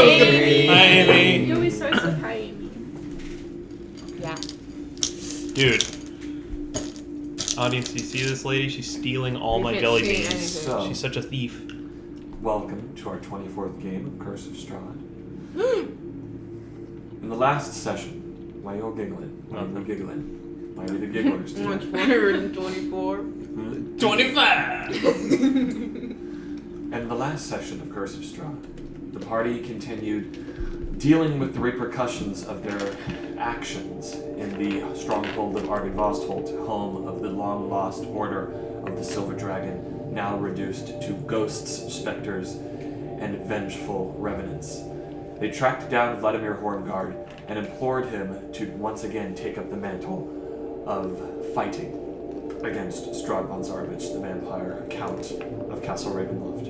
Amy. You'll be so surprised, Amy. Yeah. Dude. Audience, do you see this lady? She's stealing all my can't jelly see beans. anything. So, She's such a thief. welcome to our 24th game of Curse of Strahd. In the last session, why you're giggling? Why are you giggling? Why are the gigglers today? 124. 25! In the last session of Curse of Strahd, the party continued dealing with the repercussions of their actions in the stronghold of Argynvostholt, home of the long-lost Order of the Silver Dragon, now reduced to ghosts, specters, and vengeful revenants. They tracked down Vladimir Horngard and implored him to once again take up the mantle of fighting against Strahd von Zarovich, the vampire count of Castle Ravenloft.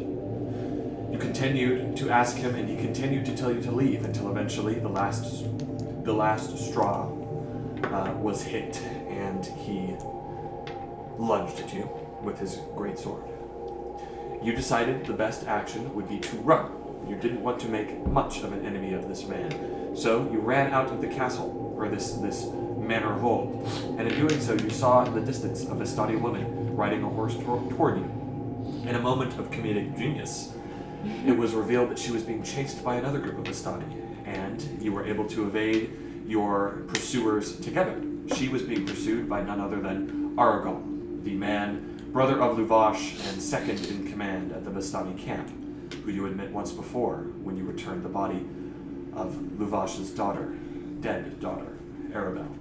You continued to ask him, and he continued to tell you to leave until eventually the last straw was hit, and he lunged at you with his greatsword. You decided the best action would be to run. You didn't want to make much of an enemy of this man, so you ran out of the castle, or this manor hole, and in doing so you saw in the distance a Vistani woman riding a horse toward you. In a moment of comedic genius, it was revealed that she was being chased by another group of Vistani, and you were able to evade your pursuers together. She was being pursued by none other than Aragal, the man, brother of Luvash and second in command at the Vistani camp, who you had met once before when you returned the body of Luvash's daughter, dead daughter, Arabelle.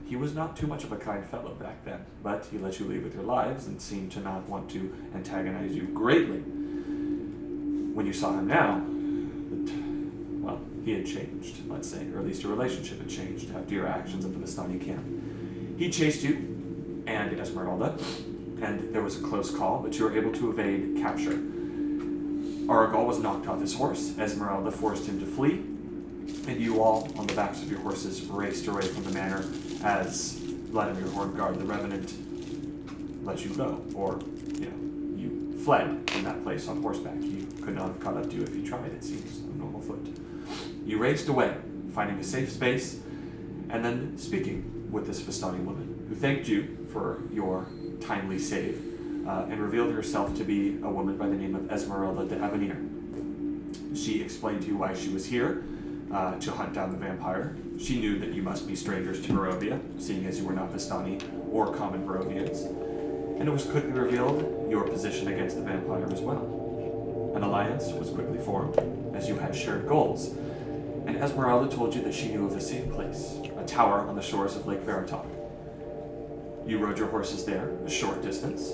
He was not too much of a kind fellow back then, but he let you leave with your lives and seemed to not want to antagonize you greatly. When you saw him now, well, he had changed, let's say, or at least your relationship had changed after your actions at the Vistani camp. He chased you and Esmeralda, and there was a close call, but you were able to evade capture. Aragal was knocked off his horse, Esmeralda forced him to flee, and you all, on the backs of your horses, raced away from the manor as Vladimir Horngard, the Revenant, let you go, or, you fled from that place on horseback. He could not have caught up to you if he tried, it seems, on normal foot. You raced away, finding a safe space, and then speaking with this Vistani woman, who thanked you for your timely save, and revealed herself to be a woman by the name of Esmeralda de Avenir. She explained to you why she was here, to hunt down the vampire. She knew that you must be strangers to Barovia, seeing as you were not Vistani or common Barovians, and it was quickly revealed your position against the vampire as well. An alliance was quickly formed, as you had shared goals, and Esmeralda told you that she knew of a safe place, a tower on the shores of Lake Veritok. You rode your horses there, a short distance,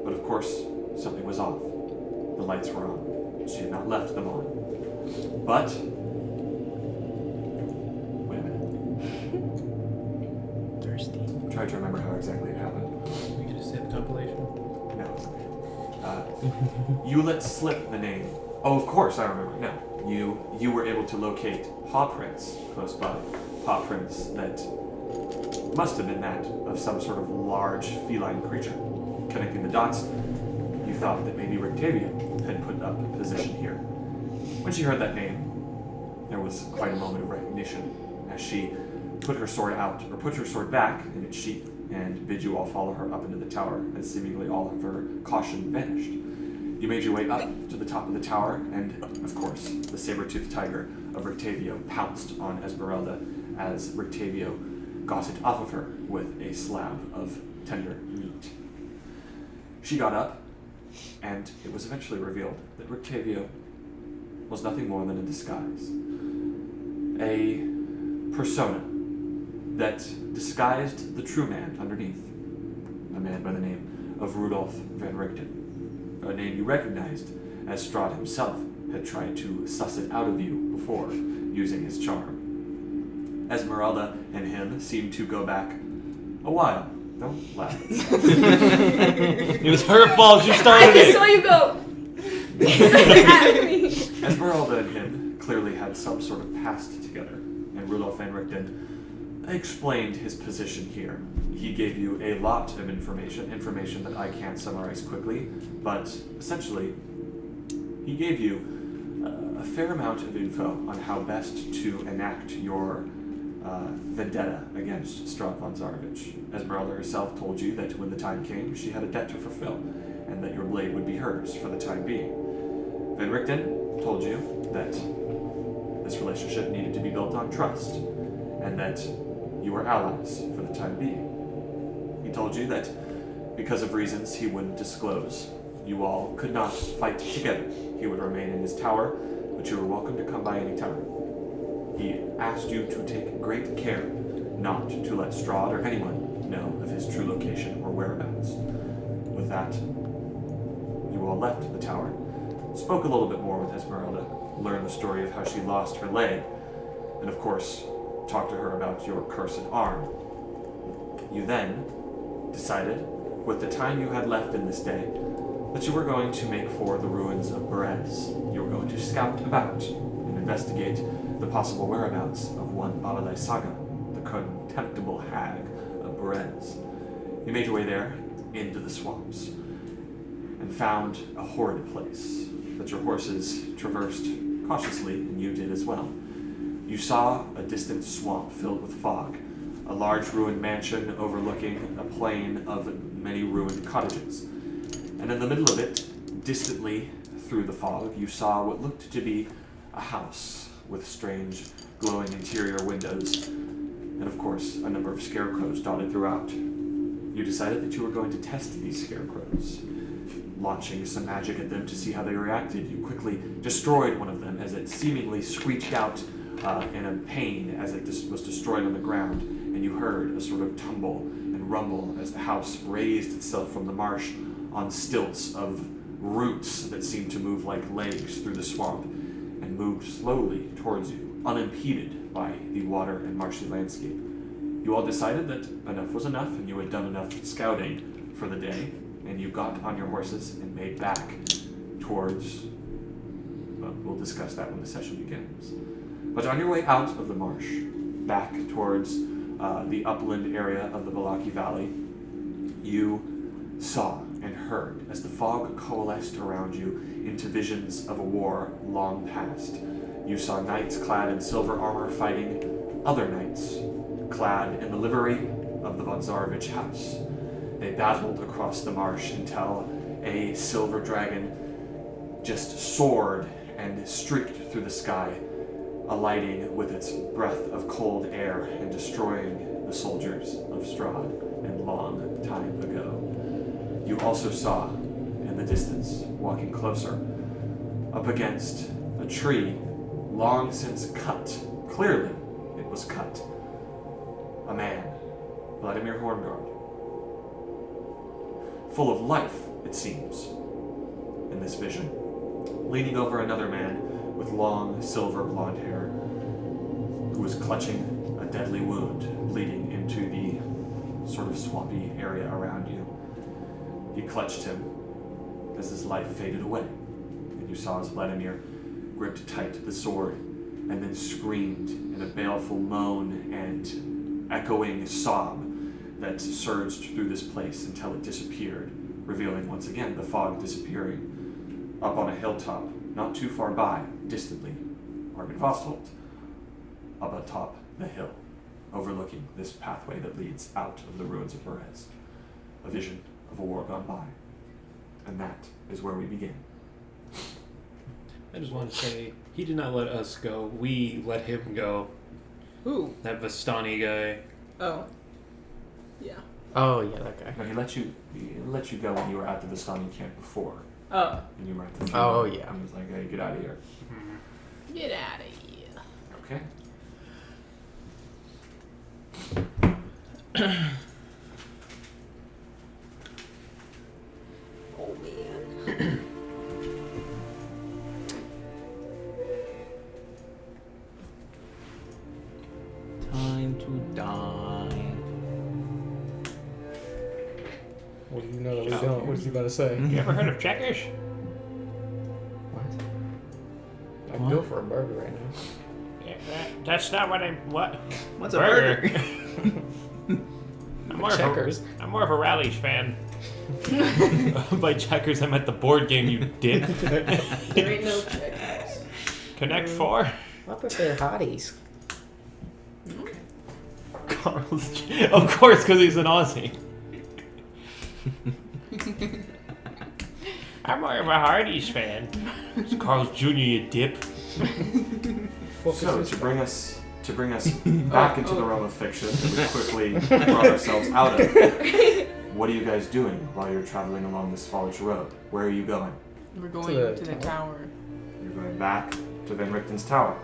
but of course, something was off. The lights were on. She had not left them on. But wait a minute. Thirsty. I'm trying to remember how exactly it happened. We could just say the compilation. No, it's okay. You let slip the name. Oh, of course, I remember. No, you were able to locate paw prints close by. Paw prints that must have been that of some sort of large feline creature. Connecting the dots, you thought that maybe Rictavia had put up a position here. When she heard that name, there was quite a moment of recognition as she put her sword out, or put her sword back in its sheath, and bid you all follow her up into the tower, as seemingly all of her caution vanished. You made your way up to the top of the tower, and, of course, the saber-toothed tiger of Rictavio pounced on Esmeralda as Rictavio got it off of her with a slab of tender meat. She got up, and it was eventually revealed that Rictavio was nothing more than a disguise. A persona that disguised the true man underneath. A man by the name of Rudolf van Richten. A name you recognized, as Strahd himself had tried to suss it out of you before, using his charm. Esmeralda and him seemed to go back a while. Don't laugh. It was her fault. She started I it. saw you go. At me. Esmeralda and him clearly had some sort of past together, and Rudolf van Richten explained his position here. He gave you a lot of information that I can't summarize quickly, but essentially, he gave you a fair amount of info on how best to enact your vendetta against Strahd von Zarevich. Esmeralda herself told you that when the time came, she had a debt to fulfill, and that your blade would be hers for the time being. Van Richten told you that this relationship needed to be built on trust, and that you were allies for the time being. He told you that because of reasons he wouldn't disclose, you all could not fight together. He would remain in his tower, but you were welcome to come by any time. He asked you to take great care not to let Strahd or anyone know of his true location or whereabouts. With that, you all left the tower, spoke a little bit more with Esmeralda, learned the story of how she lost her leg, and of course, talked to her about your cursed arm. You then decided, with the time you had left in this day, that you were going to make for the ruins of Berez. You were going to scout about and investigate the possible whereabouts of one Babalai Saga, the contemptible hag of Berez. You made your way there, into the swamps, and found a horrid place that your horses traversed cautiously, and you did as well. You saw a distant swamp filled with fog, a large ruined mansion overlooking a plain of many ruined cottages. And in the middle of it, distantly through the fog, you saw what looked to be a house with strange glowing interior windows, and of course, a number of scarecrows dotted throughout. You decided that you were going to test these scarecrows. Launching some magic at them to see how they reacted, you quickly destroyed one of them as it seemingly screeched out in a pain as it was destroyed on the ground, and you heard a sort of tumble and rumble as the house raised itself from the marsh on stilts of roots that seemed to move like legs through the swamp and moved slowly towards you, unimpeded by the water and marshy landscape. You all decided that enough was enough and you had done enough scouting for the day, and you got on your horses and made back towards, well, we'll discuss that when the session begins. But on your way out of the marsh, back towards the upland area of the Vallaki Valley, you saw and heard as the fog coalesced around you into visions of a war long past. You saw knights clad in silver armor fighting other knights clad in the livery of the von Zarevich house. They battled across the marsh until a silver dragon just soared and streaked through the sky, alighting with its breath of cold air and destroying the soldiers of Strahd a long time ago. You also saw, in the distance, walking closer, up against a tree long since cut, clearly it was cut, a man, Vladimir Horngard, full of life, it seems, in this vision, leaning over another man with long silver blonde hair, who was clutching a deadly wound leading into the sort of swampy area around you. You clutched him as his life faded away, and you saw as Vladimir gripped tight the sword and then screamed in a baleful moan and echoing sob that surged through this place until it disappeared, revealing once again the fog disappearing up on a hilltop not too far by, distantly, Arvid Vostholt, up atop the hill, overlooking this pathway that leads out of the ruins of Berez. A vision of a war gone by. And that is where we begin. I just want to say, he did not let us go. We let him go. Who? That Vistani guy. Oh. Yeah. Oh, yeah, that guy. No, he let you go when you were at the Vistani camp before. Oh. And you were at the Oh, funeral, yeah. And he was like, hey, get out of here. Get out of here. Okay. Oh, man. Time to die. What do you know that we don't? What is he about to say? You ever heard of checkers? What? I'd go for a burger right now. Yeah, that's not what I... What? What's a burger? I'm more Checkers. I'm more of a Rallies fan. By checkers, I meant the board game, you dick. There ain't no checkers. Connect 4. I prefer hotties. Carl's. Of course, because he's an Aussie. I'm more of a Hardee's fan. It's Carl's Jr., you dip. So to bring us back into the realm of fiction that we quickly brought ourselves out of, what are you guys doing while you're traveling along this Fallage Road? Where are you going? We're going to the tower. You're going back to Van Richten's tower.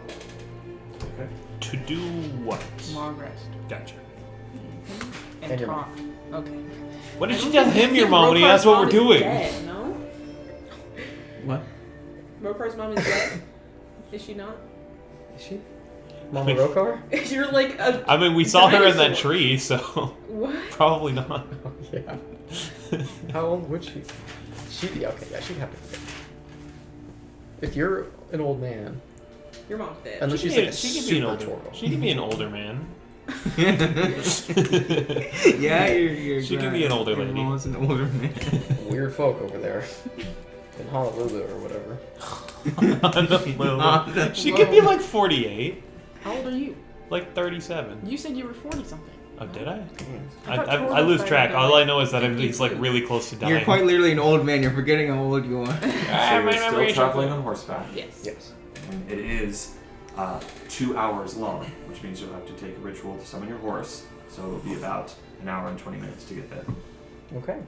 Okay. To do what? Long rest. Gotcha. And talk. Okay. What did I you don't tell think- him I your think mom when he Rokar's asked what mom we're is doing? Dead, no? What? Rokar's mom is dead. Is she not? Is she? Mama Rokar? You're like a. I mean, we saw her in that dinosaur. tree, so What? probably not. Oh, yeah. How old would she? She'd be okay. Yeah, she'd have to be. If you're an old man, Your mom's dead. unless She she's could like a she could be an super older. turtle. She could be an older man. Yeah, you're She could be an older your lady. mom's an older man. Weird folk over there in Honolulu or whatever. She could be like 48, How old are you? like 37. You said you were 40 something. Oh, did I? I thought I Torvalds lose died track. at, All like, I know is that 50. he's like really close to dying. You're quite literally an old man. You're forgetting how old you are. Ah, So my you're still memory is traveling okay. on horseback. Yes. Yes. And it is 2 hours long, which means you'll have to take a ritual to summon your horse. So it'll be about an hour and 20 minutes to get there. Okay.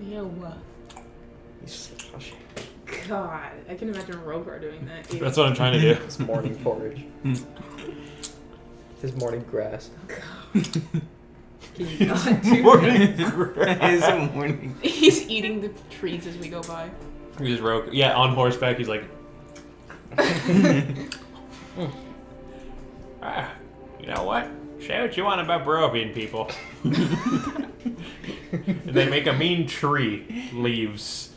Yo, He's just like, oh shit. God, I can imagine Rokar doing that. Ew. That's what I'm trying to do. His morning porridge. His morning grass. Can you not do Morning grass. Morning. that? He's eating the trees as we go by. He just rogue. Yeah, on horseback. He's like, ah, you know what? Say what you want about Barovian people. And they make a mean tree. Leaves.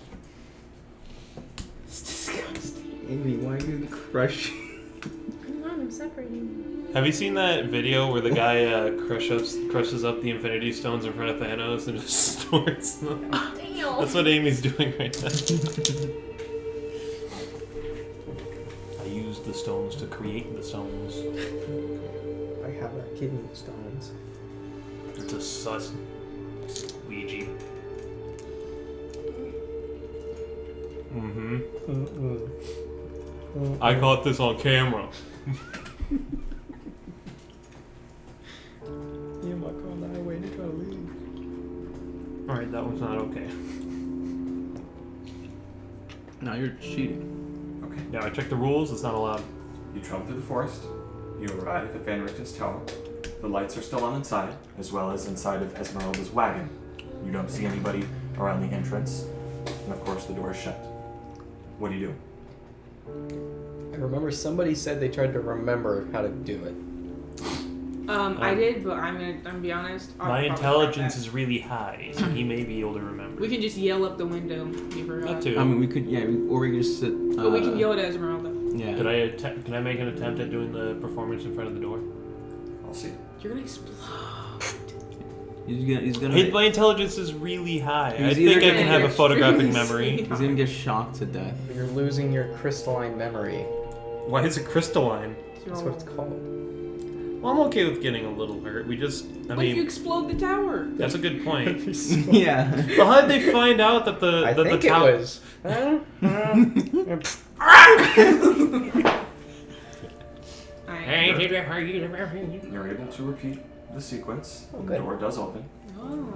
It's disgusting. Amy, why are you crushing? Hang on, I'm separating. Have you seen that video where the guy crushes up the Infinity Stones in front of Thanos and just stores them? Damn. That's what Amy's doing right now. I used the stones to create the stones. I have a kidney stones. It's a sus Ouija. Mm-hmm. I caught this on camera. You might go on the highway and try to leave. Alright, that one's not okay. No, you're cheating. Okay. Yeah, I checked the rules, it's not allowed. You travel through the forest. You arrive at Van Richten's tower. The lights are still on inside, as well as inside of Esmeralda's wagon. You don't see anybody around the entrance, and of course the door is shut. What do you do? I remember somebody said they tried to remember how to do it. I did, but I'm gonna be honest. I'll My probably intelligence forget is really high, so he may be able to remember. that. We can just yell up the window. You forgot. That too. I mean, we could, yeah, or we could just sit. But we can yell at Esmeralda. Yeah. Can I make an attempt at doing the performance in front of the door? I'll see. You're gonna explode. He's gonna. My intelligence is really high. I He's think I either can gonna- have a photographic You're memory. He's gonna get shocked to death. You're losing your crystalline memory. Why is it crystalline? That's what it's called. Well, I'm okay with getting a little hurt. We just, I What if you mean, explode the tower? that's a good point. Yeah. Well, how did they find out that the I think the it tower? was. You're able to repeat the sequence. Oh, The good. door does open. Oh,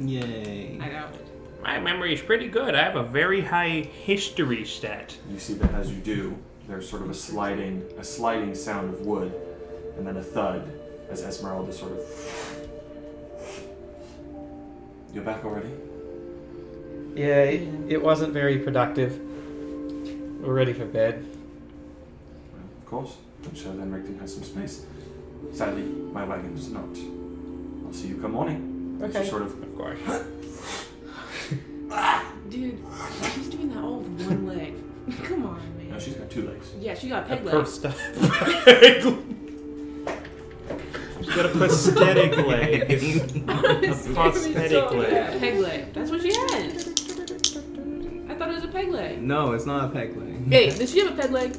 Yay. I doubt it. My memory is pretty good. I have a very high history stat. You see that as you do, there's sort of a sliding sound of wood, and then a thud as Esmeralda sort of. You're back already? Yeah, it wasn't very productive. We're ready for bed. Well, of course. I'm sure Van Richten has some space. Sadly, my wagon does not. I'll see you come morning. Okay. She sort of. Of course. Dude, she's doing that all with one leg. Come on, man. No, she's got 2 legs. Yeah, she got A peg legs. She's got a prosthetic leg. Honestly, prosthetic so leg. bad. Peg leg. That's what she had. a peg leg. No, it's not a peg leg. Hey, does she have a peg leg?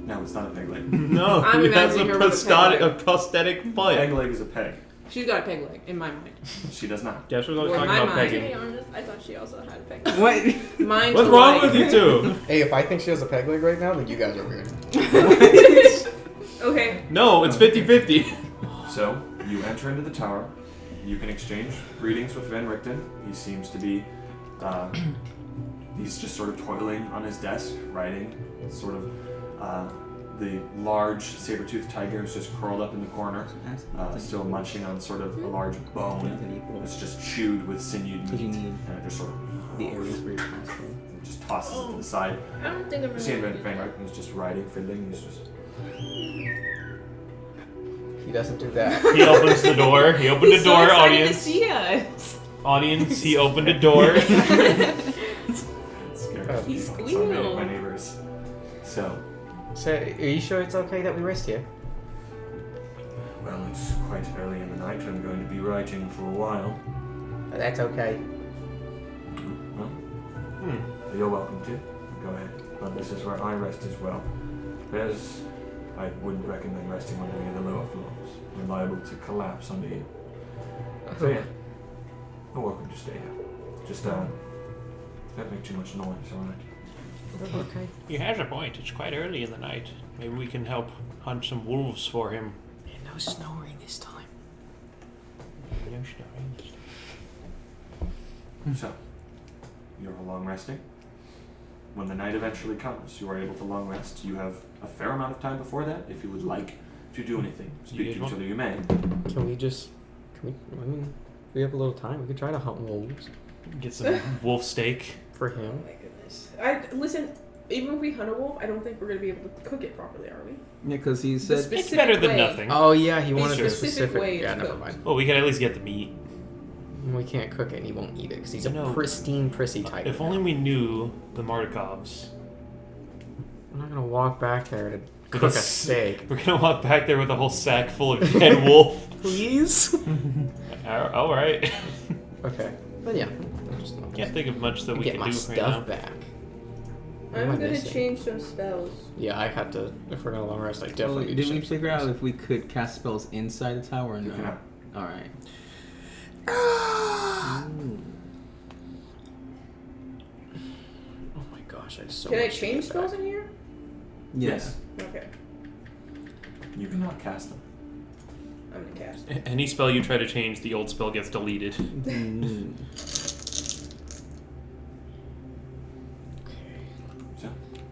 No, it's not a peg leg. No, I'm he has a imagining her with a prosthetic, peg a prosthetic foot. Peg leg is a peg. She's got a peg leg, in my mind. She does not. Josh was always Or talking my about mind. To pegging. be honest, I thought she also had a peg. What? Mine's What's the wrong leg. with you two? Hey, if I think she has a peg leg right now, then you guys are weird. Okay. No, it's 50-50. So, you enter into the tower. You can exchange greetings with Van Richten. He seems to be, he's just sort of toiling on his desk, writing. Sort of, the large saber-toothed tiger is just curled up in the corner, still munching on sort of a large bone. It's just chewed with sinewed Because you meat. need And it just sort of the areas where you're possible. just tosses it to the side. I don't think I'm You really see gonna Van do that. Richten is just writing, fiddling. He's just... He doesn't do that. He opens the door. He opened He's the door, so excited audience. to see us. Audience, he opened a door. scared He some of squealed. my neighbors. So, So, are you sure it's okay that we rest here? well, it's quite early in the night. I'm going to be writing for a while. That's okay. Well, you're welcome to. Go ahead. But this is where I rest as well. I wouldn't recommend resting on any of the lower floors. You're liable to collapse under you. So yeah, you're welcome to stay here. Just don't make too much noise, alright? Okay. He has a point. It's quite early in the night. Maybe we can help hunt some wolves for him. And no snoring this time. No snoring. So, you're long resting. When the night eventually comes, you are able to long rest. You have a fair amount of time before that if you would like to do anything. Speak guys to each want- other you may. Can we, I mean, we have a little time. We could try to hunt wolves Get some wolf steak. for Oh him. my goodness. Listen, even if we hunt a wolf, I don't think we're going to be able to cook it properly, are we? Yeah, because he The said. It's specific better than way. nothing. Oh, yeah, he A wanted the specific specific. way it's Yeah, never cooked. mind. Well, we can at least get the meat. We can't cook it and he won't eat it because he's a No. pristine, prissy tiger. If only we knew the Mardikovs. I'm not going to walk back there to cook a Because- steak. We're gonna walk back there with a whole sack full of dead wolf. Please? All right. Okay. Then yeah. I'll just Can't think of much that we get can my do stuff right now. back. What am I I'm gonna missing? change some spells. Yeah, I have to. If we're gonna long rest, I Well, definitely need to did we change figure things. out if we could cast spells inside the tower or You no? cannot. Alright. Oh my gosh, I have so Can I much to change get spells back. in here? Yes. Okay. You cannot cast them. I'm going to cast. Any spell you try to change, the old spell gets deleted. Mm. So,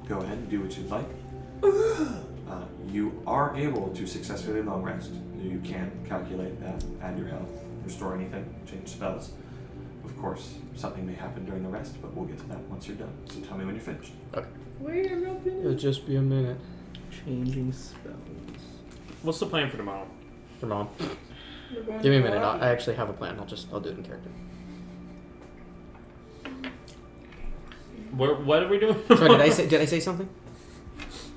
go ahead and do what you'd like. You are able to successfully long rest. You can calculate that, add your health, restore anything, change spells. Of course, something may happen during the rest, but we'll get to that once you're done. So tell me when you're finished. Wait, I'm not finished. It'll just be a minute. Changing spells. What's the plan for tomorrow? Come on. We're going Give me a to minute. Vallaki. I actually have a plan. I'll do it in character. What are we doing? Sorry, did I say something?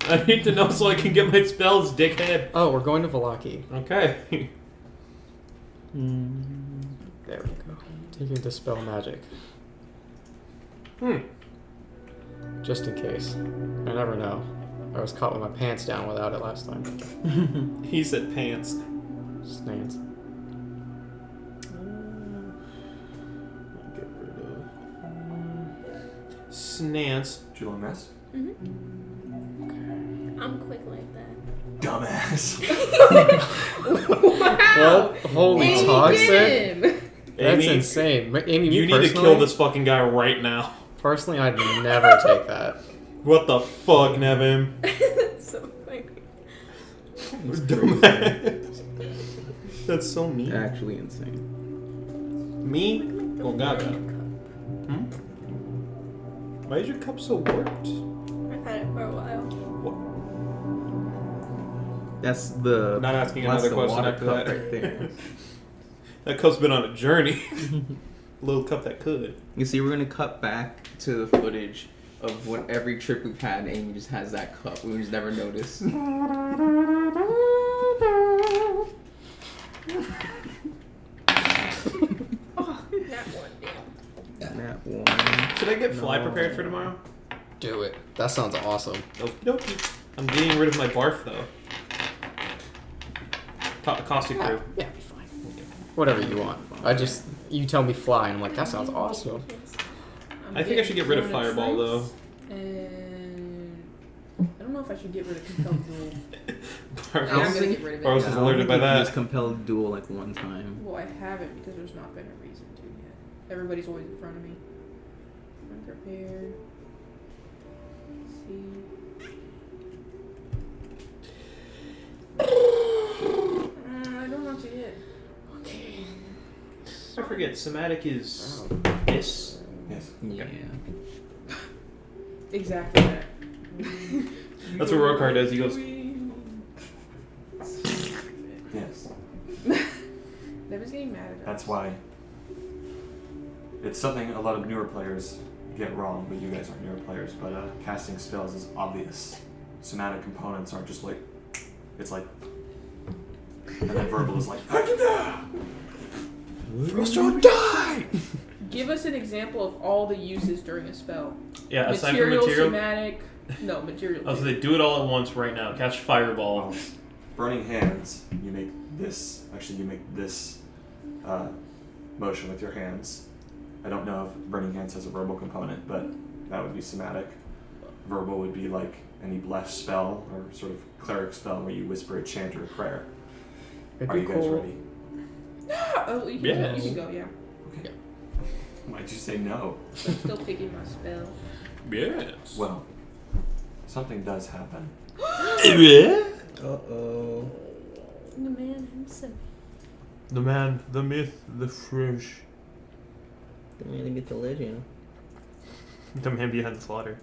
I need to know so I can get my spells, dickhead. Oh, we're going to Vallaki. Okay. There we go. Taking Dispel Magic. Hmm. Just in case. I never know. I was caught with my pants down without it last time. He said pants. Stance. Get rid of Snance. Did you long rest? I'm quick like that. Dumbass. Well, holy Amy, toxic. get him! That's Amy, insane. Amy, me you need to personally, kill this fucking guy right now. Personally, I'd never take that. What the fuck, Nevin? That's so funny. Dumbass. That's so mean. Actually insane. Me or Gaga? Cup. Why is your cup so warped? I've had it for a while. That's the. Not asking that's another the question water after cup that. right there. That cup's been on a journey. Little cup that could. You see, we're gonna cut back to the footage of what every trip we've had. Amy just has that cup. We just never noticed. Oh, that one, damn. That one. Should I get fly No. prepared for tomorrow? Do it. That sounds awesome. Okie. I'm getting rid of my barf though. Caustic brew. Yeah, be fine. Whatever you want. You tell me fly, and I'm like, that sounds awesome. I'm I think I should get rid of getting fireball though. And I don't know if I should get rid of compelled duel. Barf Yeah, I'm is- gonna get rid of it. Barf is alerted by that. Just compelled duel like one time. Well, I haven't because there's not been a reason to yet. Everybody's always in front of me. Unprepared. See. I don't want to yet. Okay. I forget. Somatic is this. Yes. Yeah. Exactly that. That's what Rokar does. He goes. Yes. Never's getting mad at us. That's why. It's something a lot of newer players get wrong, but you guys aren't newer players. But casting spells is obvious. Somatic components aren't just like. It's like. And then verbal is like. Frostro, die! Give us an example of all the uses during a spell. Yeah. Aside from Material, material. somatic. No, material. I was like, do it all at once right now. Catch fireball. Well, burning hands. You make this. Actually, you make this motion with your hands. I don't know if burning hands has a verbal component, but that would be somatic. Verbal would be like any blessed spell or sort of cleric spell where you whisper a chant or a prayer. It'd Are be you guys cool. ready? Oh, you can, Yes. you can go, yeah. Okay. Why'd you say no? I'm still picking my spell. Yes. Well, something does happen. Uh-oh. The man himself. The man, the myth, the fresh. The man to get the legend. The man behind the slaughter.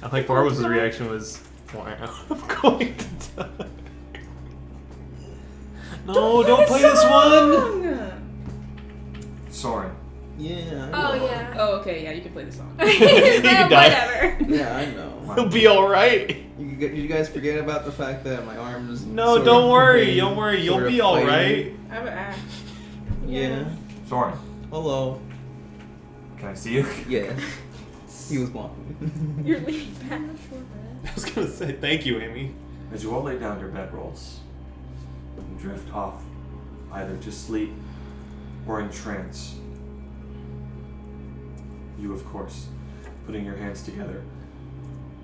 I like Barbar's reaction was, wow, I'm going to die. No, don't play this one! Soren. Yeah. Oh yeah. Oh, okay, yeah, you can play the song. can die. Whatever. Yeah, I know. He'll be alright. Did you guys forget about the fact that my arms? No, sort don't of worry, pain, don't worry, you'll sort of be fighting? alright. I have an axe. Yeah. Soren, Hello. can I see you? Yes. He was walking. You're leaving back. I was gonna say, thank you, Amy. As you all lay down your bedrolls and drift off, either to sleep or in trance, you, of course, putting your hands together,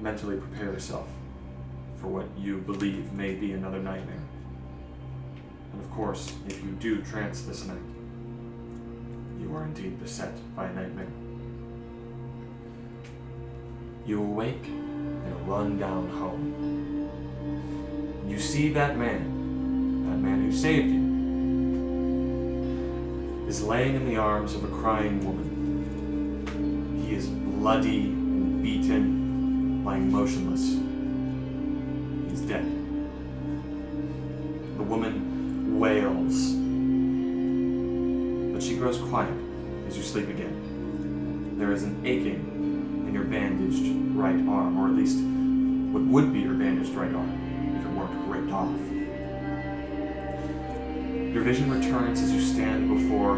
mentally prepare yourself for what you believe may be another nightmare. And of course, if you do trance this night, you are indeed beset by a nightmare. You awake in a run-down home. You see that man who saved you, is laying in the arms of a crying woman. He is bloody and beaten, lying motionless. He's dead. The woman wails, but she grows quiet as you sleep again. There is an aching in your bandaged right arm, or at least what would be your bandaged right arm if it weren't ripped off. Your vision returns as you stand before.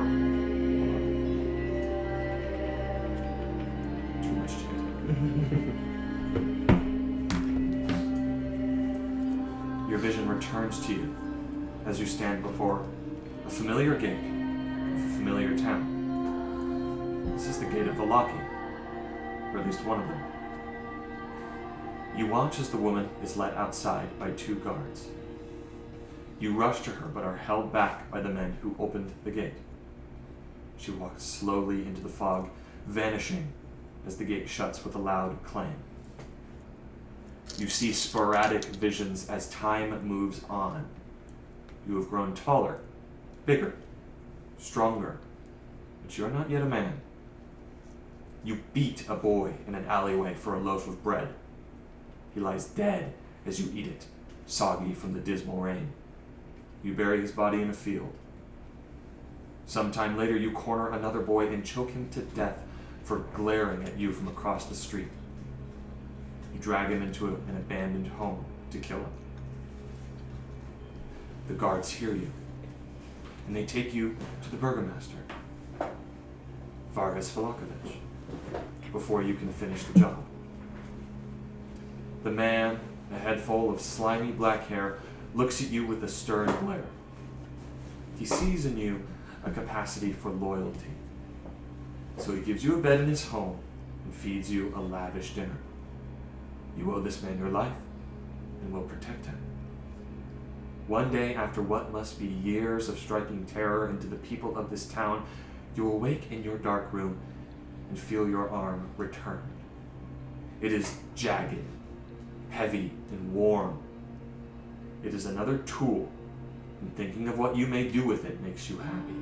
Too much chanting. Your vision returns to you as you stand before a familiar gate of a familiar town. This is the gate of Vallaki, or at least one of them. You watch as the woman is let outside by 2 guards. You rush to her, but are held back by the men who opened the gate. She walks slowly into the fog, vanishing as the gate shuts with a loud clang. You see sporadic visions as time moves on. You have grown taller, bigger, stronger, but you are not yet a man. You beat a boy in an alleyway for a loaf of bread. He lies dead as you eat it, soggy from the dismal rain. You bury his body in a field. Sometime later, you corner another boy and choke him to death for glaring at you from across the street. You drag him into an abandoned home to kill him. The guards hear you. and they take you to the burgomaster, Vargas Vallaki, before you can finish the job. The man, a head full of slimy black hair, looks at you with a stern glare. He sees in you a capacity for loyalty. So he gives you a bed in his home and feeds you a lavish dinner. You owe this man your life and will protect him. One day, after what must be years of striking terror into the people of this town, you awake in your dark room and feel your arm return. It is jagged, heavy, and warm. It is another tool, and thinking of what you may do with it makes you happy.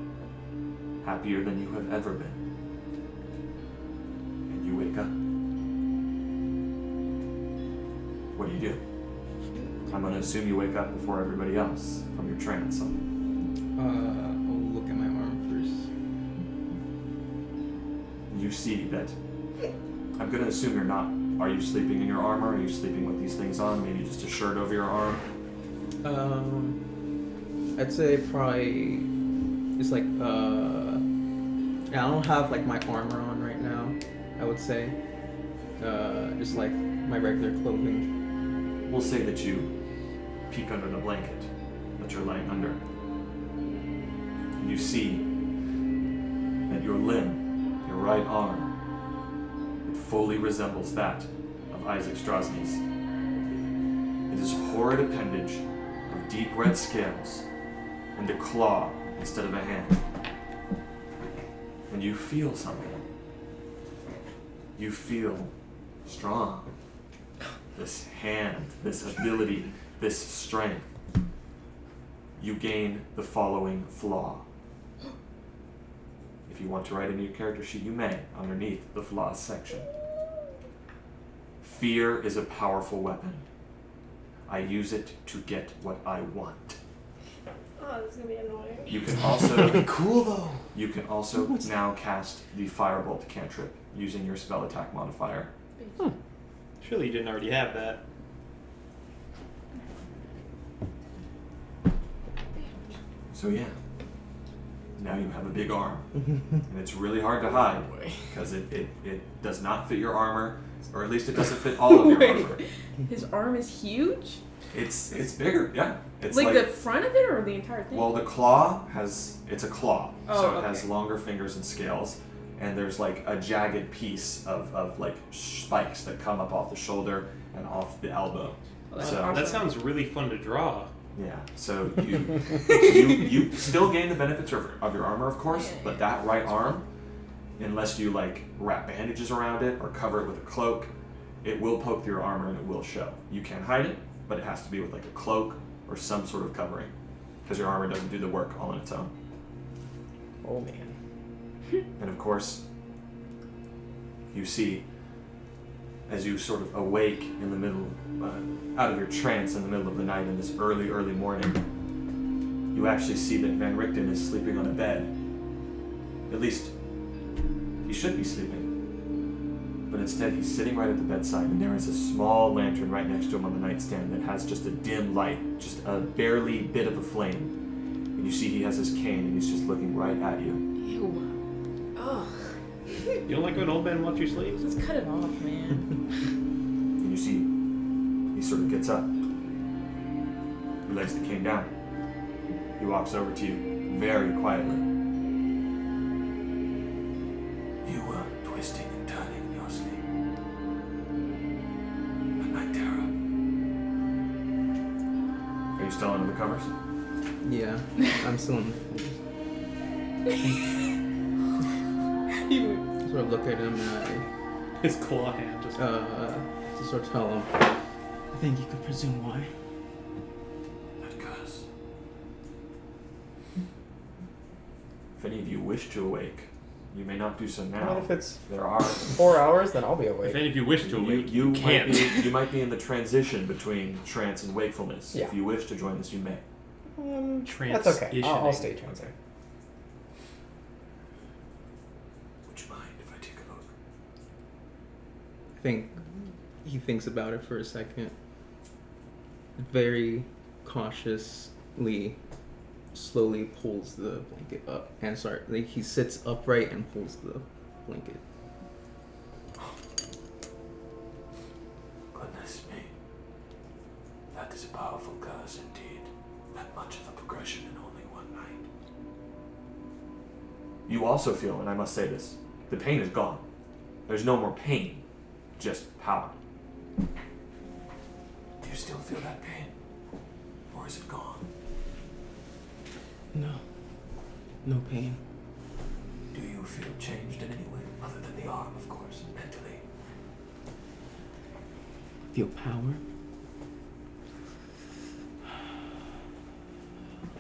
Happier than you have ever been. And you wake up. What do? I'm going to assume you wake up before everybody else from your trance. I'll look at my arm You see that. I'm going to assume you're not. Are you sleeping in your armor? Are you sleeping with these things on? Maybe just a shirt over your arm? first. I'd say probably it's like I don't have like my armor on right now. I would say just like my regular clothing. We'll say that you peek under the blanket that you're laying under. And you see that your limb, your right arm, it fully resembles that of Isaac Strahd. It is a horrid appendage of deep red scales and a claw instead of a hand. And you feel something. You feel strong. This hand, this ability, this strength. You gain the following flaw. If you want to write in your character sheet, you may, underneath the flaws section. Fear is a powerful weapon. I use it to get what I want. Oh, this is gonna be annoying. You can also Cool though. you can also now cast the Firebolt cantrip using your spell attack modifier. Surely you didn't already have that. So yeah, now you have a big arm, and it's really hard to hide because it does not fit your armor, or at least it doesn't fit all of your armor. His arm is huge? It's bigger, yeah. It's Like the front of it or the entire thing? well, the claw it's a claw, Oh, so it okay. has longer fingers and scales, and there's like a jagged piece of like spikes that come up off the shoulder and off the elbow. Oh, that's So- awesome. That sounds really fun to draw. Yeah, so you still gain the benefits of your armor, of course, but that right arm, unless you like wrap bandages around it or cover it with a cloak, it will poke through your armor and it will show. You can hide it, but it has to be with like a cloak or some sort of covering, because your armor doesn't do the work all on its own. Oh man. And of course, you see, as you sort of awake in the middle, out of your trance in the middle of the night in this early morning, you actually see that Van Richten is sleeping on a bed. At least, he should be sleeping. But instead, he's sitting right at the bedside, and there is a small lantern right next to him on the nightstand that has just a dim light, just a barely bit of a flame. And you see he has his cane, and he's just looking right at you. Ew. Ugh. You don't like when old men watch you sleep? Let's cut it off, man. And you see, he sort of gets up. He lays the cane down. He walks over to you very quietly. You were twisting and turning in your sleep. A night terror. Are you still under the covers? Yeah, I'm still in. Sort of look at him and His claw hand just. I just sort of tell him, I think you could presume why. Because if any of you wish to awake, you may not do so I mean, now. if it's There are 4 hours, then I'll be If awake. any of you wish to awake, you can't. you might be in the transition between trance and wakefulness. Yeah. If you wish to join us, you may. That's okay. I'll stay transient. Would you mind if I take a look? I think he thinks about it for a second. Very cautiously slowly pulls the blanket up and he sits upright and pulls the blanket. Goodness me. That is a powerful curse indeed. That much of a progression in only one night. You also feel, and I must say this, the pain is gone. There's no more pain, just power. Do you still feel that pain? Or is it gone? No. No pain. Do you feel changed in any way? Other than the arm, of course, mentally. Feel power.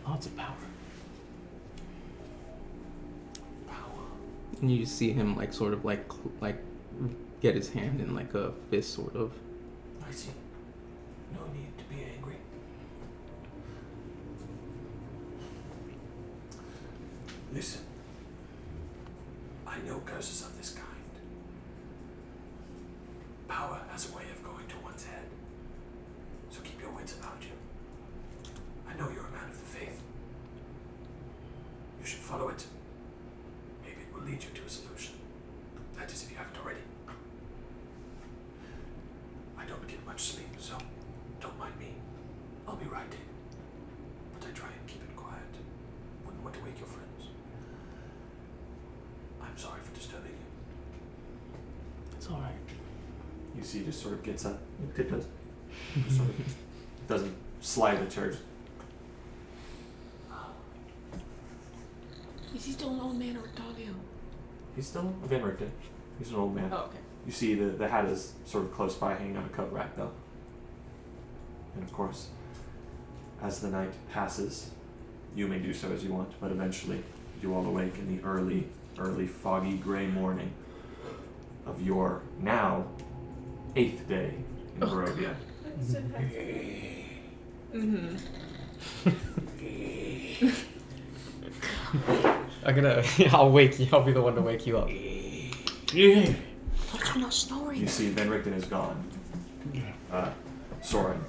Lots of power. Power. And you just see him like sort of like get his hand in like a fist sort of. I see. No need to be angry. Listen. I know curses of this kind. Power has a way of going to one's head. So keep your wits about you. I know you're a man of the faith. You should follow it. Maybe it will lead you to a solution. That is, if you haven't already. I don't get much sleep, so don't mind me. I'll be writing. But I try and keep it quiet. Wouldn't want to wake your friends. I'm sorry for disturbing you. It's alright. You see, he just sort of gets up. It does. Sort of doesn't slide the church. Is he still an old man or a doggo? He's still Van Richten. He's an old man. Oh, okay. You see the hat is sort of close by, hanging on a coat rack, though. And of course, as the night passes, you may do so as you want, but eventually you all awake in the early, foggy gray morning of your now 8th day in Barovia. I'm so happy. I'll wake you. I'll be the one to wake you up. Yeah. I'm not snoring. You see Van Richten is gone. Soren,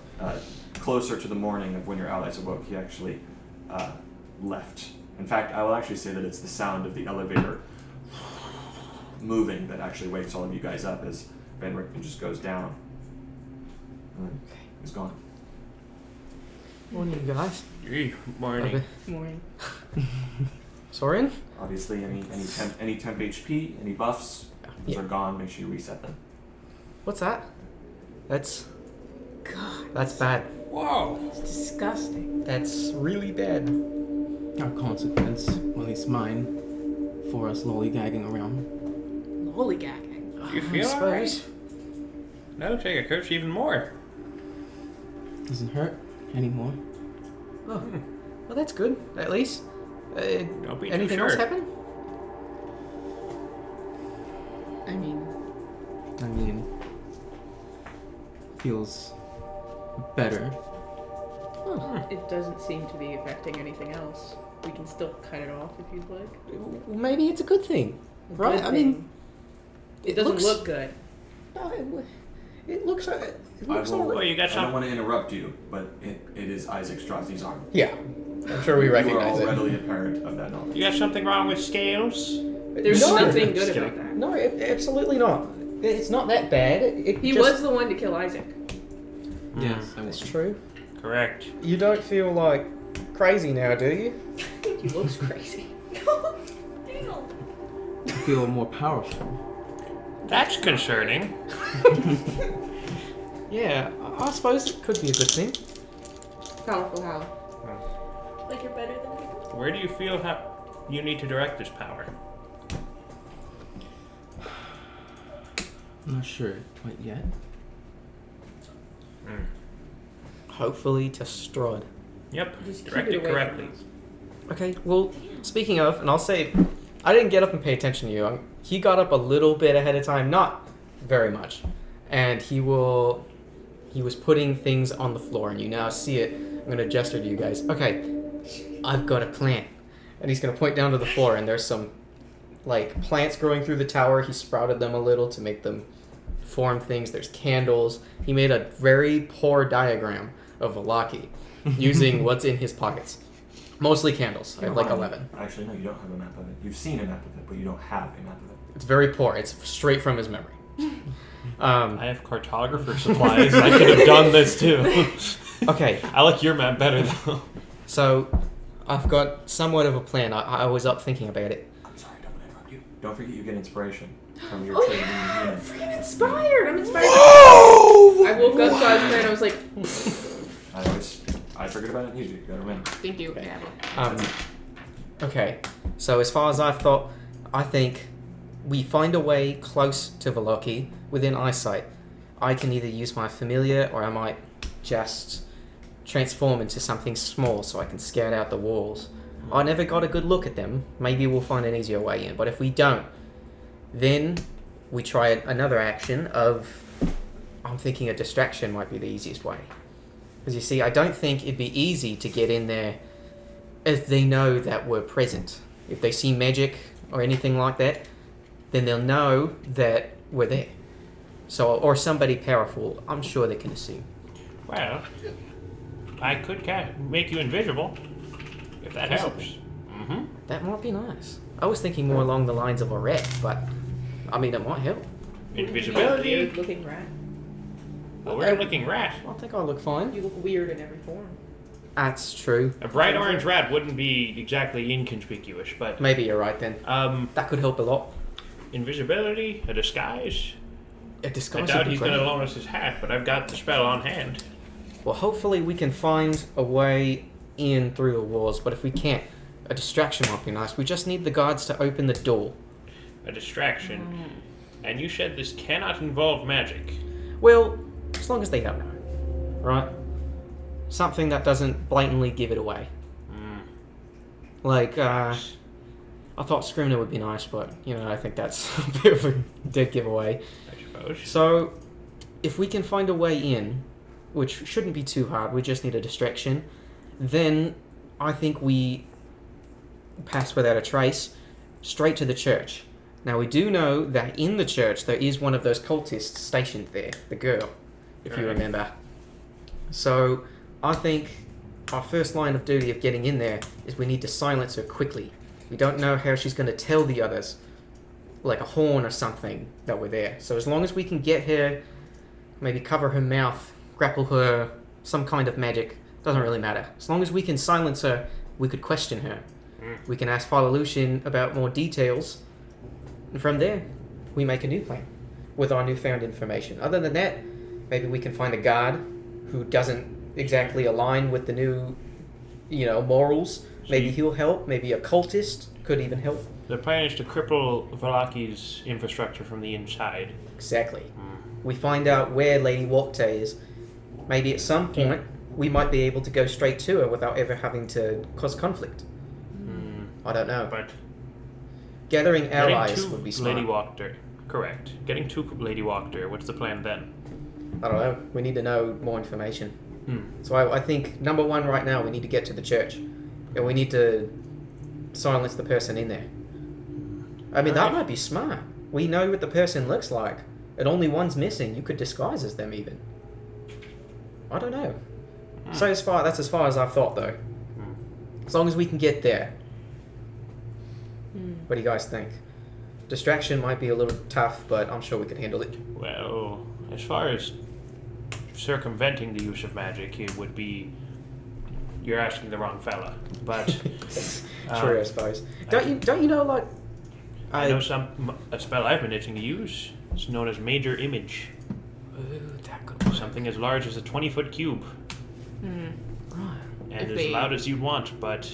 closer to the morning of when your allies awoke, he actually left. In fact, I will actually say that it's the sound of the elevator moving that actually wakes all of you guys up as Van Richten just goes down. And he's gone. Morning, guys. Yeah. Morning. Morning. Soren? Obviously, any temp HP, any buffs, those Yeah. are gone. Make sure you reset them. What's that? That's God, that's bad. Whoa. it's disgusting. That's really bad. Our consequence, well, at least mine, for us lollygagging around. Lollygagging. You feel I alright? suppose. That'll take a coach even more. Doesn't hurt anymore. Oh, well, that's good. At least. Don't be too Anything sure. else happen? I mean, Feels better. it doesn't seem to be affecting anything else. We can still cut it off if you'd like. Well, maybe it's a good thing, right? Good I mean, thing. It doesn't look good. No, it looks. It looks will- all Well, right. you got I don't some. want to interrupt you, but it is Isaac Strahd's arm. Yeah, I'm sure we You recognize are all it. readily apparent of that knowledge. You got something wrong with scales? There's No, nothing just good about that. No, absolutely not. It's not that bad. He just, was the one to kill Isaac. Yes, I That's was. true. Correct. You don't feel like crazy now, do you? He looks crazy. Damn. I feel more powerful. That's concerning. Yeah, I suppose it could be a good thing. Powerful how? Like you're better than people? Where do you feel you need to direct this power? I'm not sure quite yet. Hopefully to Strahd. Yep. Just keep Direct it it away correctly. from us. Okay, well, speaking of, and I'll say, I didn't get up and pay attention to you. He got up a little bit ahead of time, not very much. And he was putting things on the floor, and you now see it. I'm going to gesture to you guys. Okay, I've got a plan. And he's going to point down to the floor, and there's some, like, plants growing through the tower. He sprouted them a little to make them form things. There's candles. He made a very poor diagram of Vallaki using what's in his pockets. Mostly candles. I have like Come on. 11. Actually, no, you don't have a map of it. You've seen a map of it, but you don't have a map of it. It's very poor. It's straight from his memory. I have cartographer supplies. I could have done this too. Okay, I like your map better though. so I've got somewhat of a plan. I was up thinking about it. I'm sorry, don't interrupt you. Don't forget you get inspiration from your Oh, training yeah. unit. Freaking inspired! I'm inspired. I woke up, saw his plan, I was like, I forget about it, you gotta remember. thank you. Yeah. Okay, so as far as I've thought, I think we find a way close to Vallaki within eyesight. I can either use my familiar or I might just transform into something small so I can scout out the walls. I never got a good look at them. Maybe we'll find an easier way in, but if we don't, then we try another action of... I'm thinking a distraction might be the easiest way. Because you see, I don't think it'd be easy to get in there if they know that we're present. If they see magic or anything like that, then they'll know that we're there. So, or somebody powerful, I'm sure they can assume. Well, I could make you invisible, if that helps. Mm-hmm. That might be nice. I was thinking more along the lines of a rat, but I mean, it might help. Invisibility. Weird looking rat. A weird-looking rat. I think I look fine. You look weird in every form. That's true. A bright orange rat wouldn't be exactly inconspicuous, but Maybe you're right then. That could help a lot. invisibility, a disguise. A I disguise doubt would be he's great. going to loan us his hat, but I've got the spell on hand. Well, hopefully we can find a way in through the walls, but if we can't, a distraction might be nice. We just need the guards to open the door. A distraction. And you said this cannot involve magic. Well, as long as they don't know, right? Something that doesn't blatantly give it away. Like, I thought Scrivener would be nice, but, I think that's a bit of a dead giveaway. I suppose. So, if we can find a way in, which shouldn't be too hard, we just need a distraction, then I think we pass without a trace straight to the church. Now, we do know that in the church there is one of those cultists stationed there, the girl, if you remember. So, I think our first line of duty of getting in there is we need to silence her quickly. We don't know how she's going to tell the others, like a horn or something, that we're there. So as long as we can get her, maybe cover her mouth, grapple her, some kind of magic, doesn't really matter. As long as we can silence her, we could question her. We can ask Father Lucian about more details, and from there, we make a new plan with our newfound information. Other than that, maybe we can find a guard who doesn't exactly align with the new, morals. Maybe he'll help. Maybe a cultist could even help. The plan is to cripple Vallaki's infrastructure from the inside. Exactly. We find out where Lady Walkte is. Maybe at some point, we might be able to go straight to her without ever having to cause conflict. I don't know. But Gathering allies getting to would be smart. Lady Walkter. Correct. Getting to Lady Walkter. What's the plan then? I don't know. We need to know more information. So I think, number one right now, we need to get to the church. And we need to silence the person in there. I mean, that might be smart. We know what the person looks like. And only one's missing. You could disguise as them even. I don't know. So that's as far as I've thought, though. As long as we can get there. What do you guys think? Distraction might be a little tough, but I'm sure we can handle it. Well, as far as circumventing the use of magic, it would be... You're asking the wrong fella. But... True, I suppose. Don't you know, like... I know a spell I've been itching to use. It's known as Major Image. Ooh, that could work. Something as large as a 20-foot cube. Right. And as loud as you want, but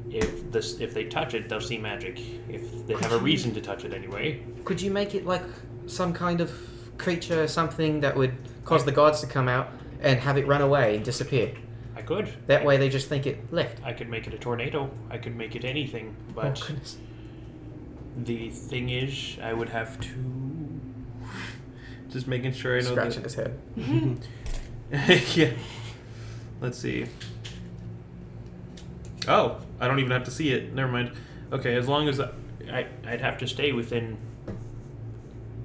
if they touch it, they'll see magic. If they have a reason to touch it anyway. Could you make it like some kind of creature, something that would cause the gods to come out and have it run away and disappear? I could. That way they just think it left. I could make it a tornado. I could make it anything. But Oh, goodness. the thing is, I would have to... Just making sure I know Scratching his head. Yeah. Let's see. Oh, I don't even have to see it. Never mind. Okay, as long as I'd have to stay within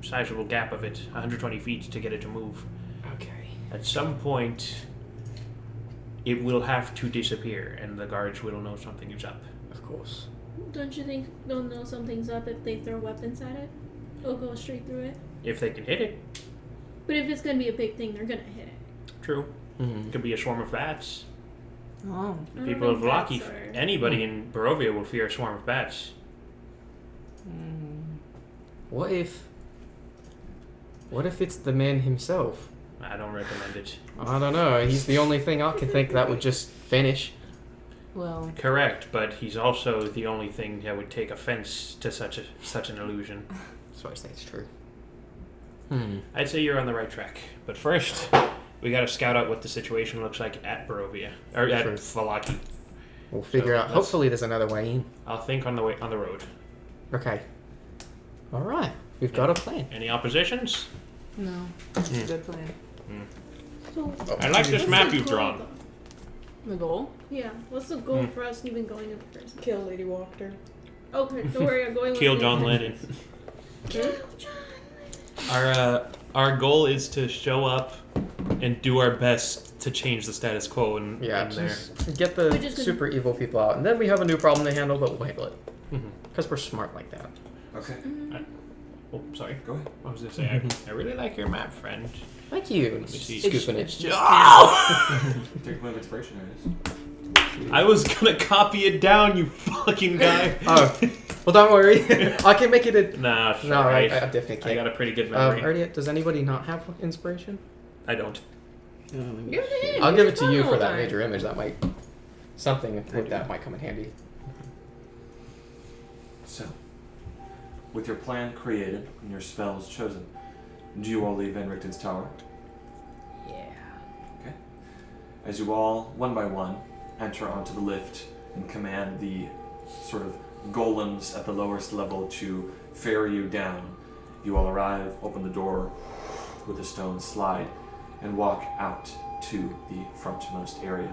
sizable gap of it, 120 feet to get it to move. Okay. At some point, it will have to disappear, and the guards will know something is up. Of course. Don't you think they'll know something's up if they throw weapons at it? Or go straight through it? If they can hit it, But if it's gonna be a big thing, they're gonna hit it. true. Mm-hmm. It could be a swarm of bats. Oh. The I don't people of think Vallaki, bats are- anybody in Barovia will fear a swarm of bats. What if it's the man himself? I don't recommend it. I don't know. He's the only thing I can think that would just finish. Well, Correct, but he's also the only thing that would take offense to such an illusion. So I say it's true. I'd say you're on the right track. But first, we gotta scout out what the situation looks like at Barovia. Or at Sure. Vallaki. We'll figure So out. let's- Hopefully, there's another way in. I'll think on the road. Okay. All right. We've got a plan. Any oppositions? no. It's a good plan. So, I like this what's map the you've goal, drawn. though? The goal? Yeah, what's the goal for us even going in the first place? Kill Lady Walker. Okay, don't worry, I'm going with Kill you. John Lennon. Kill John. Our goal is to show up and do our best to change the status quo in there. Just get the We're just gonna- super evil people out, and then we have a new problem to handle, but we'll handle it Mhm. because we're smart like that. Okay, Oh, sorry. go ahead. I was gonna say, I really like your map, friend. Thank you. Let me see. Scooping it. It's Take a point of inspiration, there it is. I was gonna copy it down, you fucking guy. Oh, well, don't worry. I can make it a. Nah, it's No, alright. I definitely I can't. got a pretty good memory. Ardia, does anybody not have inspiration? I don't. Give it to him. I'll give it He's to you fun for all that the major image. That might something with that might come in handy. So, with your plan created and your spells chosen, do you all leave Enrichten's tower? Yeah. As you all, one by one, enter onto the lift and command the sort of golems at the lowest level to ferry you down, you all arrive, open the door with a stone slide, and walk out to the frontmost area.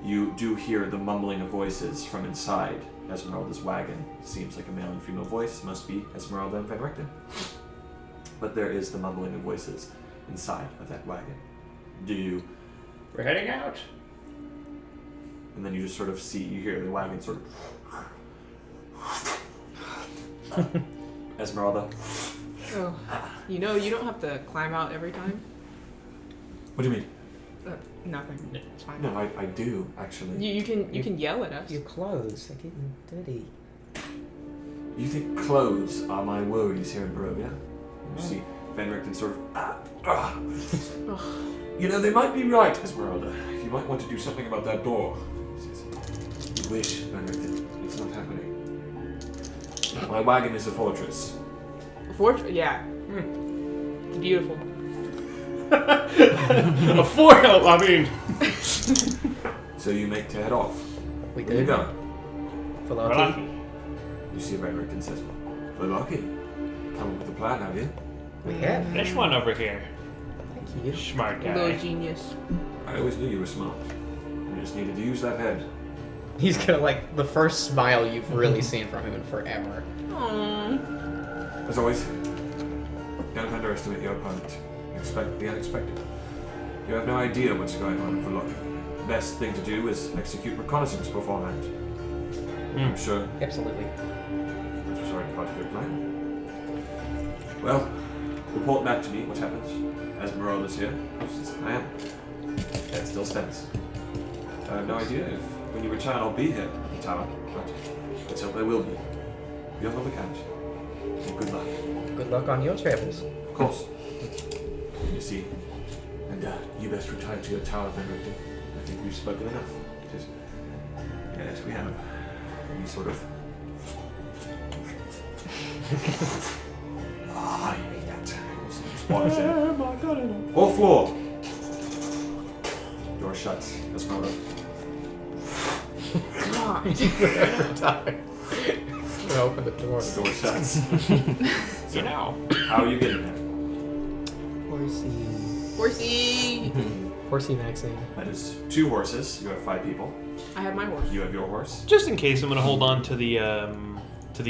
You do hear the mumbling of voices from inside Esmeralda's wagon. Seems like a male and female voice, must be Esmeralda and Van Richten. But there is the mumbling of voices inside of that wagon. Do you? We're heading out. And then you just sort of see, you hear the wagon sort of. Esmeralda. Oh, you know, you don't have to climb out every time. What do you mean? Nothing. It's fine. No, I do, actually. You can yell at us. Your clothes are getting dirty. You think clothes are my worries here in Barovia? You see Van Richten sort of. You know, they might be right, Esmeralda. You might want to do something about that door. He says, you wish, Van Richten. It's not happening. My wagon is a fortress. Yeah. It's beautiful. A four. I mean, So you make to head off. We Where you did. going? Vallaki. Vallaki. You see Van Richten says, Vallaki, come up with a plan, have you? We have. This one over here. Thank you. Smart guy. Little genius. I always knew you were smart. You just needed to use that head. He's gonna like the first smile you've really seen from him in forever. Aww. As always, don't underestimate your opponent. Expect the unexpected. You have no idea what's going on in Vallaki. The best thing to do is execute reconnaissance beforehand. I'm sure Absolutely. that was already part of your plan. Well, report back to me what happens. Esmeralda's here. She says, I am. That still stands. I have no idea if when you return I'll be here at the tower, but let's hope I will be. Be on the lookout. And good luck. Good luck on your travels. Of course. You see, and you best retire to your tower, Van Richten. I think we've spoken enough. Just, yes, we have. We sort of. I hate that. Just walks in. All floor. Door shuts. Esmeralda. God. Open the door. The door shuts. You know. How are you getting there? Horsey. Horsey. Horsey Maxine. That is 2 horses. You have 5 people. I have my horse. You have your horse. Just in case, I'm gonna hold on to the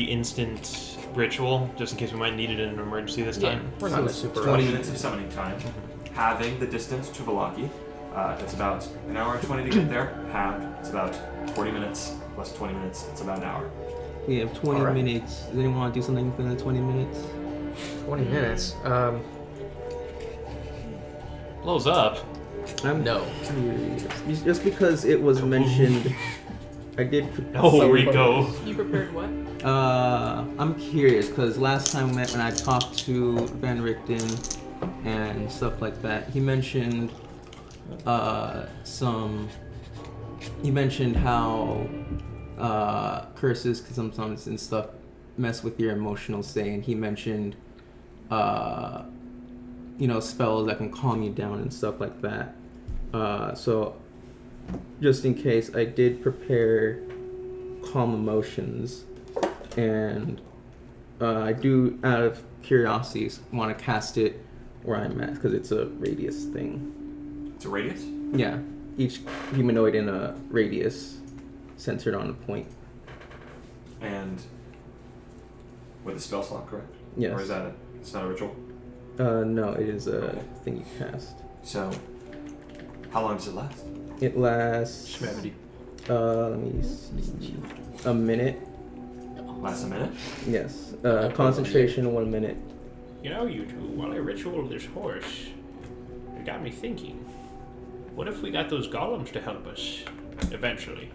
instant ritual, just in case we might need it in an emergency this time. We're not in a super 20 rush. minutes of summoning time. Having the distance to Vallaki, It's about an hour and 20 to get there. Halved. It's about 40 minutes. Plus 20 minutes. It's about an hour. We have 20 Alright. minutes. Does anyone want to do something within the 20 minutes? 20 minutes. Blows up. I'm No. curious. Just because it was mentioned, I did. Oh, Rico. You prepared what? I'm curious because last time when I talked to Van Richten and stuff like that, he mentioned He mentioned how curses can sometimes and stuff mess with your emotional state, and he mentioned spells that can calm you down and stuff like that. So just in case, I did prepare calm emotions, and I do, out of curiosity, want to cast it where I'm at because it's a radius thing. It's a radius? Yeah, each humanoid in a radius centered on a point. And with a spell slot, correct? Yes. Or is that it's not a ritual? No, it is a Okay. thing you cast. So, how long does it last? It lasts. Let me see. A minute. Lasts a minute? Yes. Concentration 1 minute. You know, you two, while I ritual this horse, it got me thinking. What if we got those golems to help us, eventually?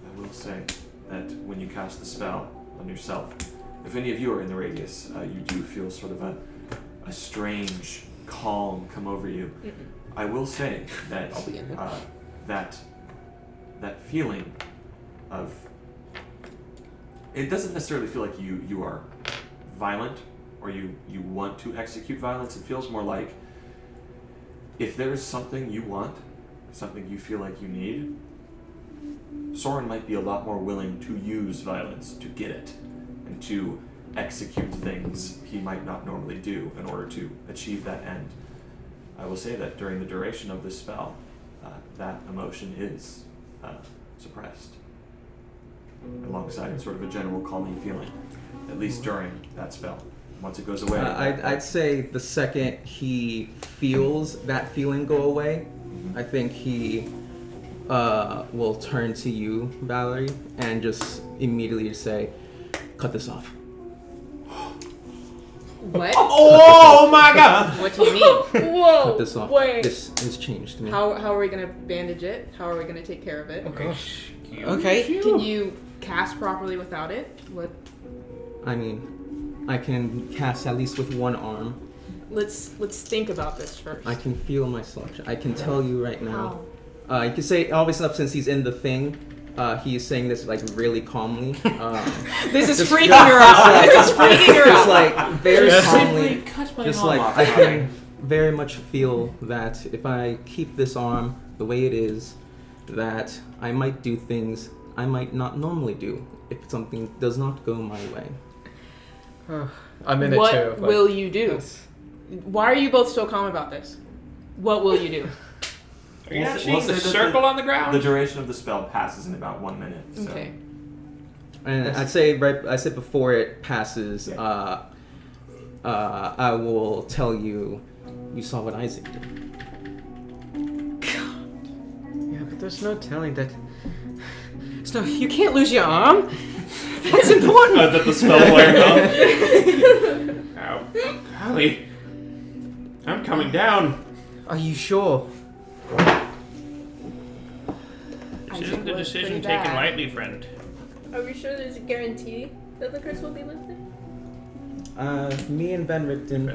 I will say that when you cast the spell on yourself, if any of you are in the radius, you do feel sort of a strange calm come over you. I will say that I'll be in it. that feeling of it doesn't necessarily feel like you are violent or you want to execute violence. It feels more like if there is something you want, something you feel like you need, Soren might be a lot more willing to use violence to get it and to execute things he might not normally do in order to achieve that end. I will say that during the duration of this spell, that emotion is suppressed, alongside sort of a general calming feeling, at least during that spell. Once it goes away, I'd say the second he feels that feeling go away, I think he will turn to you, Valerie, and just immediately say, "Cut this off." What? Oh my god! What do you mean? Whoa! Cut this off. Wait. This has changed me. How are we gonna bandage it? How are we gonna take care of it? Okay. Can you cast properly without it? What? I mean, I can cast at least with one arm. Let's think about this first. I can feel myself. I can tell you right now. How? You can say, obviously, since he's in the thing, he's saying this like really calmly. This is Just- freaking her out. This is freaking her Just out. like very calmly. cut my Just arm like off. I can very much feel that if I keep this arm the way it is, that I might do things I might not normally do if something does not go my way. I'm in What it too. but- will you do? Why are you both so calm about this? What will you do? Are you We'll not say- seeing we'll the say that circle on the ground? the duration of the spell passes in about 1 minute. So. Okay. And I said before it passes, I will tell you, you saw what Isaac did. Yeah, but there's no telling that. You can't lose your arm. That's important. That the spell wearing off. Ow. Golly. I'm coming down. Are you sure? This Isaac isn't a was decision pretty taken bad. lightly, friend. Are we sure there's a guarantee that the curse will be lifted? Me and Van Richten,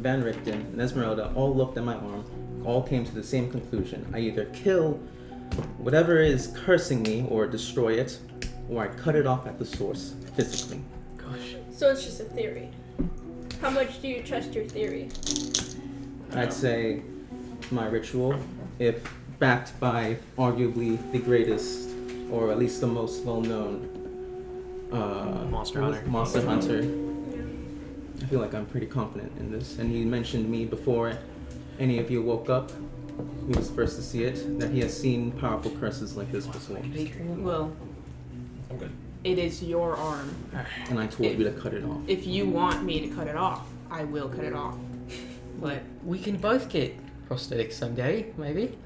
Van Richten, and Esmeralda all looked at my arm, all came to the same conclusion. I either kill whatever is cursing me or destroy it, or I cut it off at the source, physically. Gosh. So it's just a theory. How much do you trust your theory? I'd say my ritual, if backed by arguably the greatest, or at least the most well-known Monster Hunter. Monster Hunter. I feel like I'm pretty confident in this. And he mentioned me before any of you woke up. He was first to see it. That he has seen powerful curses like this before. Well, I'm good. it is your arm. And I told you to cut it off. If you want me to cut it off, I will cut it off. But We can both get prosthetic someday, maybe.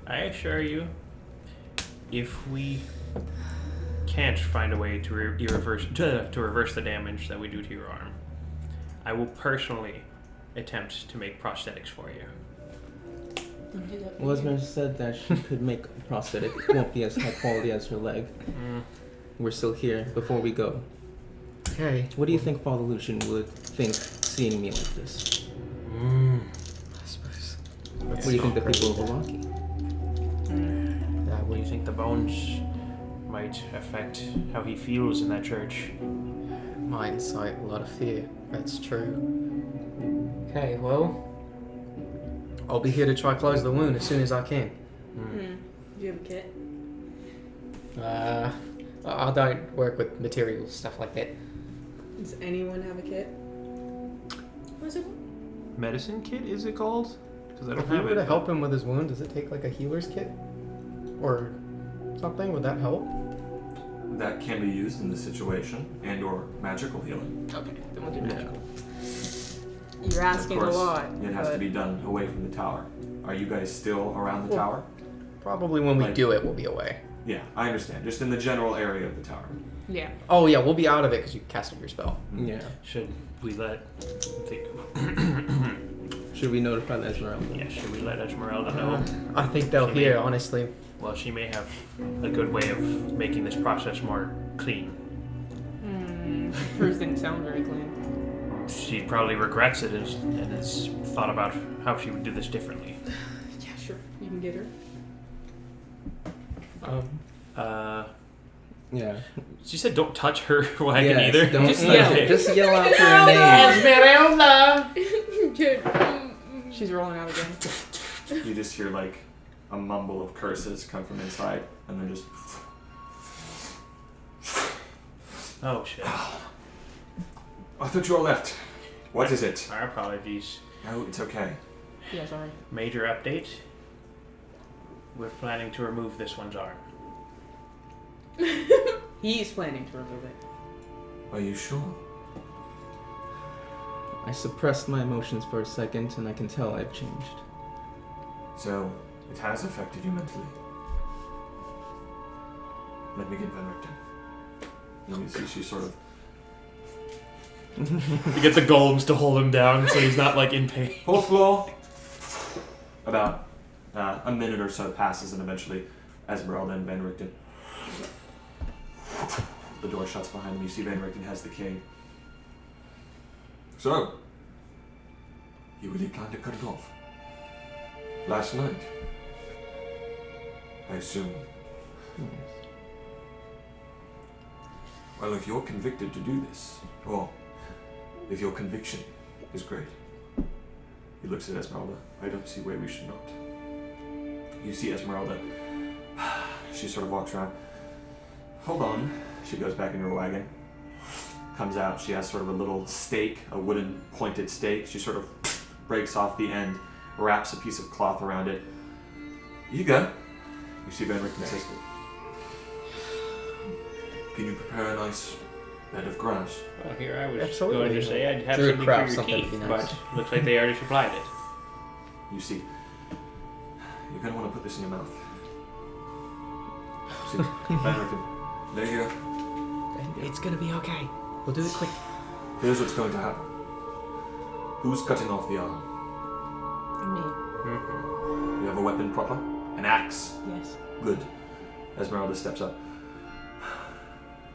I assure you, if we can't find a way to reverse the damage that we do to your arm, I will personally attempt to make prosthetics for you. Well, Esmer said that she could make a prosthetic. It won't be as high quality as her leg. We're still here. Before we go, Okay. what do you think Father Lucian would think seeing me like this? I suppose. What do you think the people of Vallaki? What do you think the bones might affect how he feels in that church? Might incite a lot of fear. That's true. Okay, well, I'll be here to try close the wound as soon as I can. Do you have a kit? I don't work with materials, stuff like that. Does anyone have a kit? What's it? Medicine kit, is it called? Because I don't If we have were it. to help him with his wound, does it take like a healer's kit? Or something? Would that help? That can be used in this situation and or magical healing. Okay, then we'll do magical. You're asking of course, a lot. It has to but- be done away from the tower. Are you guys still around the Well- tower? Probably when we Like- do it, we'll be away. Yeah, I understand. Just in the general area of the tower. Yeah. Oh yeah, we'll be out of it because you casted your spell. Yeah. Should we let Should we notify the Esmeralda? should we let Esmeralda know? I think they'll She hear, may- honestly. Well, she may have a good way of making this process more clean. Hers didn't sound very clean. She probably regrets it and has thought about how she would do this differently. Yeah, sure. You can get her. Yeah. She said don't touch her wagon Yes, either. Don't Just touch yell. it. Just yell out her name. Esmeralda! Dude. She's rolling out again. You just hear like a mumble of curses come from inside, and then just. Oh shit. I thought you all left. What is it? Our apologies. No, it's okay. Yeah, sorry. Major update. We're planning to remove this one's arm. He's planning to remove it. Are you sure? I suppressed my emotions for a second, and I can tell I've changed. So, it has affected you mentally. Let me get Van Richten. And you see she sort of. You get the golems to hold him down so he's not like in pain. Fourth floor! About a minute or so passes, and eventually Esmeralda and Van Richten. The door shuts behind them. You see Van Richten has the cane. So, you really planned to cut it off? Last night? I assume. Well, if you're convicted to do this, or if your conviction is great, he looks at Esmeralda. I don't see why we should not. You see Esmeralda. She sort of walks around. Hold on. She goes back into her wagon. Comes out. She has sort of a little stake, a wooden pointed stake. She sort of breaks off the end, wraps a piece of cloth around it. You go. You see Van Richten says, can you prepare a nice bed of grass? Well, here I was Absolutely. going to say I'd have Druid something craft, for your something teeth, would be nice. but looks like they already supplied it. You see, you're going to want to put this in your mouth. See, Van Richten, there you go. It's gonna be okay. We'll do it quick. Here's what's going to happen. Who's cutting off the arm? Me. You have a weapon proper? An axe? Yes. Good. Esmeralda steps up.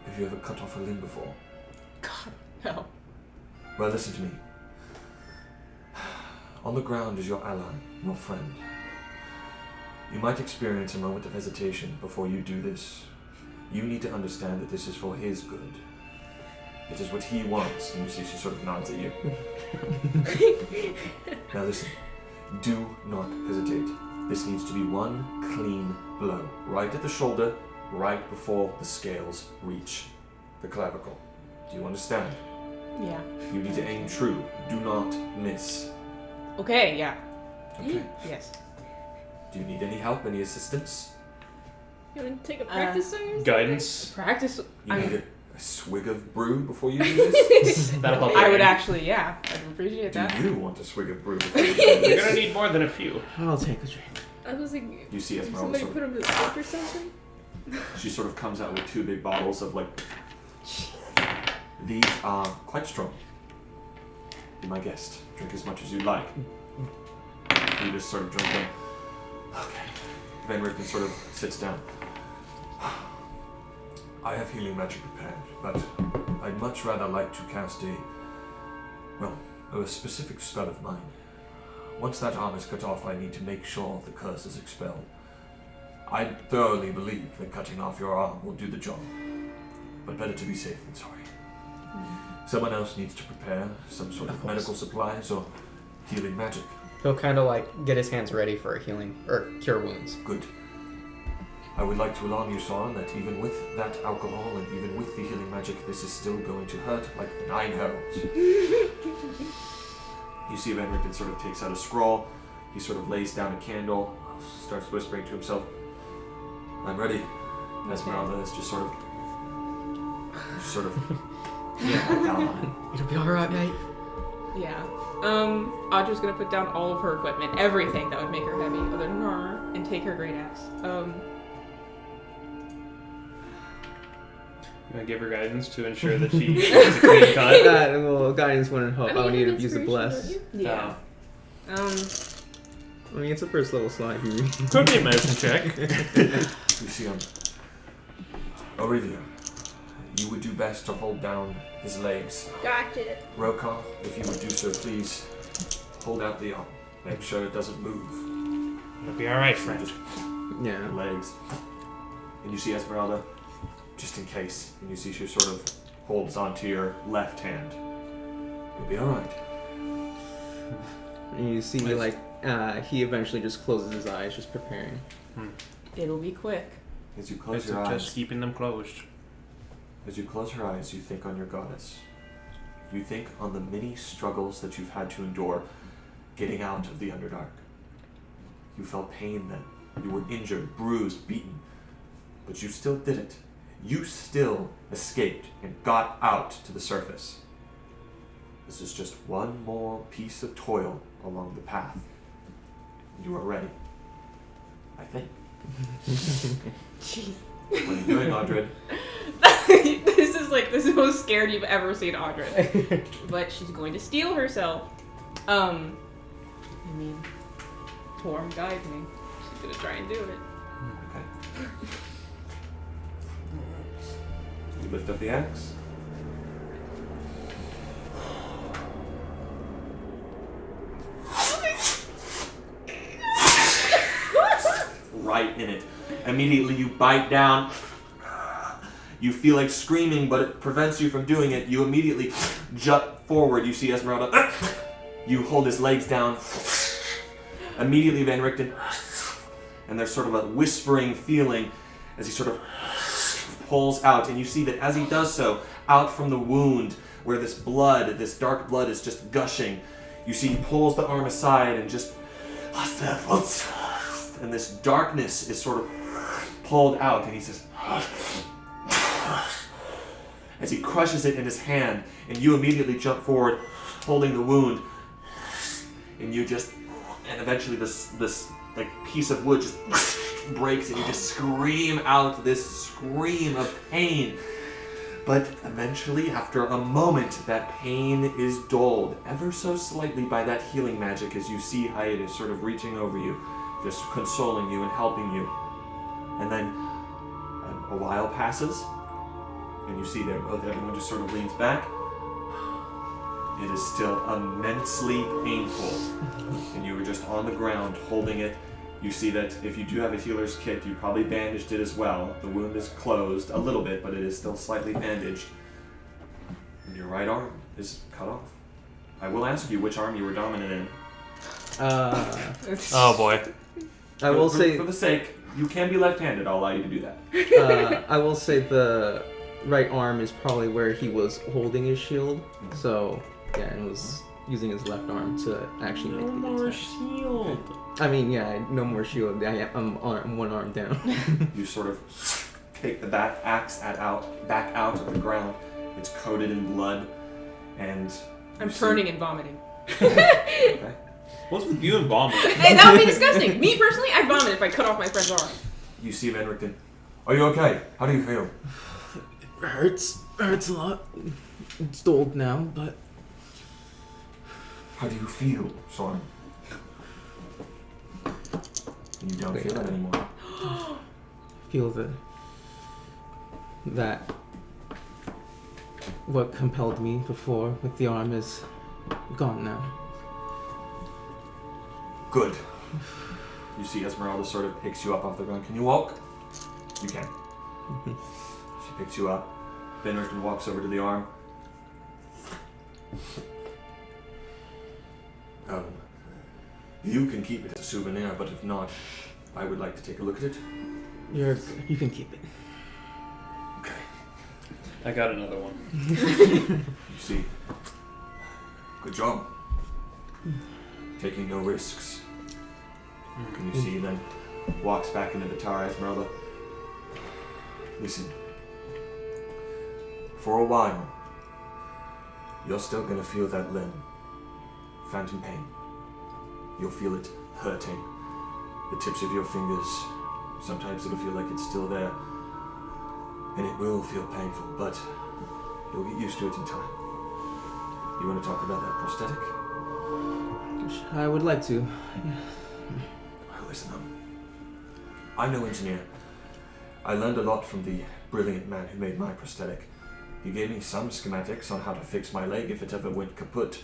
Have you ever cut off a limb before? God, no. Well, listen to me. On the ground is your ally, your friend. You might experience a moment of hesitation before you do this. You need to understand that this is for his good. It is what he wants. And you see she sort of nods at you. Now listen, do not hesitate. This needs to be one clean blow. Right at the shoulder, right before the scales reach the clavicle. Do you understand? Yeah. You need to aim true. Do not miss. Okay, yeah. Okay. Yes. Do you need any help, any assistance? You want to take a practice on yourself? Guidance. Practice. You need a swig of brew before you do this? That'll help. I would you. actually, yeah, I'd appreciate Do that. you want a swig of brew before you do this? You're gonna need more than a few. I'll take a drink. I was thinking, You see did Esmeralda somebody sort put him to sleep or something? She sort of comes out with 2 big bottles of like. These are quite strong. Be my guest. Drink as much as you'd like. You just sort of drink them. Okay. Van Richten sort of sits down. I have healing magic prepared, but I'd much rather like to cast a specific spell of mine. Once that arm is cut off, I need to make sure the curse is expelled. I thoroughly believe that cutting off your arm will do the job, but better to be safe than sorry. Someone else needs to prepare some sort of medical supplies or healing magic. He'll kind of like get his hands ready for a healing or cure wounds. Good. I would like to alarm you, Soren, that even with that alcohol and even with the healing magic, this is still going to hurt like the 9 hells. You see Van Richten sort of takes out a scroll. He sort of lays down a candle, starts whispering to himself, I'm ready. And Esmeralda is just sort of yeah, It'll be alright, mate. Yeah. Audra's gonna put down all of her equipment, everything that would make her heavy, other than her armor, and take her great axe. You want to give her guidance to ensure that she gets a clean cut? Well, guidance wouldn't help. I would need to use a bless. Yeah. I mean, it's a first level slide. Could be a medicine check. You see him. Olivia, you would do best to hold down his legs. Gotcha. Rokar, if you would do so, please hold out the arm. Make sure it doesn't move. It'll be alright, friend. Just Yeah. the legs. And you see Esmeralda, just in case. And you see she sort of holds onto your left hand. You'll be alright. And you see, like, he eventually just closes his eyes, just preparing. It'll be quick. As you close It's your eyes, just keeping them closed. as you close your eyes, you think on your goddess. You think on the many struggles that you've had to endure getting out of the Underdark. You felt pain then. You were injured, bruised, beaten. But you still did it. You still escaped and got out to the surface. This is just one more piece of toil along the path. You are ready. I think. Jeez. What are you doing, Audred? This is the most scared you've ever seen Audra. But she's going to steel herself. I mean, Torm guide me. She's gonna try and do it. Okay. You lift up the axe. Right in it. Immediately you bite down. You feel like screaming, but it prevents you from doing it. You immediately jump forward. You see Esmeralda. You hold his legs down. Immediately Van Richten. And there's sort of a whispering feeling as he sort of pulls out. And you see that as he does so, out from the wound where this blood, this dark blood is just gushing, you see he pulls the arm aside and just... And this darkness is sort of pulled out, and he says, as he crushes it in his hand, and you immediately jump forward, holding the wound, and you just, and eventually this like piece of wood just breaks, and you just scream out this scream of pain. But eventually, after a moment, that pain is dulled ever so slightly by that healing magic as you see Hyde sort of reaching over you, just consoling you and helping you. And then a while passes, and you see everyone just sort of leans back. It is still immensely painful, and you were just on the ground holding it. You see that if you do have a healer's kit, you probably bandaged it as well. The wound is closed a little bit, but it is still slightly bandaged. And your right arm is cut off. I will ask you which arm you were dominant in. Oh boy. I will say, for the sake, you can be left-handed. I'll allow you to do that. I will say the right arm is probably where he was holding his shield. So yeah, and was using his left arm to actually make the attack. shield. I mean, yeah, no more shield. I'm one arm down. You sort of take the axe back out of the ground. It's coated in blood, and I'm turning and vomiting. Okay. What's with you and vomit? Hey, that would be disgusting. Me personally, I'd vomit if I cut off my friend's arm. You see Venricton. Are you okay? How do you feel? It hurts a lot. It's dulled now, but How do you feel, Soren? You don't feel it anymore. feel that what compelled me before with the arm is gone now. Good. You see Esmeralda sort of picks you up off the ground. Can you walk? You can. She picks you up. Venricton walks over to the arm. You can keep it as a souvenir, but if not, I would like to take a look at it. You can keep it. Okay. I got another one. You see. Good job. Taking no risks. And you see then walks back into the tower, Esmeralda. Listen. For a while, you're still gonna feel that limb. Phantom pain. You'll feel it hurting. The tips of your fingers. Sometimes it'll feel like it's still there. And it will feel painful, but you'll get used to it in time. You want to talk about that prosthetic? I would like to. Well, listen, I'm no engineer. I learned a lot from the brilliant man who made my prosthetic. He gave me some schematics on how to fix my leg if it ever went kaput.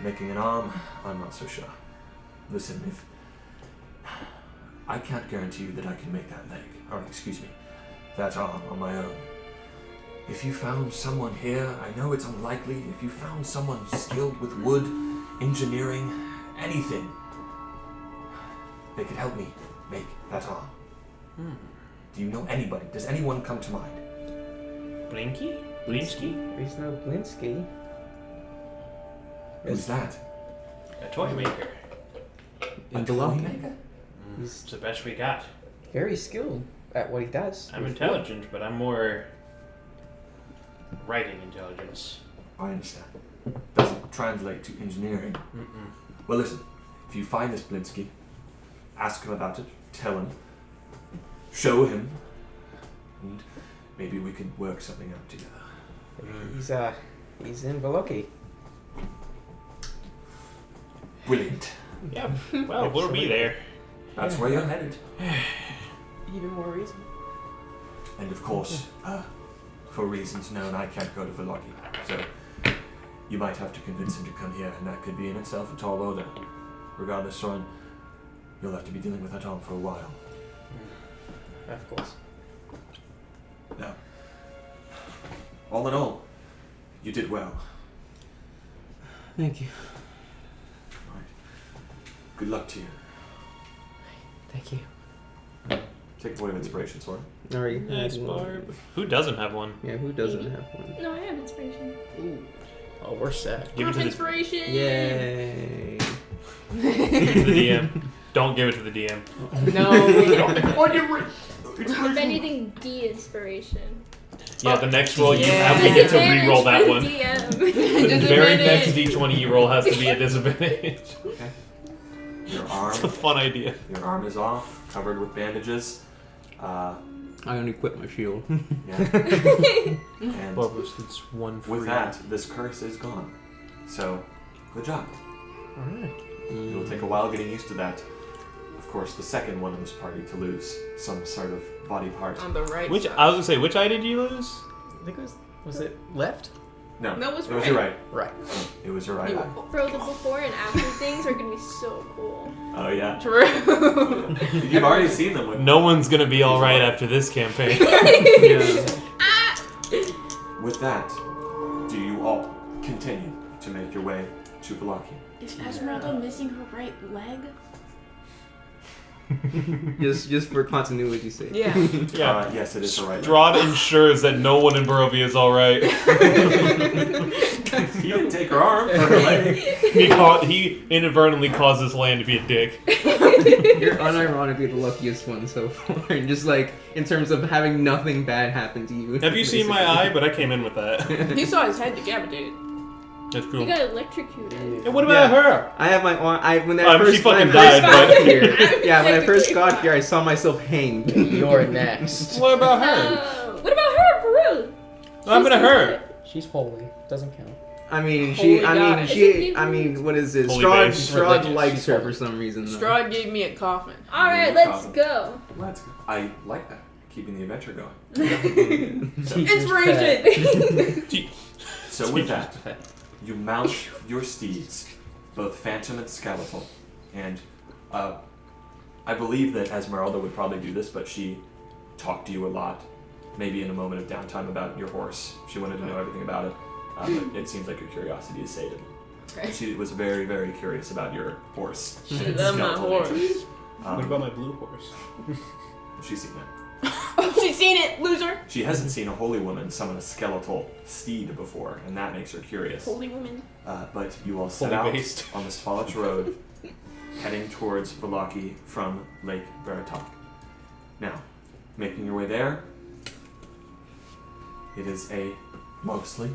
Making an arm, I'm not so sure. Listen, if I can't guarantee you that I can make that leg, or excuse me, that arm on my own. If you found someone here, I know it's unlikely, if you found someone skilled with wood, engineering, anything, they could help me make that arm. Do you know anybody? Does anyone come to mind? Blinky? Blinsky? There's no Blinsky. Who's that? A toy maker. In A Vallaki. toy maker? It's the best we got. Very skilled at what he does. I'm intelligent, but I'm more writing intelligence. I understand. Doesn't translate to engineering. Mm-mm. Well, listen. If you find this Blinsky, ask him about it. Tell him. Show him. And maybe we can work something out together. He's in Vallaki. Brilliant. Yeah, well, we'll be there. That's where you're headed. Even more reason. And of course, for reasons known, I can't go to Vallaki. So you might have to convince him to come here, and that could be in itself a tall order. Regardless, Soren, you'll have to be dealing with that arm for a while. Of course. Now, all in all, you did well. Thank you. Right. Good luck to you. Thank you. Take a point of inspiration, Soren. Alright. Nice, Barb. Who doesn't have one? Yeah, who doesn't have one? No, I have inspiration. Ooh. Oh, we're set. Give it to the, Inspiration! Yay. give it to the DM. Don't give it to the DM. No. If anything, de-inspiration. Yeah, the next roll you Yeah. have, we get to Disadvantage re-roll for that the one. DM. The very next d20 you roll has to be a disadvantage. Okay. Your It's a arm. fun idea. Your arm is off, covered with bandages. I only quit my shield. Yeah. And It's one free. with that, this curse is gone. So, good job. Alright. It'll take a while getting used to that. Of course, the second one in this party to lose some sort of body part. On the right Which side. I was gonna say, which eye did you lose? I think it was it left? No, No, it was it was your right. Right. It was your right eye. Bro, the before and after things are gonna be so cool. Oh yeah. True. You've already seen them with. No one's gonna be all right after this campaign. Yeah. With that, do you all continue to make your way to Vallaki? Is Esmeralda missing her right leg? just for continuity's sake. Yeah. Yeah. Yes, it is the right. Strahd ensures that no one in Barovia is all right. He didn't take her arm or her leg. He inadvertently caused this land to be a dick. You're unironically the luckiest one so far. Just like in terms of having nothing bad happen to you. Have you seen my eye? But I came in with that. You saw his head decapitated. That's cool. You got electrocuted. And what about her? I have my arm. When she I first fucking got died, here, yeah, when I first got here, I saw myself hanged. You're next. What about her? What about her, for real? What happened to her? She's holy. Doesn't count. I mean, Holy God. what is it? Holy Strahd base. Religious. likes her for some reason. Though. Strahd gave me a coffin. Alright, let's go. Let's go. I like that. Keeping the adventure going. Inspiration! So with that, you mount your steeds, both phantom and skeletal, and I believe that Esmeralda would probably do this, but she talked to you a lot, maybe in a moment of downtime about your horse. She wanted to know everything about it, but it seems like your curiosity is sated. Okay. She was very, very curious about your horse. She and its loved my skeletal horse. nature. What about my blue horse? She's seen that. She's seen it, loser! She hasn't seen a holy woman summon a skeletal steed before, and that makes her curious. Holy woman. But you all set Holy out based. on the Svalich Road, heading towards Vallaki from Lake Baratok. Now, making your way there, it is a mostly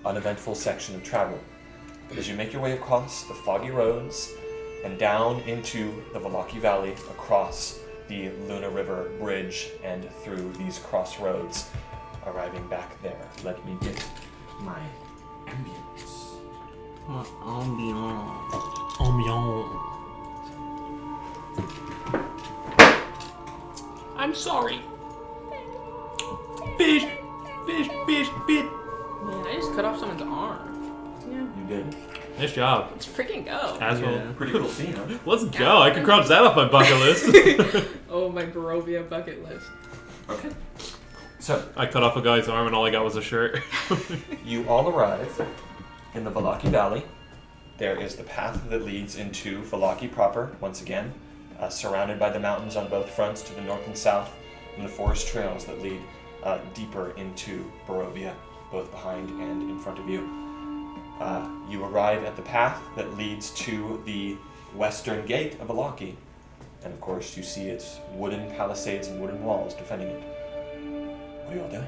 uneventful section of travel. But as you make your way across the foggy roads and down into the Vallaki Valley, across the Luna River Bridge and through these crossroads, arriving back there. Let me get my ambience. I'm sorry. Fish, fish, fish, fish. Man, I just cut off someone's arm. You did. Nice job. Let's freaking go. Asshole. Yeah. Pretty cool scene, huh? Let's go. I can cross that off my bucket list. Oh, my Barovia bucket list. Okay. So, I cut off a guy's arm and all I got was a shirt. you all arrive in the Vallaki Valley. There is the path that leads into Vallaki proper, once again, surrounded by the mountains on both fronts to the north and south, and the forest trails that lead deeper into Barovia, both behind and in front of you. You arrive at the path that leads to the western gate of Vallaki, and of course you see its wooden palisades and wooden walls defending it. What are you all doing?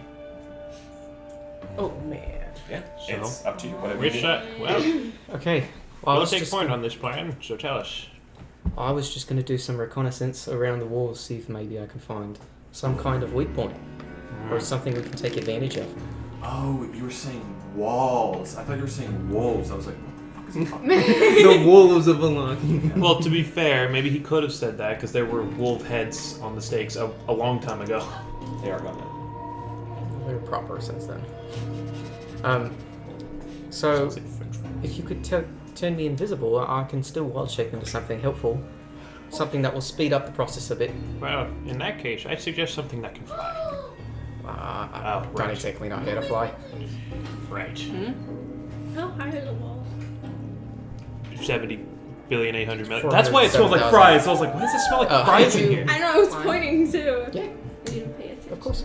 Oh man. Yeah, So, it's up to you. Whatever Which you do. well, Okay. Well, I we'll was take just point gonna- on this plan, so tell us. I was just going to do some reconnaissance around the walls, see if maybe I can find some kind of weak point or something we can take advantage of. Oh, you were saying walls. I thought you were saying wolves. I was like, what the fuck is he talking The wolves of Vallaki. Well, to be fair, maybe he could have said that because there were wolf heads on the stakes a long time ago. about? They are gone now. They're proper since then. So if you could turn me invisible, I can still wild shape into something helpful. Something that will speed up the process a bit. Well, in that case, I'd suggest something that can fly. I Oh, don't right. exactly know how to fly. Right. How high are the walls? 70 billion 800 million. That's why it smells like 407,000. fries. I was like, why does it smell like Oh. fries in here? I know, I was Fine. pointing too. Yeah, I didn't pay attention. of course.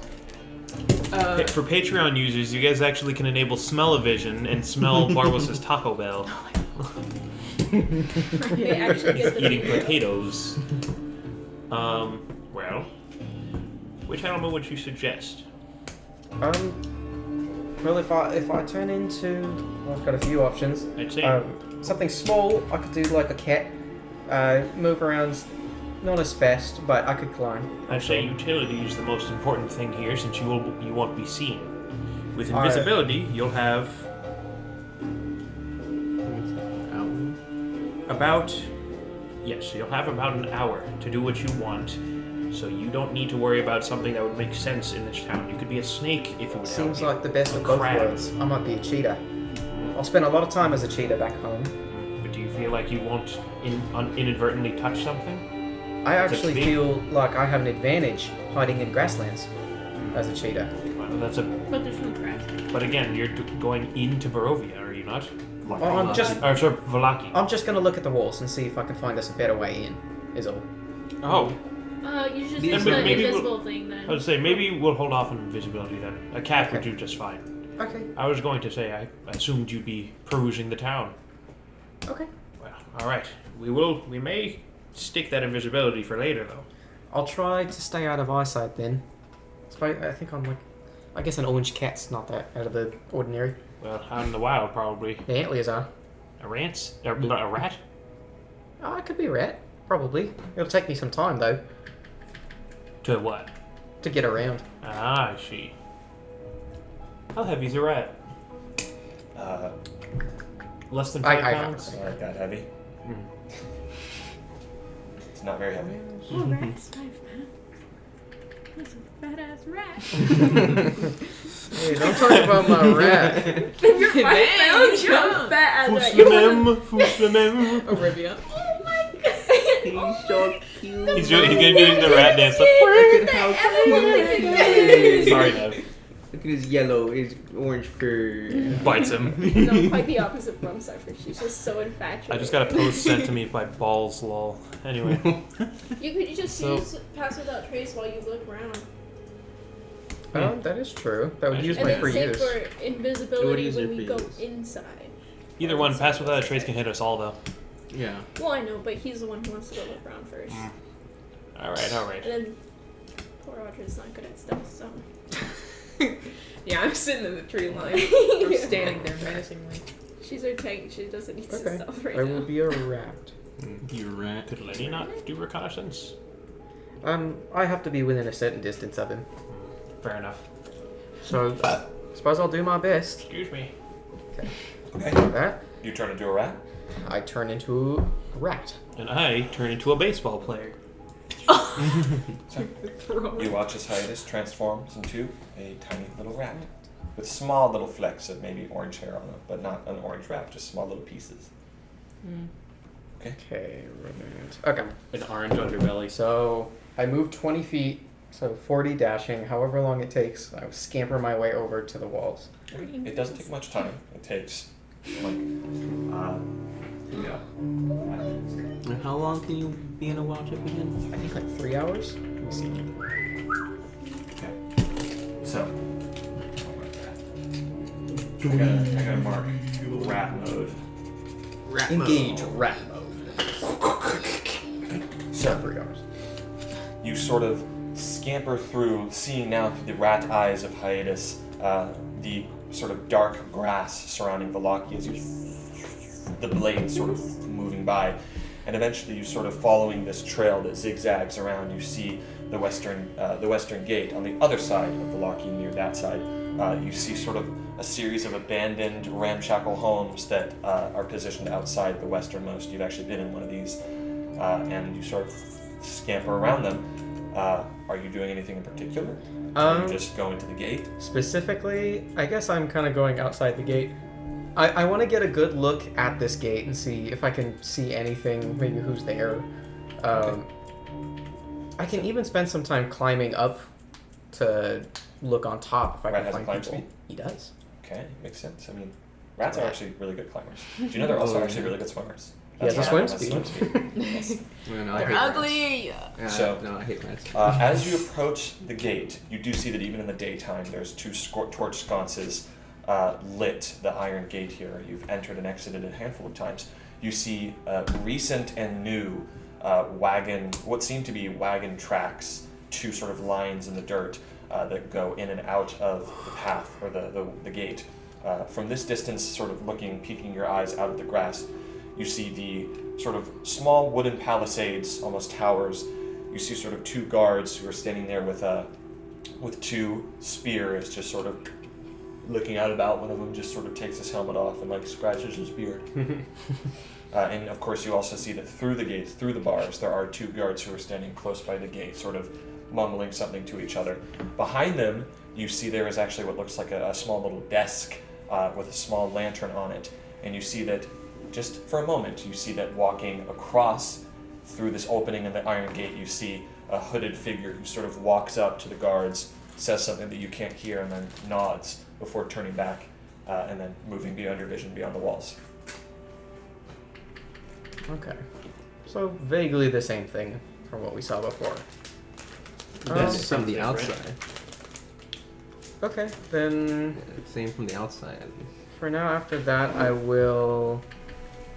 For Patreon users, you guys actually can enable smell-o-vision and smell Barbos's Taco Bell They actually get the eating video. potatoes. Well, which animal would you suggest? Well, if I turn into, well, I've got a few options. I'd say Something small, I could do like a cat. Move around, not as fast, but I could climb. I'd say utility is the most important thing here, since you won't be seen. With Alright. invisibility, you'll have about an hour to do what you want. So you don't need to worry about something that would make sense in this town. You could be a snake if it would help Seems you. like the best A of both crab. worlds. I might be a cheetah. I'll spend a lot of time as a cheetah back home. But do you feel like you won't inadvertently touch something? I It's a actually big- feel like I have an advantage hiding in grasslands as a cheetah. Well, that's a. But there's no grass. But again, you're going into Barovia, are you not? Like, Oh, I'm just- Or sorry, Vallaki. I'm just gonna look at the walls and see if I can find us a better way in. Is all. Oh, You should Then use the maybe invisible thing then. I would say maybe we'll hold off on invisibility then. A cat would Okay. do just fine. Okay. I was going to say, I assumed you'd be perusing the town. Okay. Well, alright. We may stick that invisibility for later, though. I'll try to stay out of eyesight then. I think I'm like, I guess an orange cat's not that out of the ordinary. Well, out in the wild, probably. The antlers are. A rant? A rat? Oh, I could be a rat. Probably. It'll take me some time though To what? to get around. Ah, I see. How heavy's a rat? Less than 5 pounds? It's not that heavy. Mm. It's not very heavy. Oh, rat's 5 pounds. That's a fat ass rat. Hey, don't talk about my rat. If you're 5 pounds, you're a fat ass rat. Fuslamem. Olivia. Oh my god. He's so cute. He's gonna do the rat dance. Look at how cute he is. Sorry, Nev. Look at his yellow, his orange fur. Bites him. No, quite the opposite from Cypher. She's just so infatuated. I just got a post sent to me by Balls lol. Anyway. You could just So- use Pass Without Trace while you look around. That is true. That would use And my then free save use. for It would invisibility use when your we free go use. inside. Either one, Pass Without a Trace can hit us all, though. Yeah. Well, I know, but he's the one who wants to go look around first. Alright. And then poor Audra's not good at stealth, so. Yeah, I'm sitting in the tree line. I'm standing there menacingly. She's our tank. She doesn't need to Okay. stealth right I now. will be a rat. You're a rat. Could Lenny not do reconnaissance? I have to be within a certain distance of him. Fair enough. So, suppose I'll do my best. Excuse me. Okay. That, You turn into a rat. I turn into a rat. And I turn into a baseball player. You watch as hiatus transforms into a tiny little rat with small little flecks of maybe orange hair on them, but not an orange rat, just small little pieces. Okay, removed. Okay, An orange underbelly. so I move 20 feet, so 40 dashing, however long it takes. I scamper my way over to the walls. It doesn't take much time. It takes like And how long can you be in a wild trip again? I think like 3 hours. Let me see. so. I gotta mark rat mode. Engage rat mode. So 3 hours. you sort of scamper through, seeing now through the rat eyes of hiatus, the sort of dark grass surrounding Vallaki as the blade sort of moving by, and eventually you sort of following this trail that zigzags around. You see the western gate on the other side of Vallaki, near that side. You see sort of a series of abandoned ramshackle homes that are positioned outside the westernmost. You've actually been in one of these, and you sort of scamper around them. Are you doing anything in particular? Are you just going to the gate? Specifically, I guess I'm kind of going outside the gate. I want to get a good look at this gate and see if I can see anything, maybe who's there. I can even spend some time climbing up to look on top if I Rat can has a find climb people. speed? He does. Okay, makes sense. I mean, rats are actually really good climbers. Do you know they're also actually really good swimmers? He has a That's swim that's speed. Yes. No, I They're hate rats. ugly. So- No, I hate rats. As you approach the gate, you do see that even in the daytime, there's two torch sconces lit, the iron gate here. You've entered and exited a handful of times. You see recent and new wagon, what seem to be wagon tracks, two sort of lines in the dirt that go in and out of the path or the gate. From this distance, sort of looking, peeking your eyes out of the grass, you see the sort of small wooden palisades, almost towers. You see sort of two guards who are standing there with two spears, just sort of looking out about. One of them just sort of takes his helmet off and like scratches his beard. And of course, you also see that through the gates, through the bars, there are two guards who are standing close by the gate, sort of mumbling something to each other. Behind them, you see there is actually what looks like a small little desk with a small lantern on it. And you see that, just for a moment, you see that walking across through this opening in the iron gate, you see a hooded figure who sort of walks up to the guards, says something that you can't hear, and then nods before turning back and then moving beyond your vision, beyond the walls. Okay. So vaguely the same thing from what we saw before. That's from the different. outside. Okay, then Same from the outside, at least. for now, after that, I will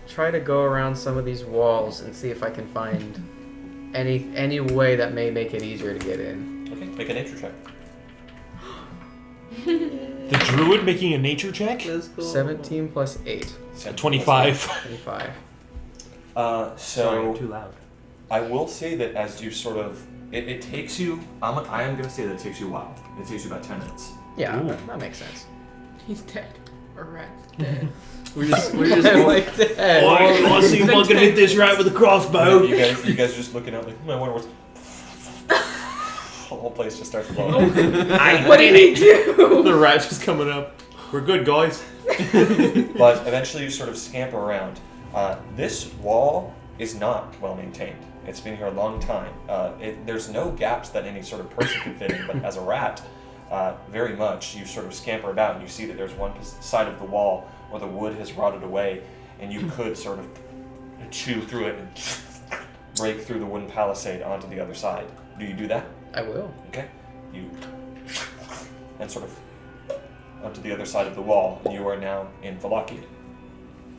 try to go around some of these walls and see if I can find any way that may make it easier to get in. Okay, make a nature check. The druid making a nature check? Let's go. 17 plus 8. 25. 25. Sorry, So I'm too loud. I will say that as you sort of, it takes you. I am going to say that it takes you a while. It takes you about 10 minutes. Yeah, Ooh. that makes sense. He's dead. Or rat. Dead. We're just going. like dead. I want to see if I can hit this right with a crossbow. You guys are just looking out like, I wonder what's. The whole place just starts blowing. What did he do? The rat's just coming up. We're good, guys. But eventually you sort of scamper around. This wall is not well maintained. It's been here a long time. There's no gaps that any sort of person can fit in, but as a rat, very much you sort of scamper about and you see that there's one side of the wall where the wood has rotted away and you could sort of chew through it and break through the wooden palisade onto the other side. Do you do that? I will. Okay. You and sort of onto the other side of the wall, and you are now in Vallaki.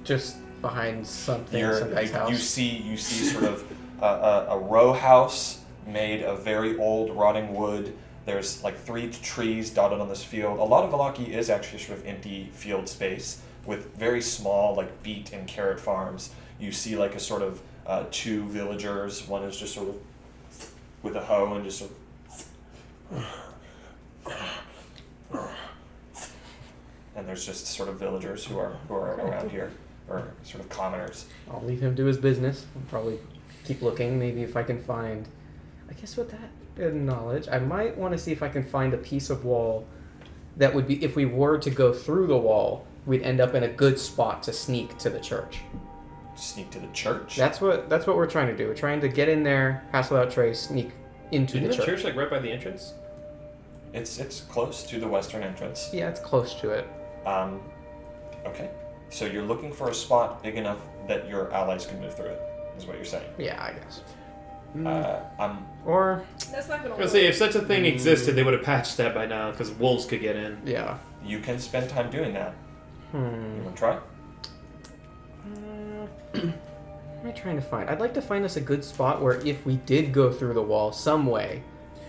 Just behind some guy's house. You see sort of a row house made of very old rotting wood. There's like 3 trees dotted on this field. A lot of Vallaki is actually sort of empty field space with very small like beet and carrot farms. You see like a sort of 2 villagers. One is just sort of with a hoe and just sort of and there's just sort of villagers who are around here, or sort of commoners. I'll leave him do his business. I'll probably keep looking. Maybe if I can find... I guess with that knowledge, I might want to see if I can find a piece of wall that would be... If we were to go through the wall, we'd end up in a good spot to sneak to the church. Sneak to the church? That's what we're trying to do. We're trying to get in there, pass without trace, sneak into Isn't the church. like right by the entrance? It's close to the western entrance. Yeah, it's close to it. Okay. So you're looking for a spot big enough that your allies can move through it, is what you're saying. Yeah, I guess. Or... That's not gonna I was work. gonna say, if such a thing existed, they would have patched that by now, because wolves could get in. Yeah. You can spend time doing that. You want to try? What am I trying to find? I'd like to find us a good spot where if we did go through the wall some way,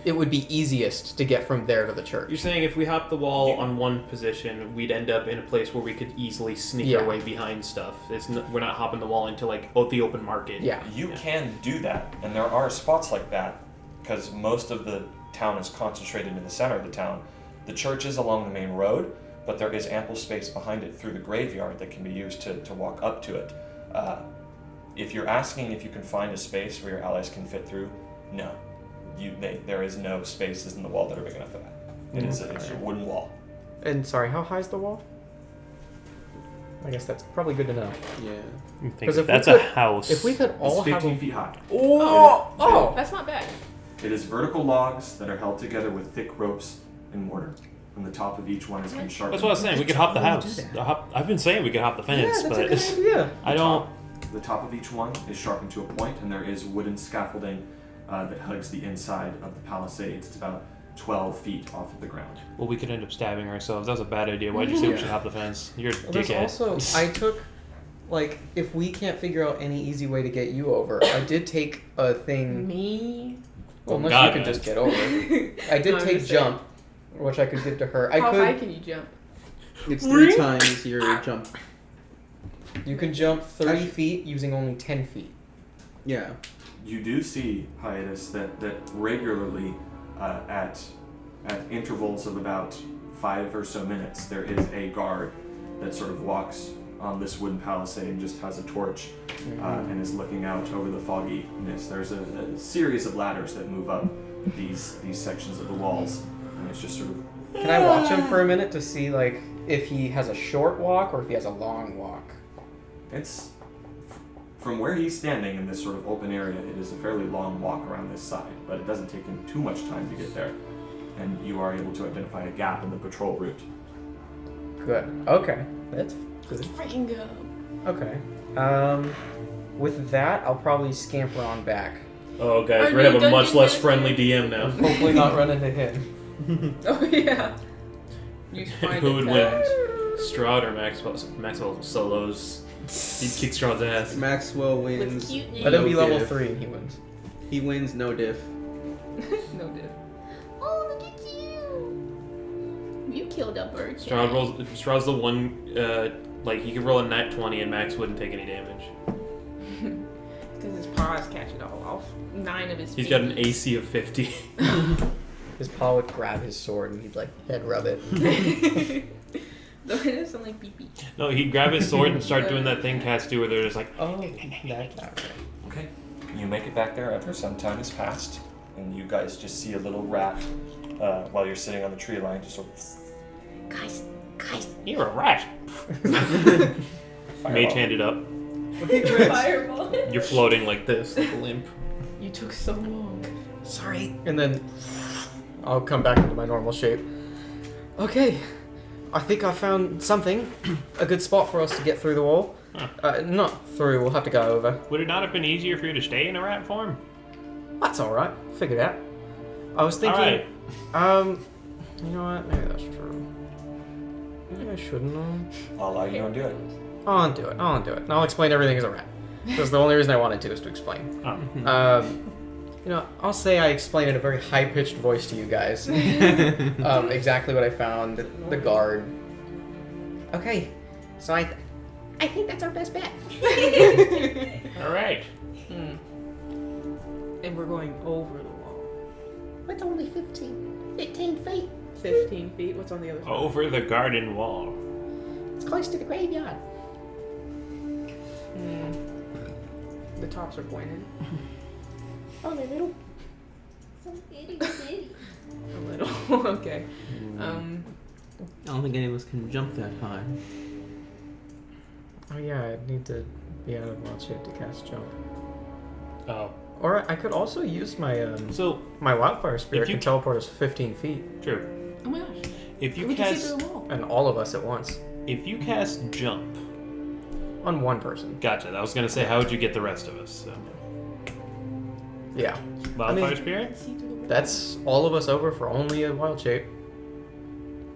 it would be easiest to get from there to the church. You're saying if we hop the wall on one position, we'd end up in a place where we could easily sneak our way behind stuff. We're not hopping the wall into like the open market. Yeah. You can do that, and there are spots like that, because most of the town is concentrated in the center of the town. The church is along the main road, but there is ample space behind it through the graveyard that can be used to walk up to it. If you're asking if you can find a space where your allies can fit through, no. There is no spaces in the wall that are big enough for that. It's a wooden wall. And sorry, how high is the wall? I guess that's probably good to know. Yeah. Because if That's we a could, house. if we could all It's have 15 a... feet high. Oh! That's not bad. It is vertical logs that are held together with thick ropes and mortar. And the top of each one has been sharpened. That's what I was saying. We could hop the Totally do house. that. I've been saying we could hop the fence, Yeah, that's but a good idea. I don't. The top of each one is sharpened to a point, and there is wooden scaffolding that hugs the inside of the palisades. It's about 12 feet off of the ground. Well, we could end up stabbing ourselves. That was a bad idea. Why'd you say we should hop the fence? You're a Well, there's dickhead. also... I took... Like, if we can't figure out any easy way to get you over, I did take a thing... Me? Well, unless God, you can man. just get over. I did No, I'm take just saying. jump, which I could give to her. How I could. high can you jump? It's 3 times your jump. You can jump 30 feet using only 10 feet. Yeah. You do see, Hiatus, that regularly at intervals of about 5 or so minutes, there is a guard that sort of walks on this wooden palisade and just has a torch and is looking out over the fogginess. There's a series of ladders that move up these sections of the walls, and it's just sort of... Can I watch him for a minute to see, like, if he has a short walk or if he has a long walk? It's... From where he's standing in this sort of open area, it is a fairly long walk around this side, but it doesn't take him too much time to get there, and you are able to identify a gap in the patrol route. Good. Okay. That's good. Freaking go. Okay. With that, I'll probably scamper on back. Oh, guys, Are we you have a much dungeon less master? friendly DM now. Hopefully not run into him. Oh, yeah. You find Who a would cat. win? Strahd or Maxwell solos? He'd kick Strahd's ass. Maxwell With wins. cute Let him be No level diff. 3 and he wins. He wins no diff. No diff. Oh, look at you! You killed a bird. Strahd's the one, like, he could roll a nat 20 and Max wouldn't take any damage. Because his paws catch it all off. 9 of his He's feet. got an AC of 50. His paw would grab his sword and he'd like head rub it. Though it does sound like pee-pee. No, he'd grab his sword and start doing that thing cats do where they're just like, Oh, that's not right. Okay. You make it back there after some time has passed, and you guys just see a little rat while you're sitting on the tree line, just sort of. Guys. you're a rat. Mage hand it up. Fireball. You're floating like this, like a limp. You took so long. Sorry. And then I'll come back into my normal shape. Okay. I think I found something. A good spot for us to get through the wall. Huh. Not through, we'll have to go over. Would it not have been easier for you to stay in a rat form? That's alright. Figured out. I was thinking. Alright. You know what? Maybe that's true. Maybe I shouldn't have. I'll allow you to undo it. I'll undo it. And I'll explain everything as a rat. Because the only reason I wanted to is to explain. Oh. You know, I'll say I explain in a very high-pitched voice to you guys. Exactly what I found. The guard. Okay, so I think that's our best bet. Alright. And we're going over the wall. It's only 15 feet. 15 feet. What's on the other side? Over the garden wall. It's close to the graveyard. The tops are pointed. Oh, they're little. So itty bitty. A little. Okay. I don't think any of us can jump that high. Oh yeah, I need to be out of wild shape to cast jump. Oh. Or I could also use my So, my wildfire spirit If you can teleport us 15 feet, true. Oh my gosh. If you We can see cast through the wall. and all of us at once if you cast jump, on one person. gotcha. I was gonna say, how would you get the rest of us? So. Yeah, Wildfire spirit? See through the wall. that's all of us over for only a wild shape.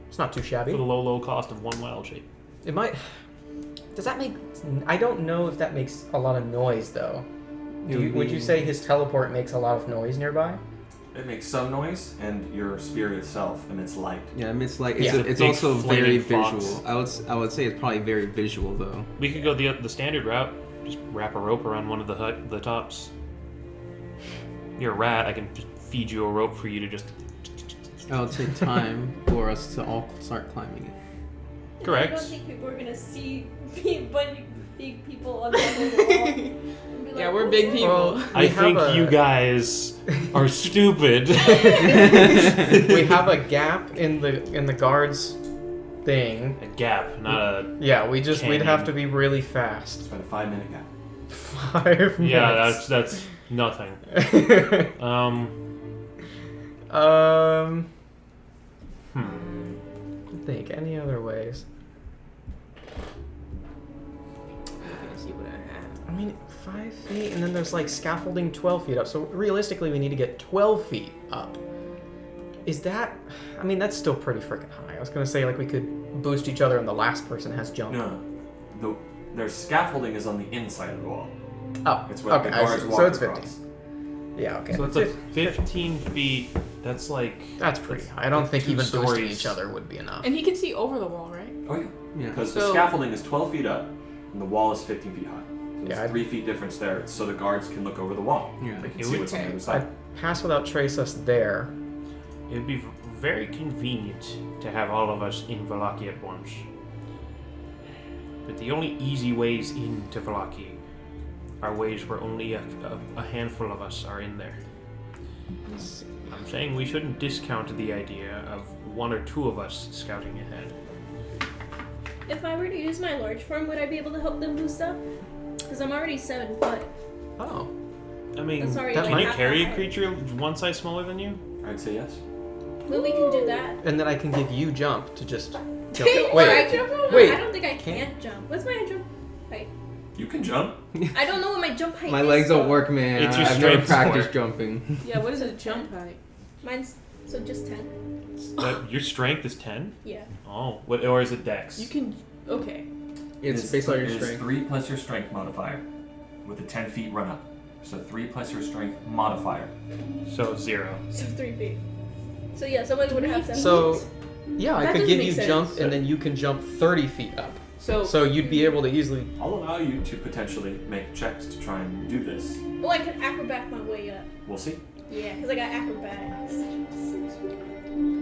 It's not too For shabby. the low cost of one wild shape. It might. Does that make? I don't know if that makes a lot of noise though. Would you say his teleport makes a lot of noise nearby? It makes some noise, and your spirit itself emits light. Yeah, I mean, it's like Yeah. it's Big also very flaming visual. fox. I would say it's probably very visual though. We could go the standard route. Just wrap a rope around one of the tops. You're a rat. I can just feed you a rope for you to just. It'll take time for us to all start climbing it. Correct. I don't think people are gonna see big people on the other wall. And be like, Yeah, we're "Oh, big yeah." people. Well, I think you guys are stupid. We have a gap in the guards thing. A gap, not a. Yeah, we'd Canyon. have to be really fast. It's about a 5-minute gap. 5 minutes. Yeah, that's nothing. I think any other ways. Let me see what I have. I mean, 5 feet, and then there's like scaffolding 12 feet up. So realistically, we need to get 12 feet up. Is that? I mean, that's still pretty freaking high. I was gonna say like we could boost each other, and the last person has jump. No, their scaffolding is on the inside of the wall. Oh, It's where okay. the I guards see. walk So it's across. 50. Yeah. Okay. So it's like 15 feet. That's like. That's pretty high. I don't think Two even boosting stories. each other would be enough. And he can see over the wall, right? Oh yeah. Yeah. Because the So- scaffolding is 12 feet up, and the wall is 15 feet high. So Yeah, there's I'd- 3 feet difference there, so the guards can look over the wall. Yeah. They can It see would- what's on the okay. other side. Pass without trace us there. It would be very convenient to have all of us in Vallaki at once. But the only easy ways into Vallaki are ways where only a handful of us are in there. I'm saying we shouldn't discount the idea of 1 or 2 of us scouting ahead. If I were to use my large form, would I be able to help them boost up? Because I'm already 7 foot. Oh. I mean, Sorry, that like can you half carry that a height. creature one size smaller than you? I'd say yes. Well, we can do that. And then I can give you jump to just jump. Or I Wait. jump over? wait. I don't think I Can't- can jump. What's my jump height? You can jump. I don't know what my jump height My is. legs don't though. work, man. It's your I've never strength practiced sport. jumping. Yeah, what is the jump height? Mine's So just 10. Your strength is 10? Yeah. Oh, what? Or is it dex? You can. Okay. It's based on your It is strength. 3 plus your strength modifier with a 10 feet run up. So 3 plus your strength modifier. So 0. So 3 feet. So yeah, somebody would have to. So, yeah, I That could doesn't give make you sense. jump, and then you can jump 30 feet up. So. So you'd be able to easily. I'll allow you to potentially make checks to try and do this. Well, I can acrobat my way up. We'll see. Yeah, because I got acrobatics.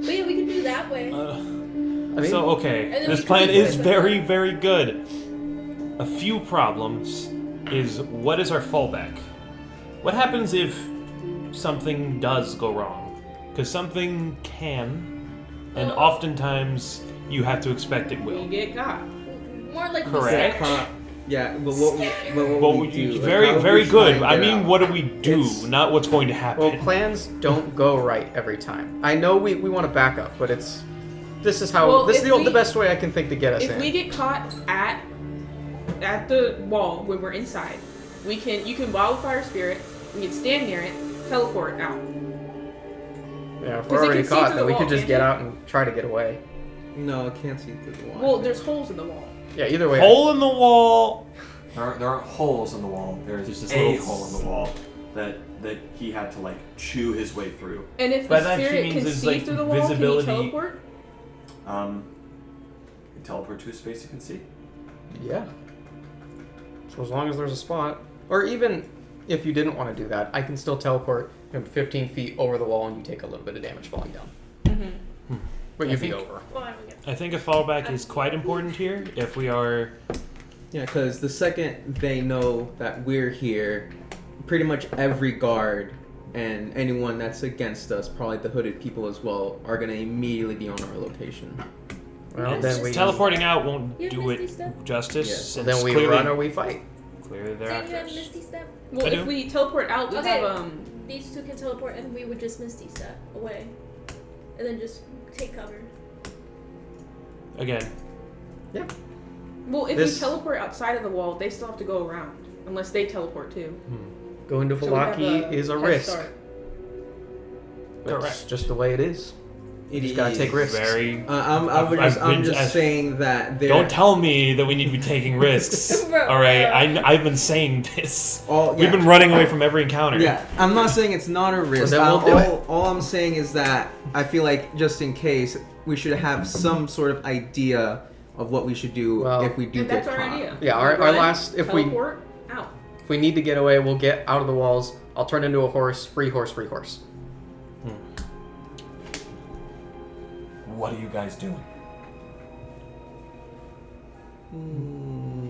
But yeah, we can do that way. I mean, So, okay, And then this we plan could do is it. very, very good. A few problems is what is our fallback? What happens if something does go wrong? Because something can, and oftentimes you have to expect it We will. get got. More like Correct. Yeah, but what Well, we do? Like, very, how we very try good. and I get mean, out. what do we do? It's- Not what's going to happen. well, plans don't go right every time. I know we want to back up, but this is how Well, this is if the best way I can think to get us If in. we get caught at the wall when we're inside, you can wildfire spirit. We can stand near it, teleport out. Yeah, if 'Cause we're it already can see caught, through then we the could wall, just can't get it? out and try to get away. No, I can't see through the wall. Well, there's holes in the wall. Yeah, either way. Hole in the wall. There aren't holes in the wall. There's There's just this a little hole in the wall that he had to like chew his way through. And if By the that, she spirit means can there's, see like, through the wall, visibility- can he teleport? You teleport to a space you can see. Yeah. So as long as there's a spot, or even if you didn't want to do that, I can still teleport him 15 feet over the wall, and you take a little bit of damage falling down. Mm-hmm. But I you'd be think- over. Well, I don't get. I think a fallback is quite important here. If we are Yeah, because the second they know that we're here, pretty much every guard and anyone that's against us, probably the hooded people as well, are gonna immediately be on our location. Well, Yes. then we teleporting out won't You have do Misty it Step? justice. Yeah. Since then we clearly, run or we fight. clearly they're Say after you have us. Misty Step. Well, I if do. we teleport out, we Okay. have These two can teleport, and we would just Misty Step away, and then just take cover. Again, Well, if This- we teleport outside of the wall, they still have to go around unless they teleport too. Going to So we have Vallaki is a head risk. start. It's Correct. just the way it is. You just gotta take risks. very. I'm I've just saying that they're Don't tell me that we need to be taking risks. Bro, All right, bro. I've been saying this. all. We've been running away from every encounter. Yeah, I'm not saying it's not a risk. then we'll do All I'm saying is that I feel like just in case we should have some sort of idea of what we should do Well- if we do And get that's our caught. idea. Yeah, We our run, last- if we- teleport out. If we need to get away, we'll get out of the walls. I'll turn into a horse. Free horse, free horse. What are you guys doing?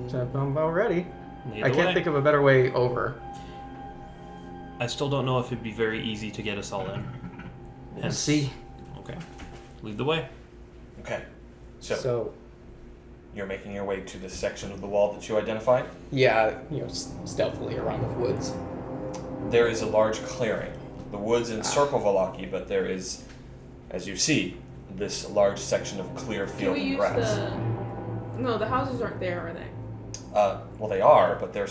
So I'm about ready. Either I can't way, think of a better way over. I still don't know if it'd be very easy to get us all in. We'll see. Okay, lead the way. Okay, so So, you're making your way to the section of the wall that you identified. yeah, stealthily around the woods. There is a large clearing. The woods encircle Vallaki, but there is, as you see, this large section of clear Can field we and use grass. No, the houses aren't there, are they? Well, they are, but they're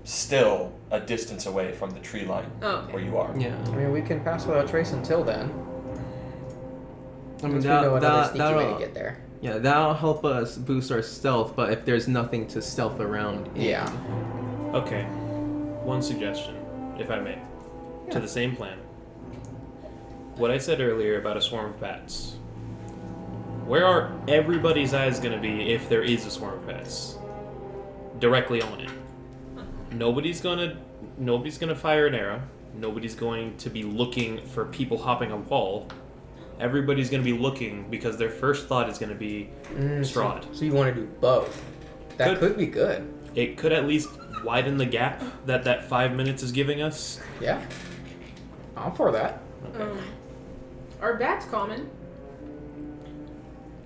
still a distance away from the tree line Oh, okay. where you are. Yeah. I mean, we can pass without trace until then. I mean, Once we know another sneaky way to that'll, get there. yeah, that'll help us boost our stealth, but if there's nothing to stealth around in, Yeah. Okay, one suggestion, if I may, to the same plan. What I said earlier about a swarm of bats. Where are everybody's eyes going to be if there is a swarm of bats? Directly on it. Nobody's gonna fire an arrow. Nobody's going to be looking for people hopping a wall. Everybody's going to be looking because their first thought is going to be Strahd. So you want to do both. That could be good. It could at least widen the gap that 5 minutes is giving us. Yeah. I'm for that. Okay. Are bats common?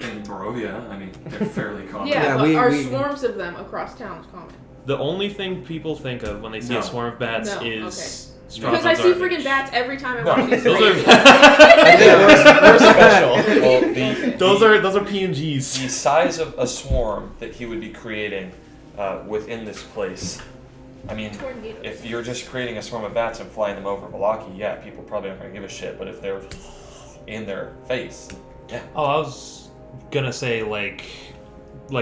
In Barovia, I mean, they're fairly common. Yeah, Yeah, but we- are we- swarms of them across towns common? The only thing people think of when they see No. a swarm of bats No, is Strahd Because I on see Darkness. freaking bats every time I No, watch these Those videos. I think we're special. Well, those are PNGs. the size of a swarm that he would be creating within this place. I mean, Tornadoes. if you're just creating a swarm of bats and flying them over Vallaki, yeah, people probably aren't going to give a shit. But if they're in their face. Yeah. Oh, I was gonna say like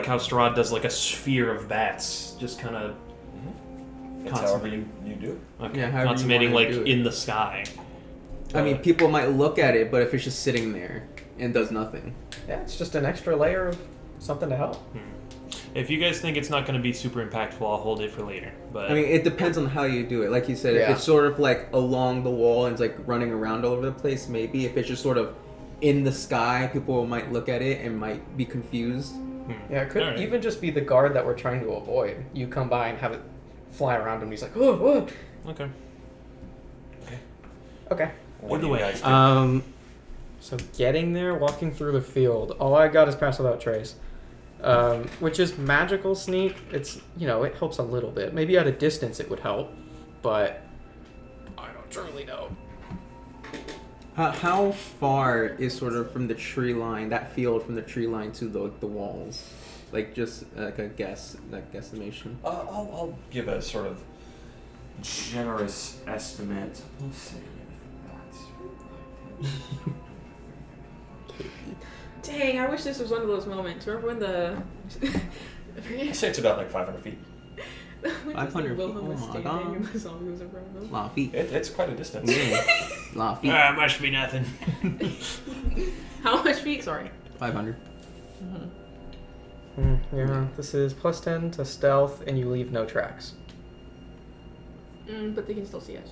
how Strahd does like a sphere of bats, just kind of It's however you do. Yeah, however you consummating wanna like do it. in the sky. I mean, people might look at it, but if it's just sitting there and does nothing. Yeah, it's just an extra layer of something to help. If you guys think it's not going to be super impactful, I'll hold it for later. But I mean, it depends on how you do it. Like you said, Yeah. if it's sort of like along the wall and it's like running around all over the place, maybe. If it's just sort of in the sky, people might look at it and might be confused. Yeah, it could Alright. even just be the guard that we're trying to avoid. You come by and have it fly around him. He's like, oh, whoa. okay. Okay. What do Either you way. guys do? So getting there, walking through the field. All I got is pass without trace, which is magical sneak. It's it helps a little bit. Maybe at a distance it would help, but I don't truly know. How far is sort of from the tree line, that field from the tree line to the walls? Like just like a guess, like guesstimation. I'll give a sort of generous estimate. Let's see. Dang, I wish this was one of those moments. Remember when I'd say it's about like 500 feet. 500 Wilhelm feet? was Oh my standing God. and the zombie was in front of him. Lot of feet. It's quite a distance. Lot of feet. Must be nothing. How much feet? Sorry. 500. Yeah, this is +10 to stealth, and you leave no tracks. But they can still see us.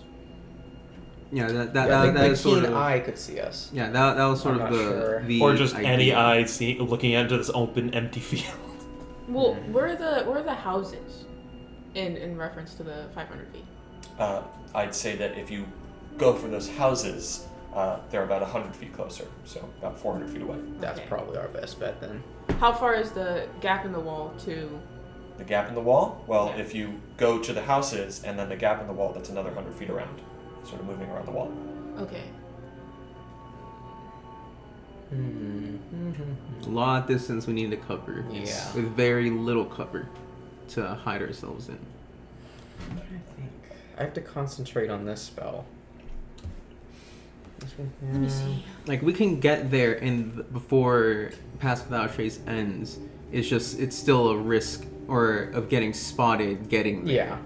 Yeah, that the is sort keen of. eye could see us. Yeah, that was sort I'm of not sure. the Or just idea. any eye looking into this open, empty field. Well, where are the houses in reference to the 500 feet? I'd say that if you go for those houses, they're about 100 feet closer, so about 400 feet away. That's Okay. probably our best bet then. How far is the gap in the wall to... The gap in the wall? Well, Yeah. if you go to the houses and then the gap in the wall, that's another 100 feet around, sort of moving around the wall. Okay. A lot of distance we need to cover. Yeah. With very little cover to hide ourselves in. I have to concentrate on this spell. Let me see. Like we can get there and before Pass Without Trace ends. It's still a risk or of getting spotted getting there. Yeah.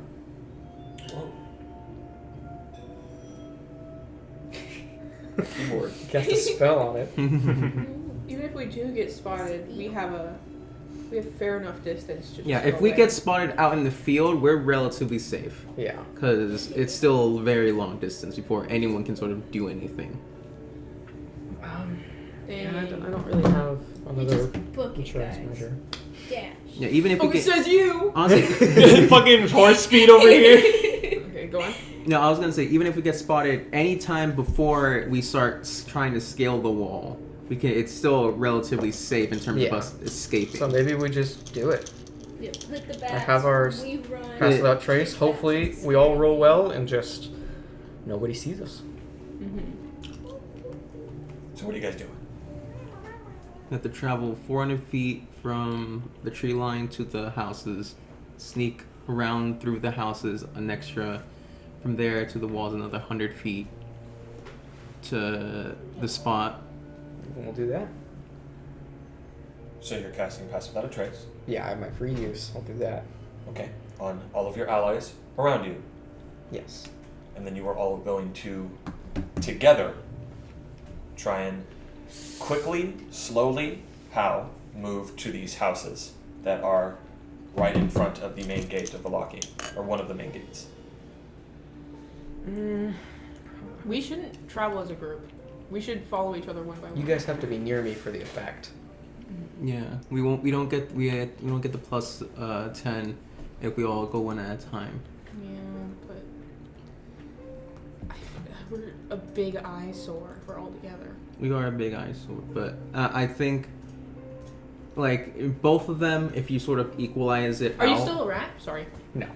Keyboard. Cast a spell on it. Even if we do get spotted, we have fair enough distance to just Yeah, go if we away. get spotted out in the field, we're relatively safe. Yeah. Because it's still a very long distance before anyone can sort of do anything. Yeah, I don't really have another Just book it, insurance guys. measure. Dash. Yeah, even if Oh, we it get... says you! Honestly, Fucking horse speed over here. Okay, go on. no, I was going to say, even if we get spotted anytime before we start trying to scale the wall, it's still relatively safe in terms of Yeah. us escaping. So maybe we just do it. Yeah, put the bats. I have our We run. Pass without trace. Hopefully, we all roll well and just nobody sees us. So what are you guys doing? We have to travel 400 feet from the tree line to the houses, sneak around through the houses an extra, from there to the walls another 100 feet to the spot. We'll do that. So you're casting Pass Without a Trace. Yeah, I have my free use. I'll do that. Okay. On all of your allies around you. Yes. And then you are all going to, together, try and quickly, slowly, move to these houses that are right in front of the main gate of Vallaki, or one of the main gates. We shouldn't travel as a group. We should follow each other one by one. You guys have to be near me for the effect. Yeah, we don't get the plus 10 if we all go one at a time. Yeah, but we're a big eyesore if we're all together. We are a big eyesore, but I think like both of them, if you sort of equalize it Are out. you still a rat? Sorry. No.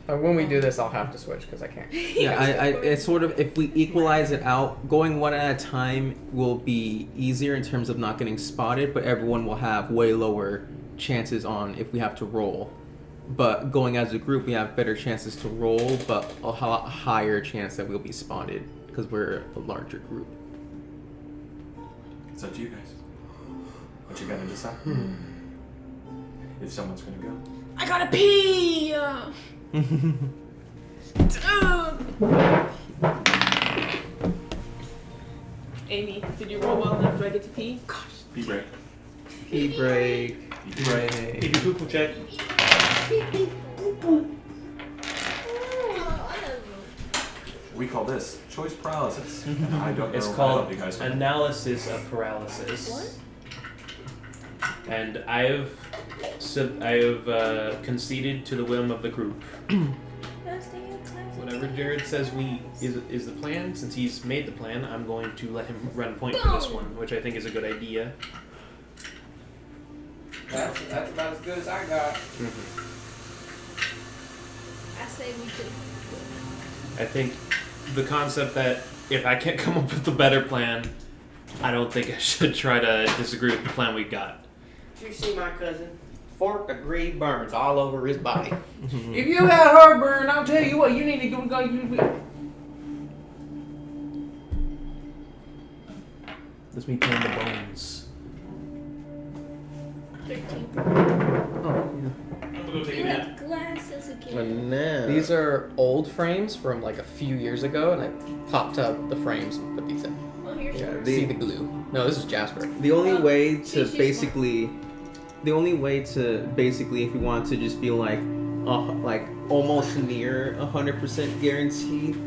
When we do this, I'll have to switch because I can't. Yeah, it's sort of, if we equalize it out, going one at a time will be easier in terms of not getting spotted, but everyone will have way lower chances on if we have to roll. But going as a group, we have better chances to roll, but a lot higher chance that we'll be spotted because we're a larger group. It's up to you guys. What you gotta decide? If someone's gonna go. I gotta pee! Amy, did you roll well enough? Do I get to pee? Gosh. Pee break. Pee break. Pee break. Did you poo-poo check? We call this choice paralysis. I don't know. It's how called you guys analysis of paralysis. What? And I've conceded to the whim of the group. Whatever Jared says is the plan, since he's made the plan, I'm going to let him run point for this one, which I think is a good idea. That's about as good as I got. I say we should. I think the concept that if I can't come up with a better plan, I don't think I should try to disagree with the plan we've got. Did you see my cousin? 4th degree burns all over his body. If you got heartburn, I'll tell you what, you need to go. Let's be playing the bones. 13. Oh, I'm gonna go take You a nap. had glasses yeah. again. No. These are old frames from like a few years ago, and I popped up the frames and put these in. Oh, here's Yeah, yours. See the glue. No, this is Jasper. The only way to she's basically, if you want to just be like almost near 100% guaranteed,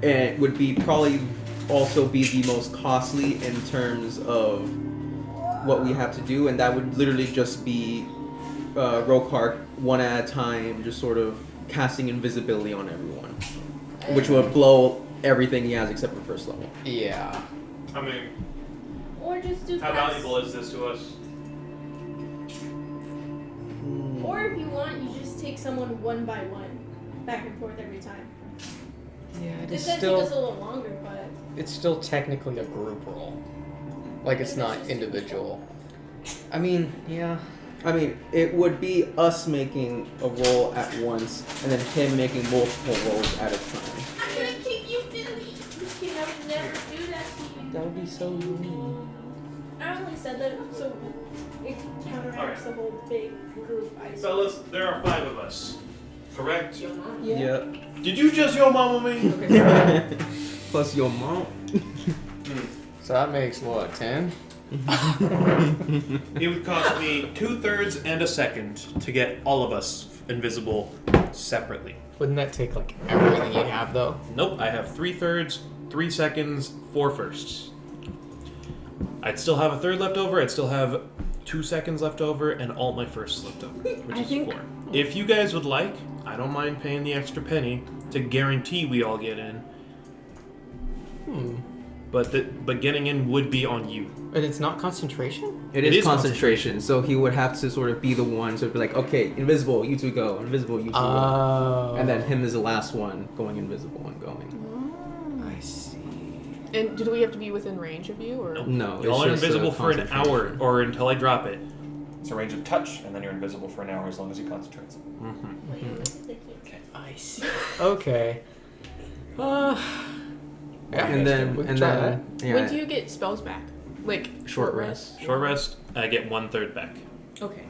it would be probably also be the most costly in terms of what we have to do, and that would literally just be Rokar one at a time, just sort of casting invisibility on everyone, which would blow everything he has except for first level. Yeah. I mean, Or just do how fast. valuable is this to us? Or if you want, you just take someone one by one, back and forth every time. Yeah, it This is does take us a still. little longer, but It's still technically a group roll. Like it's not individual. I mean, yeah. I mean, it would be us making a roll at once, and then him making multiple rolls at a time. I'm gonna keep you busy. You can never do that to you. That would be so mean. I only said that so it counteracts the whole big group. Fellas, there are 5 of us. Correct? Yeah. Did you just yo mama me? Plus your mom. So that makes what, 10? It would cost me 2/3 and a second to get all of us invisible separately. Wouldn't that take like everything you have though? Nope, I have 3/3, 3 seconds, 4 firsts. I'd still have a third left over, I'd still have 2 seconds left over, and all my firsts left over, which I is think- 4. If you guys would like, I don't mind paying the extra penny to guarantee we all get in. But getting in would be on you. But it's not concentration? It is concentration, so he would have to sort of be the one to be like, okay, invisible, you two go, invisible, you two go. Oh. And then him is the last one going invisible and going. I see. And do we have to be within range of you, or? No, Y'all are just invisible for an concentration. hour or until I drop it. It's a range of touch, and then you're invisible for an hour as long as he concentrates. I see. Okay. Yeah, And then, we can try that. yeah, When do you get spells back? Like short rest. Short rest, I get 1/3 back. Okay.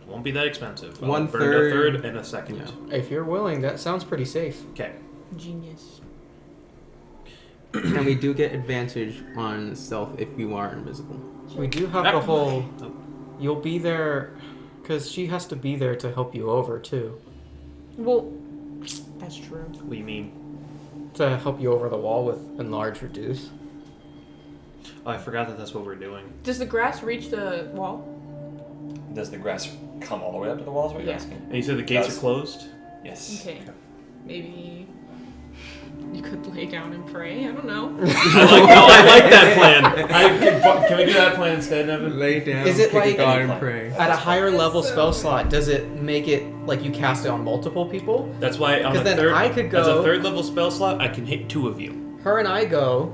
Won't be that expensive. I'll 1/3 burn a third and a second. Yeah. If you're willing, that sounds pretty safe. Okay. Genius. And we do get advantage on stealth if you are invisible. We do have the whole. You'll be there, because she has to be there to help you over too. Well, that's true. What do you mean? To help you over the wall with enlarge reduce. Oh, I forgot that that's what we're doing. Does the grass reach the wall? Does the grass come all the way up to the walls? What you're Yeah. asking? And you said the gates Does. are closed? Yes. Okay. Maybe you could lay down and pray. I don't know. I like that plan. Can we do that plan instead, Evan? Lay down. Is it pick a like- god and pray? At a higher level spell slot, does it make it like you cast it on multiple people? That's why on 'Cause a then third, I could as a go- third level spell slot, I can hit 2 of you. Her and I go,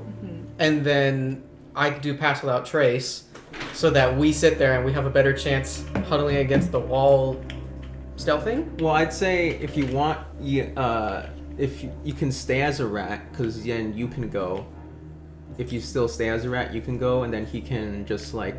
and then I could do pass without trace, so that we sit there and we have a better chance huddling against the wall stealthing. Well, I'd say if you want, if you can stay as a rat, because then you can go, if you still stay as a rat, you can go, and then he can just like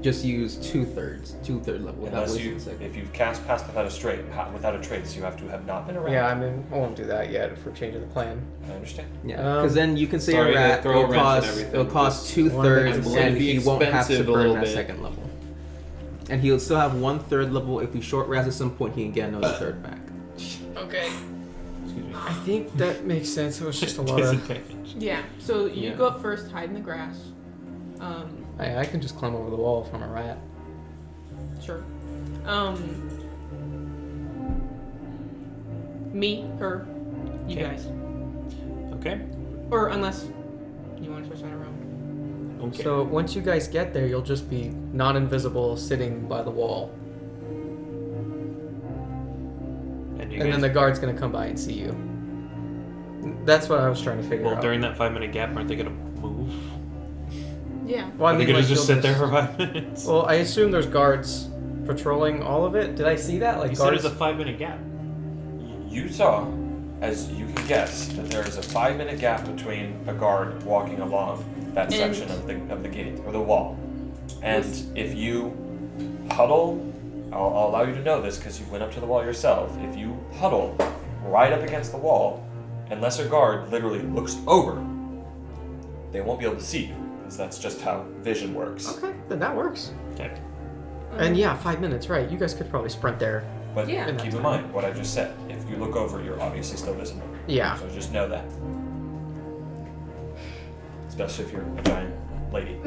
just use two-third level. Without Unless wasting you, a second. if you've cast Pass Without a Trace, you have to have not been a rat. Yeah, I mean, I won't do that yet if we're changing the plan. I understand. Yeah, because then you can say sorry a to rat. throw a It'll wrench in cost everything, it'll cost just 2/3, wanted to and be he won't have to expensive a burn little that bit. second level. And he'll still have 1/3 level. If we short rest at some point, he can get another third back. Okay. Excuse me. I think that makes sense. It was just a lot of. Disadvantage. Yeah. So you Yeah. go up first, hide in the grass. I can just climb over the wall if I'm a rat. Sure. Me, her, you Okay. guys, Okay. or unless you want to switch that around. Okay. So once you guys get there, you'll just be not invisible, sitting by the wall, and you and guys, then the guard's gonna come by and see you. That's what I was trying to figure well, out. during that 5-minute gap, aren't they gonna move? Yeah. Well, Are they gonna like, just you'll sit there for 5 minutes? Well, I assume there's guards patrolling all of it. Did I see that? Like you said guards. it's a 5-minute gap. You saw, as you can guess, that there is a 5-minute gap between a guard walking along that And- section of the gate or the wall. And if you huddle, I'll allow you to know this because you went up to the wall yourself. If you huddle right up against the wall, unless a guard literally looks over, they won't be able to see you because that's just how vision works. Okay, then that works. Okay. And yeah, 5 minutes, right? You guys could probably sprint there. But Yeah. keep in mind what I just said. If you look over, you're obviously still visible. Yeah. So just know that. Especially if you're a giant lady.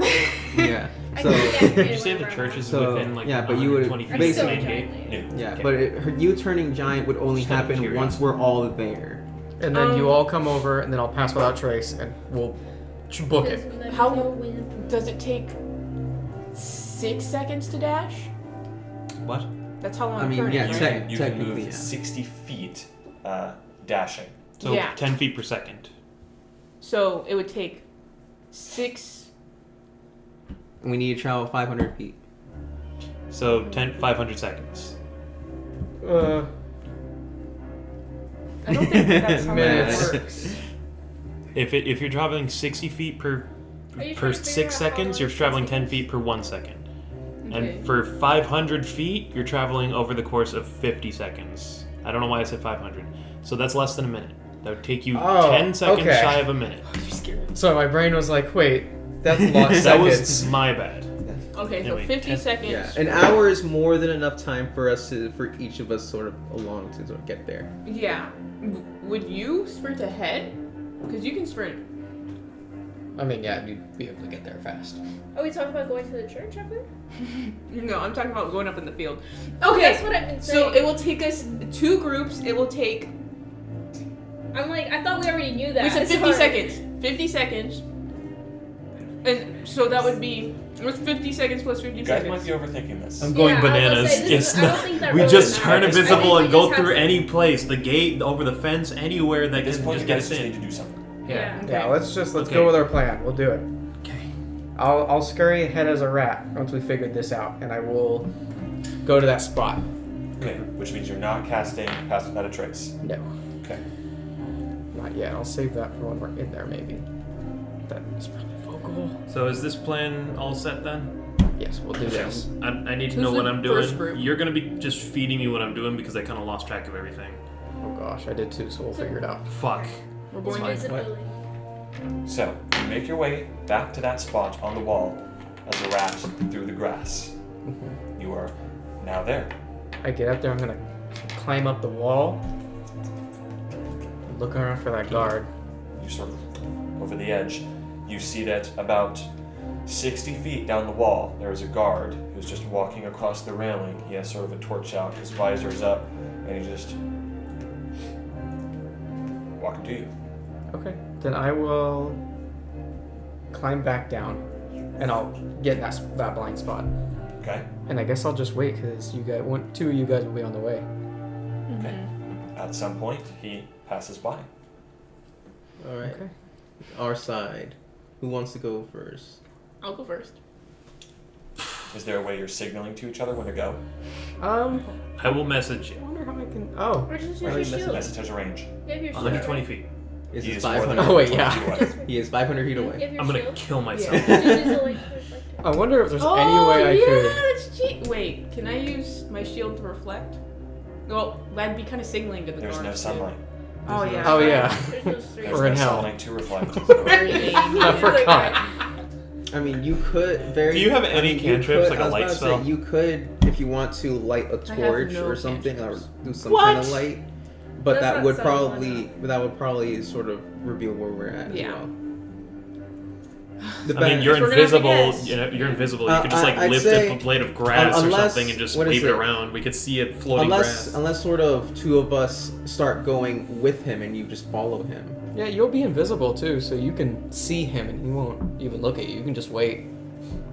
Yeah. I So can get Did rid you of say the whatever church I is So, within like yeah, but you would 120 feet want. of I'm still the a main giant gate? lady. Yeah. yeah, Okay. but you turning giant would only Just out of happen once curiosity. we're all there. And then you Um, all come over, and then I'll pass without trace, and we'll book it. Because there's How- no wind. Does it take 6 seconds to dash? What? That's how long I I'm mean, turning, yeah, right? You can technically, move yeah. 60 feet dashing. So Yeah. 10 feet per second. So it would take 6. We need to travel 500 feet. So 500 seconds. I don't think that's how Minutes. that works. If you're traveling 60 feet per Are you trying per to figure 6 out how seconds, long you're it traveling takes? 10 feet per 1 second. Okay. And for 500 feet, you're traveling over the course of 50 seconds. I don't know why I said 500. So that's less than a minute. That would take you Oh, 10 seconds okay. shy of a minute. You're scared. So my brain was like, wait, that's lost That seconds. was my bad. Okay, so Anyway, 50 10 seconds. Yeah, an hour is more than enough time for each of us sort of along to sort of get there. Yeah. Would you sprint ahead? Because you can sprint. I mean, yeah, you'd be able to get there fast. Are we talking about going to the church up there? No, I'm talking about going up in the field. Okay, Okay, that's what I've been saying. so it will take us 2 groups. It will take. I'm like, I thought we already knew that. We said 50 Sorry. seconds. 50 seconds. And so that would be. What's 50 seconds plus 50 You guys seconds? might be overthinking this. I'm going Yeah, I was gonna bananas. say, this It's is- I don't not- think that we really just turn matters. I invisible think and we go just have through to- any place. The gate, over the fence, anywhere that At this can point, just you get guys us just in. need to do something. Yeah. Yeah, let's Okay. go with our plan. We'll do it. Okay. I'll scurry ahead as a rat once we figured this out, and I will go to that spot. Okay, which means you're not casting Pass Without a Trace. No, Okay. not yet. I'll save that for when we're in there, maybe. That is probably focal. So is this plan all set then? Yes, we'll do this. I need to Who's know what the I'm first doing. group? You're gonna be just feeding me what I'm doing because I kind of lost track of everything. Oh gosh, I did too, so we'll figure it out. Fuck. We're going to. Invisibility. So, you make your way back to that spot on the wall as a rat through the grass. You are now there. I get up there, I'm gonna climb up the wall. Look around for that guard. You sort of over the edge. You see that about 60 feet down the wall, there is a guard who's just walking across the railing. He has sort of a torch out, his visor's up, and he's just walking to you. Okay, then I will climb back down, and I'll get in that blind spot. Okay? And I guess I'll just wait because two of you guys will be on the way. Okay. At some point, he passes by. All right. Okay. Our side. Who wants to go first? I'll go first. Is there a way you're signaling to each other when to go? I will message I you. wonder how I can. Oh, Or just use Why your don't you shield. Message has a range. You have your shield. 120 feet. Is He it is more 500? than Oh, wait, 20 yeah. feet away. He is 500 feet You away. have your I'm gonna shield. kill myself. Yeah. Did you use the light reflector? I wonder if there's Oh, any way I yeah, could. that's cheap. Wait, can I use my shield to reflect? Well, that'd be kind of signaling to the There's guards. no too. sunlight. Oh yeah. Oh, yeah. There's those three. There's We're in no hell. sunlight to reflect. I forgot. I mean, you could very. Do you have I any mean, you cantrips, could- like a I was light about to spell? Say, you could, if you want to, light a I have torch no or something, cantrips. or do some What? kind of light. But That's that not would subtle probably sort of reveal where we're at Yeah. as well. I mean, Depends- you're We're gonna have to invisible. guess. You know, you're invisible. You could just I'd lift say, a blade of grass or unless- something and just what is wave it it? around. We could see it floating grass. unless sort of two of us start going with him and you just follow him. Yeah, you'll be invisible too, so you can see him and he won't even look at you. You can just wait.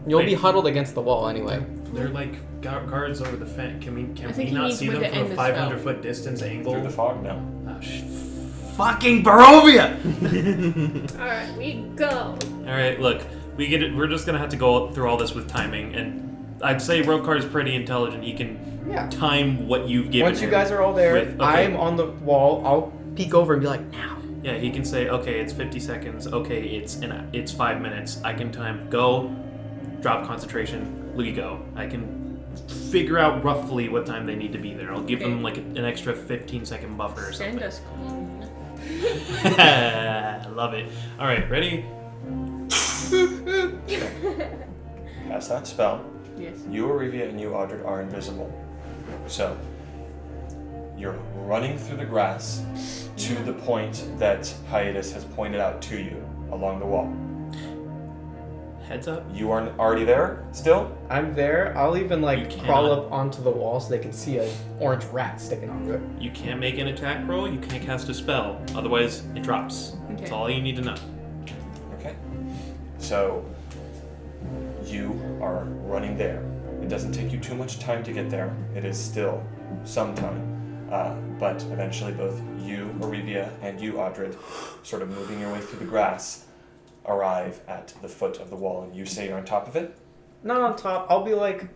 You'll be Wait. huddled against the wall anyway. They're like guards over the fence. Can I we think he not needs see one them to from end a the 500 spell. foot distance angle? Through the fog, no. Oh, fucking Barovia! Alright, we go. All right, look, we get it. We're just gonna have to go through all this with timing, and I'd say Rokar is pretty intelligent. He can Yeah. time what you've given Once you him guys are all there, with- okay. I'm on the wall. I'll peek over and be like, now. Yeah, he can say, okay, it's 50 seconds. Okay, it's 5 minutes. I can time go, drop concentration, Luigi go. I can figure out roughly what time they need to be there. I'll give Okay. them like an extra 15-second buffer or Send something. us, queen. I love it. All right, ready? Cast that spell. Yes. You, Arivia, and you, Audred, are invisible. So, you're running through the grass to the point that Hiatus has pointed out to you along the wall. Heads up. You aren't already there still? I'm there. I'll even You like cannot- crawl up onto the wall so they can see a orange rat sticking onto it. You can't make an attack roll. You can't cast a spell. Otherwise, it drops. That's Okay. all you need to know. Okay. So, you are running there. It doesn't take you too much time to get there. It is still some time. But eventually both you, Arivia, and you, Audred, sort of moving your way through the grass, arrive at the foot of the wall, and you say you're on top of it? Not on top. I'll be like,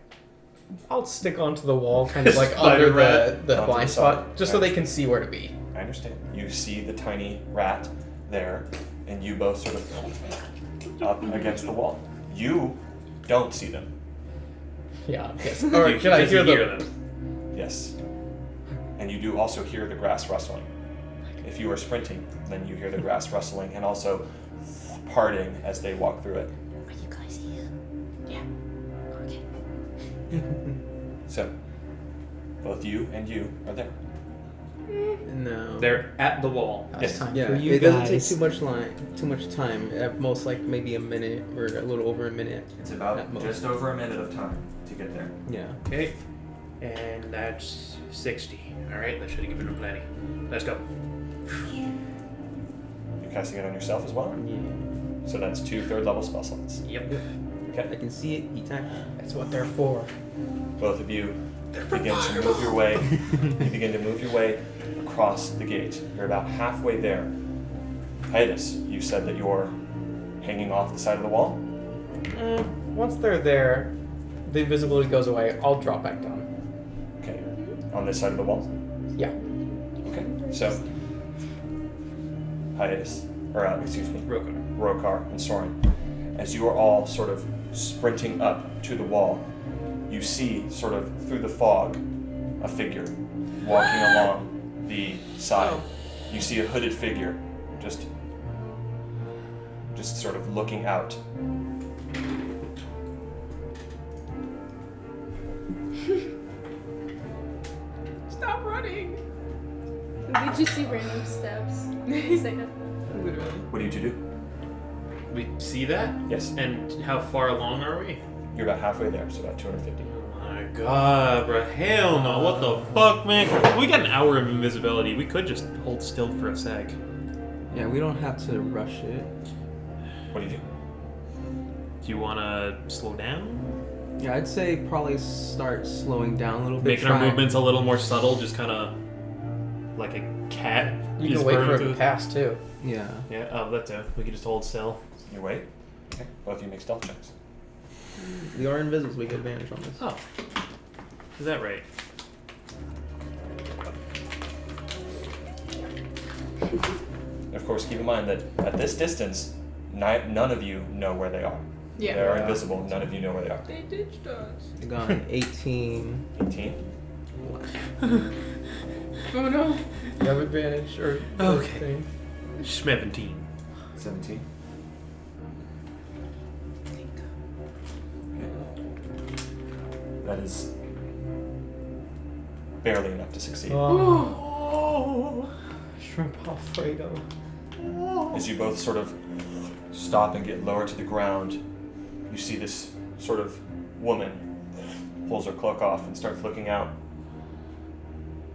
I'll stick onto the wall, kind of like Spider under rat. the Onto blind the side. spot, just so they can see where to be. I understand. You see the tiny rat there, and you both sort of up against the wall. You don't see them. Yeah. Yes. Or You- can I does he hear them? Yes. And you do also hear the grass rustling. If you are sprinting, then you hear the grass rustling and also parting as they walk through it. Are you guys here? Yeah. Okay. So, both you and you are there. No. They're at the wall. Now Yes. it's time Yeah, for you it guys. doesn't take too much time. At most, like maybe a minute or a little over a minute. It's about At most. just over a minute of time to get there. Yeah. Okay. And that's 60. All right, that should have given him plenty. Let's go. You're casting it on yourself as well? Yeah. So that's 2 third-level spell slots. Yep. I can see it. Each time. That's what they're for. Both of you begin to move your way. You begin to move your way across the gate. You're about halfway there. Hiatus, you said that you're hanging off the side of the wall? Once they're there, the invisibility goes away. I'll drop back down. Okay. On this side of the wall? Yeah. Okay. So, Hiatus, or excuse me, Rokar and Soren, as you are all sort of sprinting up to the wall, you see sort of through the fog a figure walking along the side. You see a hooded figure just sort of looking out. Stop running. We just see random steps. It's like Literally. What do you two do? We see that? Yes, And how far along are we? you're about halfway there, so about 250. Oh my god, bro. Hell no. What the fuck, man? We got an hour of invisibility. We could just hold still for a sec. Yeah, we don't have to rush it. What do you do? Do you want to slow down? Yeah, I'd say probably start slowing down a little bit. Making our try- movements a little more subtle, just kind of like a cat. You is can wait for burrowing it through to the- pass too. Yeah. Yeah, oh, that too. We could just hold still. You wait? Okay, both of you make stealth checks. We are invisible, so we get advantage on this. Oh. Is that right? Of of course, keep in mind that at this distance, none of you know where they are. They Yeah. are invisible. None of you know where they are. They ditched us. I got an 18. 18. Oh no. You have advantage or Okay. thing. 17. 17. That is barely enough to succeed. Oh. Shrimp Alfredo. As you both sort of stop and get lower to the ground, you see this sort of woman pulls her cloak off and starts looking out.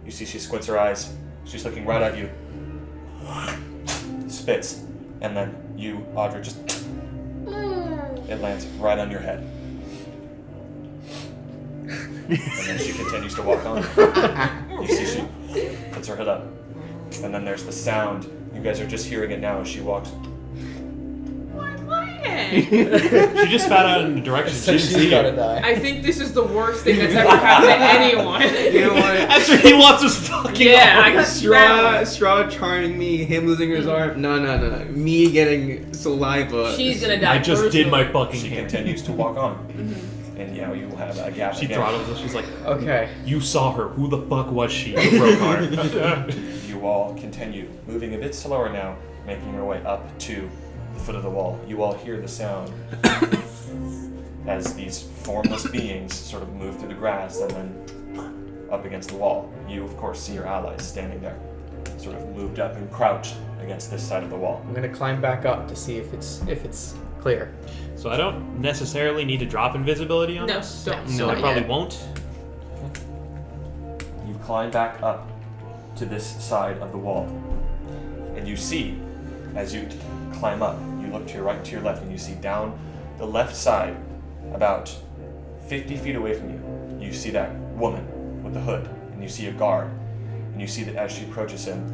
You see she squints her eyes. She's looking right at you. Spits. And then you, Audra, just... It lands right on your head. And then she continues to walk on. You see she puts her head up. And then there's the sound. You guys are just hearing it now as she walks. She just spat out in the direction So she didn't she's see gotta it. die. I think this is the worst thing that's ever happened to anyone. You know what? After he lost his fucking Yeah, arm. I got Strahd charming me, him losing his arm. No. Me getting saliva. She's gonna die. I just did personally. my fucking She hand. continues to walk on. And now you have a gap She again. throttles us. She's like, Okay. you saw her. Who the fuck was she? You broke arm. You all continue, moving a bit slower now, making your way up to the foot of the wall. You all hear the sound as these formless beings sort of move through the grass and then up against the wall. You, of course, see your allies standing there, sort of moved up and crouched against this side of the wall. I'm gonna climb back up to see if it's clear. So I don't necessarily need to drop invisibility on No, this. don't. So No, I probably yet. won't. You climb back up to this side of the wall, and you see, as you climb up, you look to your right and to your left, and you see down the left side, about 50 feet away from you, you see that woman with the hood, and you see a guard, and you see that as she approaches him,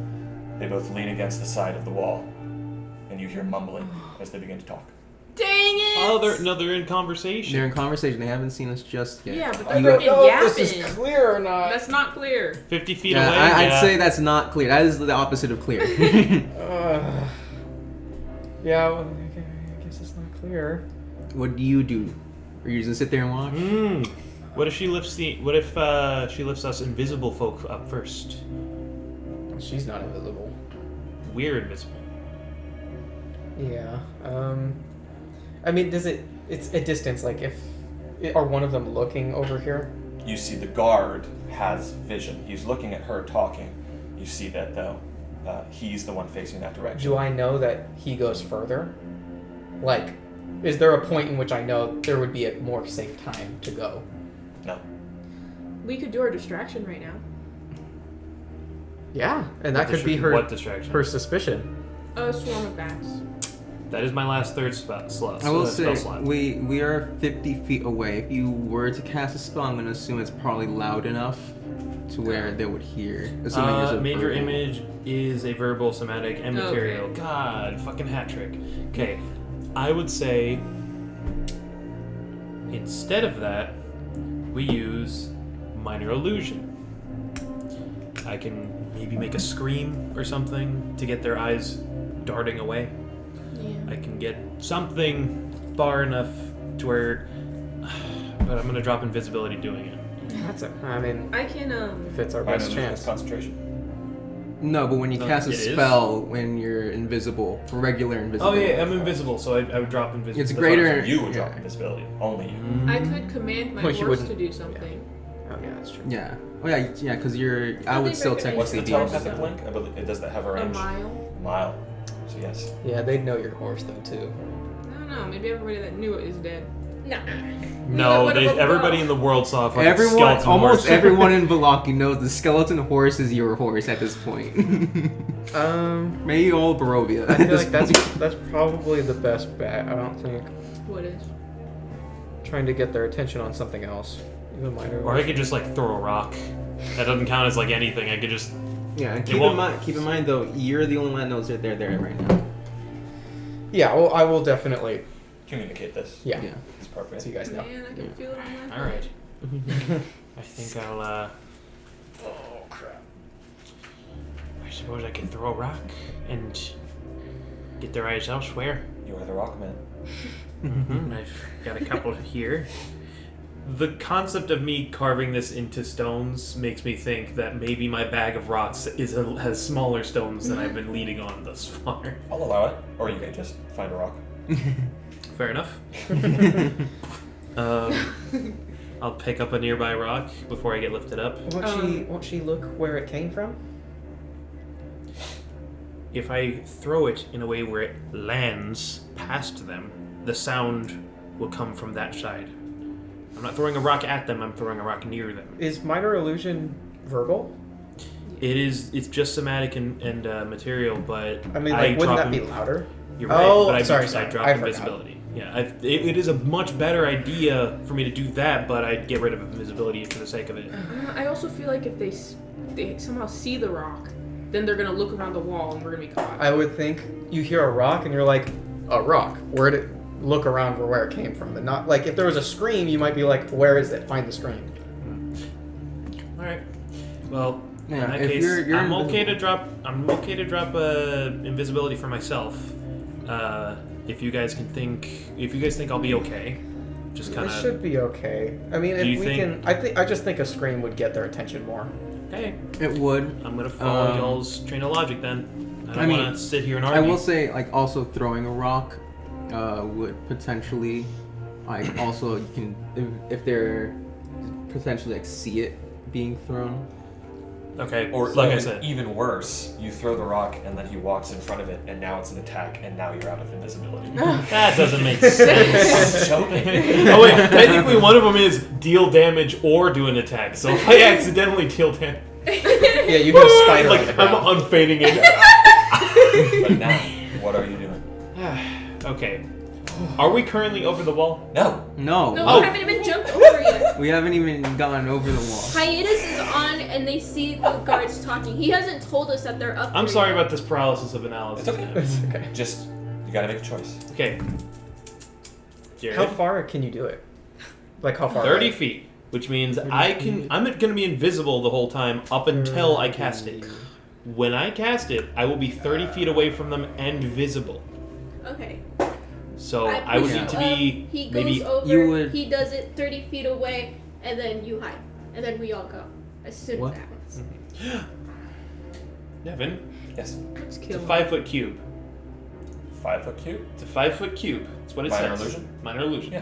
they both lean against the side of the wall, and you hear mumbling as they begin to talk. Dang it! Oh, they're in conversation. They're in conversation. They haven't seen us just yet. Yeah, but I they're don't freaking know if this yapping. is clear or not. That's not clear. 50 feet Yeah, away. I'd say that's not clear. That is the opposite of clear. Yeah, well, okay, I guess it's not clear. What do you do? Are you just gonna sit there and watch? What if she lifts she lifts us invisible folk up first? She's not invisible. We're invisible. Yeah. I mean, it's a distance, like are one of them looking over here? You see the guard has vision. He's looking at her talking. You see that though, he's the one facing that direction. Do I know that he goes further? Like, is there a point in which I know there would be a more safe time to go? No. We could do our distraction right now. Yeah, and that could be her What distraction? her suspicion. A swarm of bats. That is my last third slot. I will spell say, slot. we are 50 feet away. If you were to cast a spell, I'm going to assume it's probably loud enough to where they would hear. Assuming there's a Major verbal. image is a verbal, somatic, and material. Okay. God, fucking hat trick. Okay, I would say instead of that, we use minor illusion. I can maybe make a scream or something to get their eyes darting away. Yeah. I can get something far enough to where, but I'm gonna drop invisibility doing it. That's it. I mean, I can if it's our Minor best illusion is chance. concentration. No, but when you No, cast a it is? spell when you're invisible, regular Oh invisibility. yeah, I'm invisible, so I would drop invisibility. It's greater. You would drop yeah. invisibility. Only you. I could command my Well, you horse wouldn't- to do something. Oh yeah, that's true. Yeah. Oh yeah, because you're. I Well, would they still recognize What's technically the be. telepathic link? I believe it does that have a A range. mile. A mile. So yes. Yeah, they'd know your horse though too. I don't know. Maybe everybody that knew it is dead. Nah. No, What about everybody the- in the world saw a fucking Everyone, skeleton almost horse. everyone in Vallaki knows the skeleton horse is your horse at this point. Maybe all Barovia. I at feel this like that's point. that's probably the best bet. I don't think What is? trying to get their attention on something else. Even minor. Or I could just like throw a rock. That doesn't count as like anything. I could just. Yeah, and It keep in won't- mind though, you're the only one that knows that they're there right now. Yeah, well, I will definitely. Communicate this. Yeah. Yeah. It's appropriate. So you guys know. Man, I can feel it on my All right. foot. I think I'll. Oh crap. I suppose I could throw a rock and get their eyes elsewhere. You are the rock man. I've got a couple here. The concept of me carving this into stones makes me think that maybe my bag of rocks has smaller stones than I've been leading on thus far. I'll allow it. Or you can just find a rock. Fair enough. I'll pick up a nearby rock before I get lifted up. Won't she look where it came from? If I throw it in a way where it lands past them, the sound will come from that side. I'm not throwing a rock at them, I'm throwing a rock near them. Is minor illusion verbal? It's just somatic and material, but I mean, like, wouldn't that be louder? You're right, Oh, but I sorry, drop I invisibility. Yeah, it is a much better idea for me to do that, but I'd get rid of invisibility for the sake of it. I also feel like if they somehow see the rock, then they're gonna look around the wall and we're gonna be caught. I would think you hear a rock and you're like, a rock. Where'd it look around for where it came from? But not like if there was a scream, you might be like, where is it? Find the scream. All right. Well, Yeah, in that if case, you're I'm okay to invisible. drop. I'm okay to drop invisibility for myself. If you guys think I'll be okay, just kind It of. should be okay. I mean, Do if you we think- can, I just think a scream would get their attention more. Okay, It would. I'm gonna follow y'all's train of logic then. I don't I mean, want to sit here and I argue. will say, like, also throwing a rock would potentially, like, also you can if they're potentially like see it being thrown. Okay, Or like I even, said, even worse, you throw the rock and then he walks in front of it and now it's an attack and now you're out of invisibility. that doesn't make sense. I'm joking. Oh wait, technically one of them is deal damage or do an attack. So if I accidentally deal damage, Yeah, you hit a spider on the like ground. I'm unfading it. But now, what are you doing? Okay, are we currently over the wall? No. No, No, Oh. we haven't even jumped over yet. we haven't even gone over the wall. Hiatus is on, and they see the guards talking. He hasn't told us that they're up I'm there sorry yet. about this paralysis of analysis. It's okay. It's okay. Just, you gotta make a choice. Okay. Jared, How far can you do it? Like how far? 30 feet, which means I'm gonna be invisible the whole time up until I cast it. When I cast it, I will be 30 feet away from them and visible. Okay. So I would push need to you be up, he maybe. goes over, You would- he does it 30 feet away, and then you hide. And then we all go. As soon What? as that happens. Nevin, Yes. Let's it's kill a him. 5-foot cube. 5 foot cube. It's a 5-foot cube. That's what it Minor says. illusion? Minor illusion. Yeah.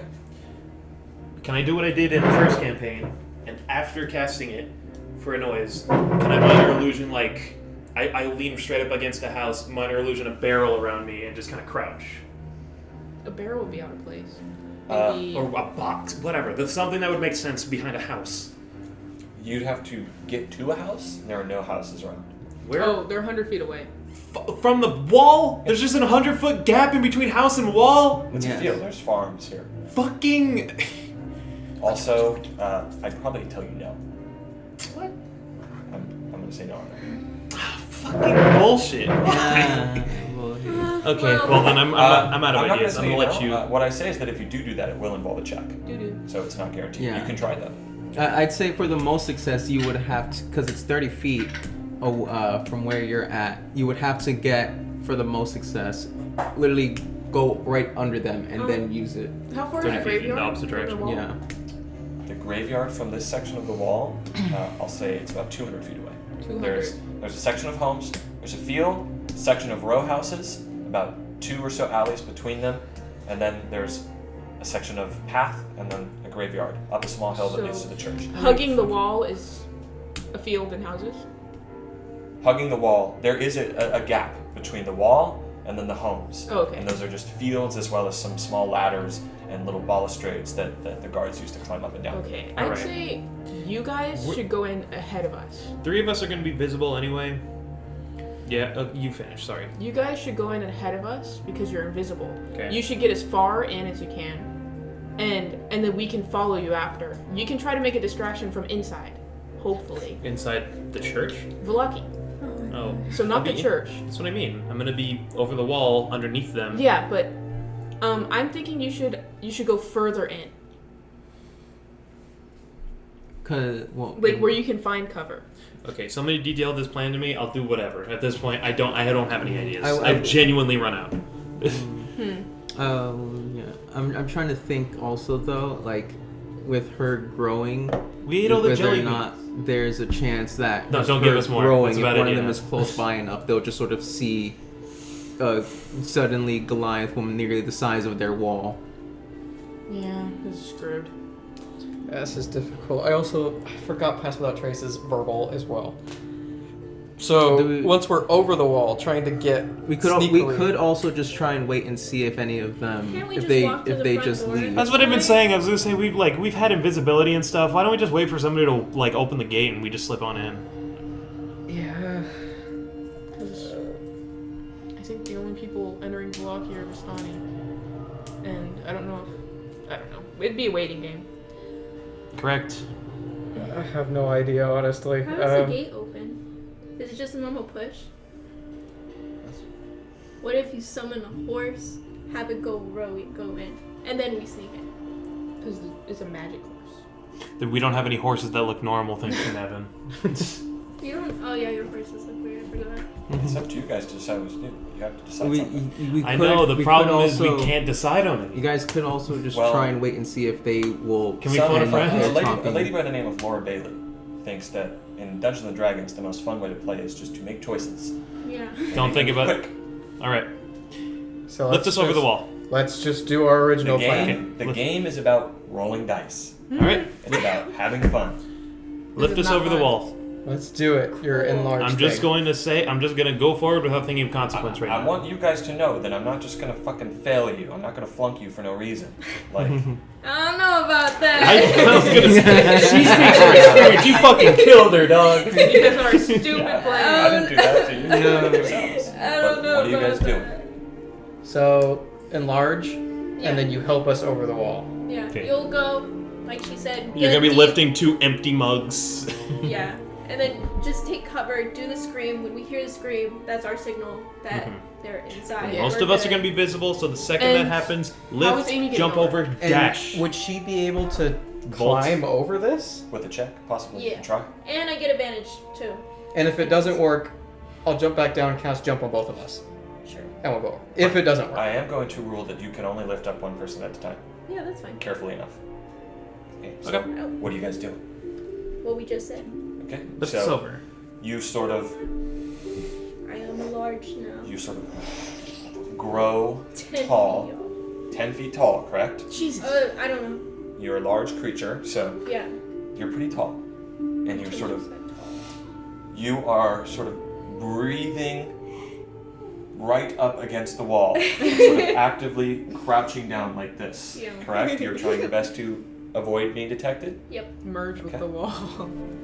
Can I do what I did in the first campaign, and after casting it for a noise, can I minor illusion like I lean straight up against a house, minor illusion a barrel around me, and just kind of crouch, A barrel would be out of place. Uh, Maybe. or a box, whatever. There's something that would make sense behind a house. You'd have to get to a house. And there are no houses around. Where? Oh, they're 100 feet away. From the wall? There's just a 100-foot gap in between house and wall? It's Yes. a field. There's farms here. Fucking. Also, I'd probably tell you no. What? I'm gonna say no on that. Fucking bullshit. Okay, well then I'm out of not ideas. say I'm gonna let no. you. What I say is that if you do that, it will involve a check. Doo-doo. So it's not guaranteed. Yeah. You can try though. I'd say for the most success, you would have to, because it's 30 feet from where you're at, you would have to get, for the most success, literally go right under them and then use it. How far 30 is the feet in graveyard? the opposite from the direction. wall? Yeah. The graveyard from this section of the wall, I'll say it's about 200 feet away. 200. There's a section of homes. There's a field, a section of row houses, about 2 or so alleys between them, and then there's a section of path, and then a graveyard up a small hill that So- leads to the church. Hugging the wall is a field and houses. Hugging the wall, there is a gap between the wall and then the homes. Oh, okay. And those are just fields as well as some small ladders and little balustrades that the guards use to climb up and down. Okay, All I'd right. say you guys should go in ahead of us. 3 of us are gonna be visible anyway. Yeah, you finish. Sorry. You guys should go in ahead of us because you're invisible. Okay. You should get as far in as you can, and then we can follow you after. You can try to make a distraction from inside, hopefully. Inside the church? Vallaki. Oh. So not the Okay. church. That's what I mean. I'm gonna be over the wall underneath them. Yeah, but I'm thinking you should go further in. Like where you can find cover. Okay, somebody detailed this plan to me. I'll do whatever. At this point, I don't have any ideas. I- I've genuinely run out. Yeah. I'm trying to think also though, like with her growing, We ate all the whether jelly or not there's a chance that No, with don't her give us more. growing, That's a if bad one idea. of them is close by enough, they'll just sort of see suddenly Goliath woman nearly the size of their wall. Yeah, this is screwed. This is difficult. I forgot Pass Without Trace is verbal as well. So once we're over the wall, trying to get We could also just try and wait and see if any of them Can't we if just they walk to if the they front just door? leave. That's what I've been saying. I was gonna say we've had invisibility and stuff. Why don't we just wait for somebody to like open the gate and we just slip on in? yeah. I think the only people entering Vallaki are Vistani. And I don't know. It'd be a waiting game. Correct. I have no idea, honestly. How does the gate open? Is it just a normal push? What if you summon a horse, have it go in, and then we sneak in? Because it's a magic horse. We don't have any horses that look normal, thanks to Nevin. You don't. Oh yeah, your horse is like weird. I forgot. It's up to you guys to decide what to do. You have to decide We something. I know, the problem is also, we can't decide on You it. guys could also just Well- try and wait and see if they will. Can we phone a friend? A lady by the name of Laura Bailey thinks that in Dungeons and Dragons, the most fun way to play is just to make choices. Yeah. Don't think about it. Quick. Alright. So Lift us over the wall. Let's just do our original plan. The game is about rolling dice. Alright. It's about having fun. Lift is us not over the fun. wall. Let's do it. Your enlarged I'm just thing. going to say, I'm just going to go forward without thinking of consequence right I now. want you guys to know that I'm not just gonna fucking fail you. I'm not gonna flunk you for no reason. Like, I don't know about that. I was gonna say, she speaks from experience. You fucking killed her, dog. Because our stupid yeah, plan. I didn't do that to you. No. Yourselves. I don't But know what are you about guys that. doing? So enlarge, Yeah. and then you help us over the wall. Yeah. Okay. You'll go, like she said. You're get going to be deep. lifting 2 empty mugs. Yeah. And then just take cover, do the scream. When we hear the scream, that's our signal that they're inside. Yeah. Most of us are going to be visible, so the second And that happens, how lift, is Amy getting jump over? over, And dash. would she be able to Vault. climb over this? With a check, possibly. You Yeah. can try. And I get advantage too. And if it doesn't work, I'll jump back down and cast jump on both of us. Sure. And we'll go over. If it doesn't work. I am going to rule that you can only lift up one person at a time, Yeah, that's fine. carefully enough. Okay. So, Okay. what are you guys doing? What we just said. Okay. Lift so us over. you sort of I am large now. grow 10 tall. feet, y'all. 10 feet tall, correct? Jesus. I don't know. You're a large creature, so Yeah. you're pretty tall. And you're you are sort of breathing right up against the wall, sort of actively crouching down like this, Yeah. correct? You're trying your best to avoid being detected. Merge with Okay. the wall.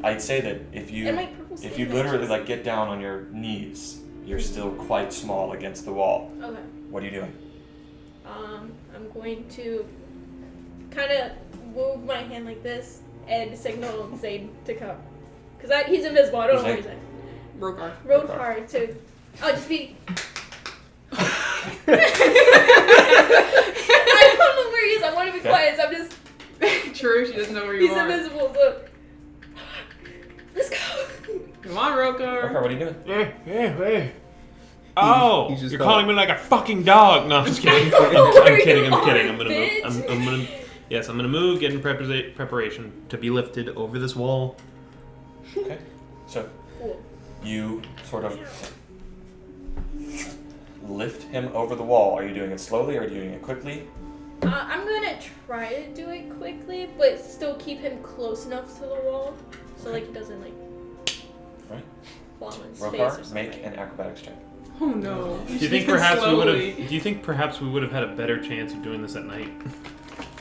I'd say that if And my purple you skin literally matches. like get down on your knees, you're still quite small against the wall. Okay. What are you doing? I'm going to kind of move my hand like this and signal Zayn to come. Because he's invisible. I don't know where he's at. Rogar. Road hard to. I'll just be. I don't know where he is. I want to be Okay. quiet, so I'm just. True, she doesn't know where you He's are. invisible, so. Let's go. Come on, Rogar. Okay, what are you doing? Hey. Oh, He just you're got- calling me like a fucking dog. No, I'm just kidding. Where I'm you kidding. I'm are, kidding. I'm gonna move. bitch. I'm gonna. Yes, I'm gonna move. Get in preparation to be lifted over this wall. Okay. So Cool. you sort of lift him over the wall. Are you doing it slowly or are you doing it quickly? I'm gonna try to do it quickly, but still keep him close enough to the wall, so like he doesn't like Right. fall on his face or Rokar, something. make an acrobatics check. Oh no. Do you think perhaps we would have? Do you think perhaps we would have had a better chance of doing this at night?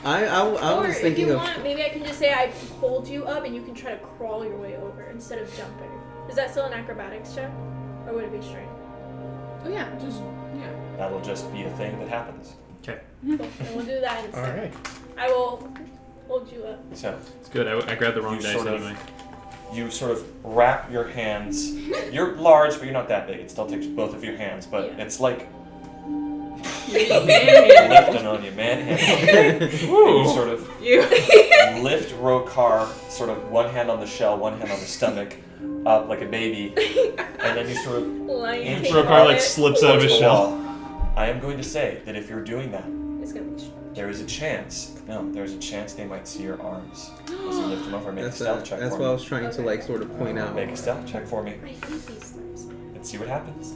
I Or was if thinking you of. want, maybe I can just say I hold you up and you can try to crawl your way over instead of jumping. Is that still an acrobatics check, or would it be strength? Oh yeah, just yeah. That'll just be a thing that happens. Okay, Cool. Then we'll do that instead. all right. I will hold you up. So It's good. I grabbed the wrong You dice sort of- anyway. you sort of wrap your hands. You're large, but you're not that big. It still takes both of your hands, but Yeah. it's like lifting on you, man. And you sort of lift Rokar, sort of one hand on the shell, one hand on the stomach, up like a baby, and then you sort of inch Rokar like slips out of his towards the shell. wall. I am going to say that if you're doing that, It's gonna be strong. there's a chance they might see your arms as you lift them over. Make a That's stealth check that's for what I me. was trying to like sort of point out. Make a stealth check for me I hate these things. and see what happens.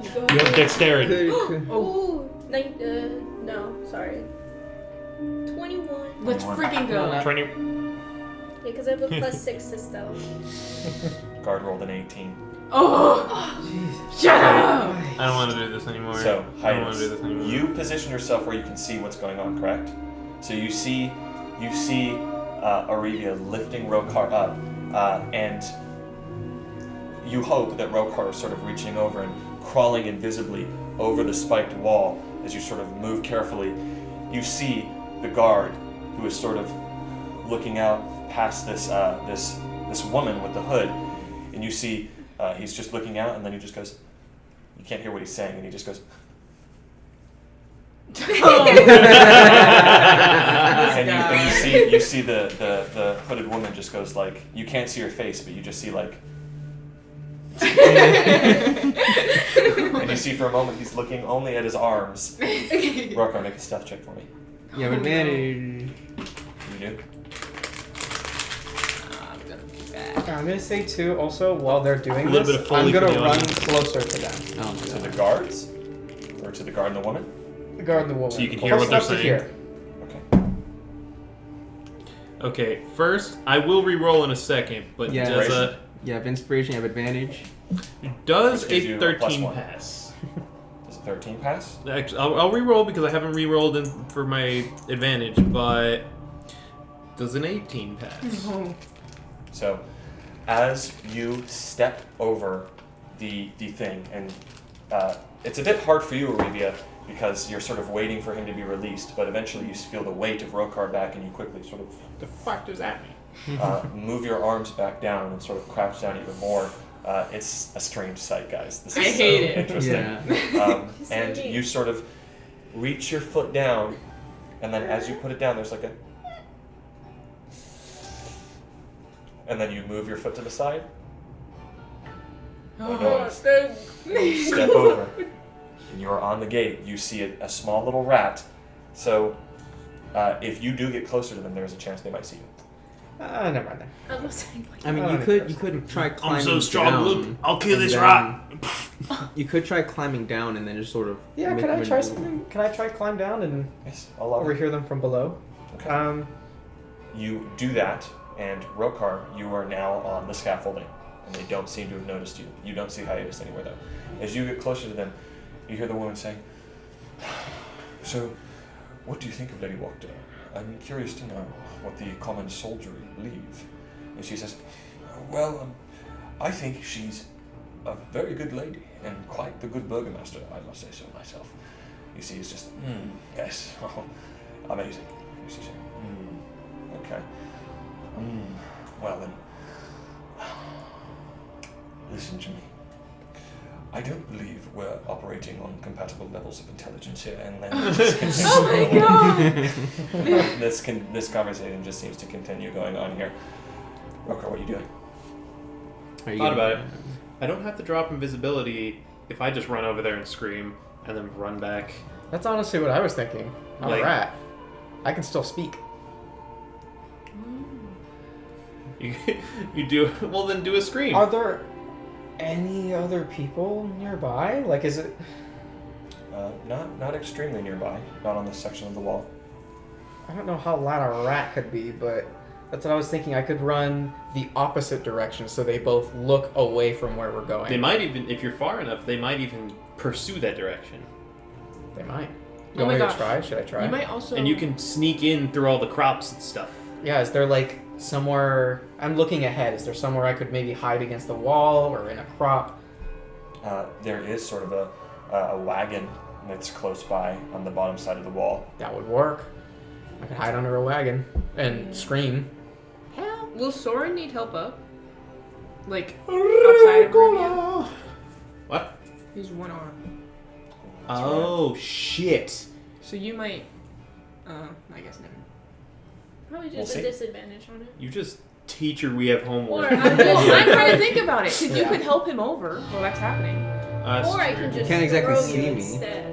You go You have ahead. dexterity. Oh, no, sorry. 21. Let's freaking go. 20. Yeah, because I have a +6 to stealth. Guard rolled an 18. Oh, shut up! I don't want to do this anymore. So, I don't want to do Highness, this anymore. you position yourself where you can see what's going on, correct? So you see Arivia lifting Rokar up, and you hope that Rokar is sort of reaching over and crawling invisibly over the spiked wall as you sort of move carefully. You see the guard who is sort of looking out past this woman with the hood, and you see he's just looking out, and then he just goes. You can't hear what he's saying, and he just goes. And you see the hooded woman just goes like, you can't see her face, but you just see like. And you see for a moment he's looking only at his arms. Rokar, make a stealth check for me. You have advantage. You do. I'm gonna be bad. I'm gonna say too. Also, while they're doing A little this, bit of Foley I'm for gonna the run audience. closer to them. Oh To the guards, or to the guard and the woman. The guard and the woman. So you can hear Close what they're enough to saying. hear. Okay. Okay, first, I will re-roll in a second, but Yeah. does You have inspiration. You have advantage. does Which gives a you a 13 +1. pass? Does a 13 pass? Actually, I'll re-roll because I haven't re-rolled in for my advantage, but does an 18 pass? So, as you step over the thing, and it's a bit hard for you, Arivia, because you're sort of waiting for him to be released, but eventually you feel the weight of Rokar back, and you quickly sort of The fuck does that mean? move your arms back down and sort of crouch down even more. It's a strange sight, guys. This is I hate it. interesting. Yeah. And you sort of reach your foot down, and then as you put it down, there's like a... And then you move your foot to the side. No noise. Step over. And you're on the gate. You see a small little rat. So, if you do get closer to them, there's a chance they might see you. Never mind. I was saying, like, I mean, Oh, you could try climbing I'm so strong, down. look, I'll kill and this then- rat. You could try climbing down and then just sort of. Yeah, can I try something? Can I try climb down and Yes, I'll allow it. overhear them from below? Okay. You do that, and Rokar, you are now on the scaffolding, and they don't seem to have noticed you. You don't see Hiatus anywhere, though. As you get closer to them, you hear the woman saying, "So, what do you think of Lady Wachter? I'm curious to know what the common soldiery believe." And she says, "Well, I think she's a very good lady, and quite the good burgomaster, I must say so myself." You see, it's just, yes, oh, amazing. You see, okay. Well then, listen to me. I don't believe we're operating on compatible levels of intelligence here, and then Oh my god! this conversation just seems to continue going on here. Rokar, what are you doing? Thought about it. I don't have to drop invisibility if I just run over there and scream and then run back. That's honestly what I was thinking. I'm Like- a rat. I can still speak. You do well, then do a scream. Are there any other people nearby? Like, is it? Not extremely nearby. Not on this section of the wall. I don't know how loud a rat could be, but that's what I was thinking. I could run the opposite direction so they both look away from where we're going. They might even, if you're far enough, they might even pursue that direction. They might. Oh You want my me to gosh. try? Should I try? You might also. And you can sneak in through all the crops and stuff. Yeah, is there like somewhere... I'm looking ahead. Is there somewhere I could maybe hide against the wall or in a crop? There is sort of a wagon that's close by on the bottom side of the wall. That would work. I could hide under a wagon and scream. Hell, will Soren need help up? Like outside of Rubia? What? He's one arm. Oh shit! So you might. I guess never. Probably We'll just see. a disadvantage on it. You just teach her we have Or homework. I'm Well, just, I'm trying to think about it, because you Yeah. could help him over while that's happening. That's or I true. can just can't exactly throw see you me. instead.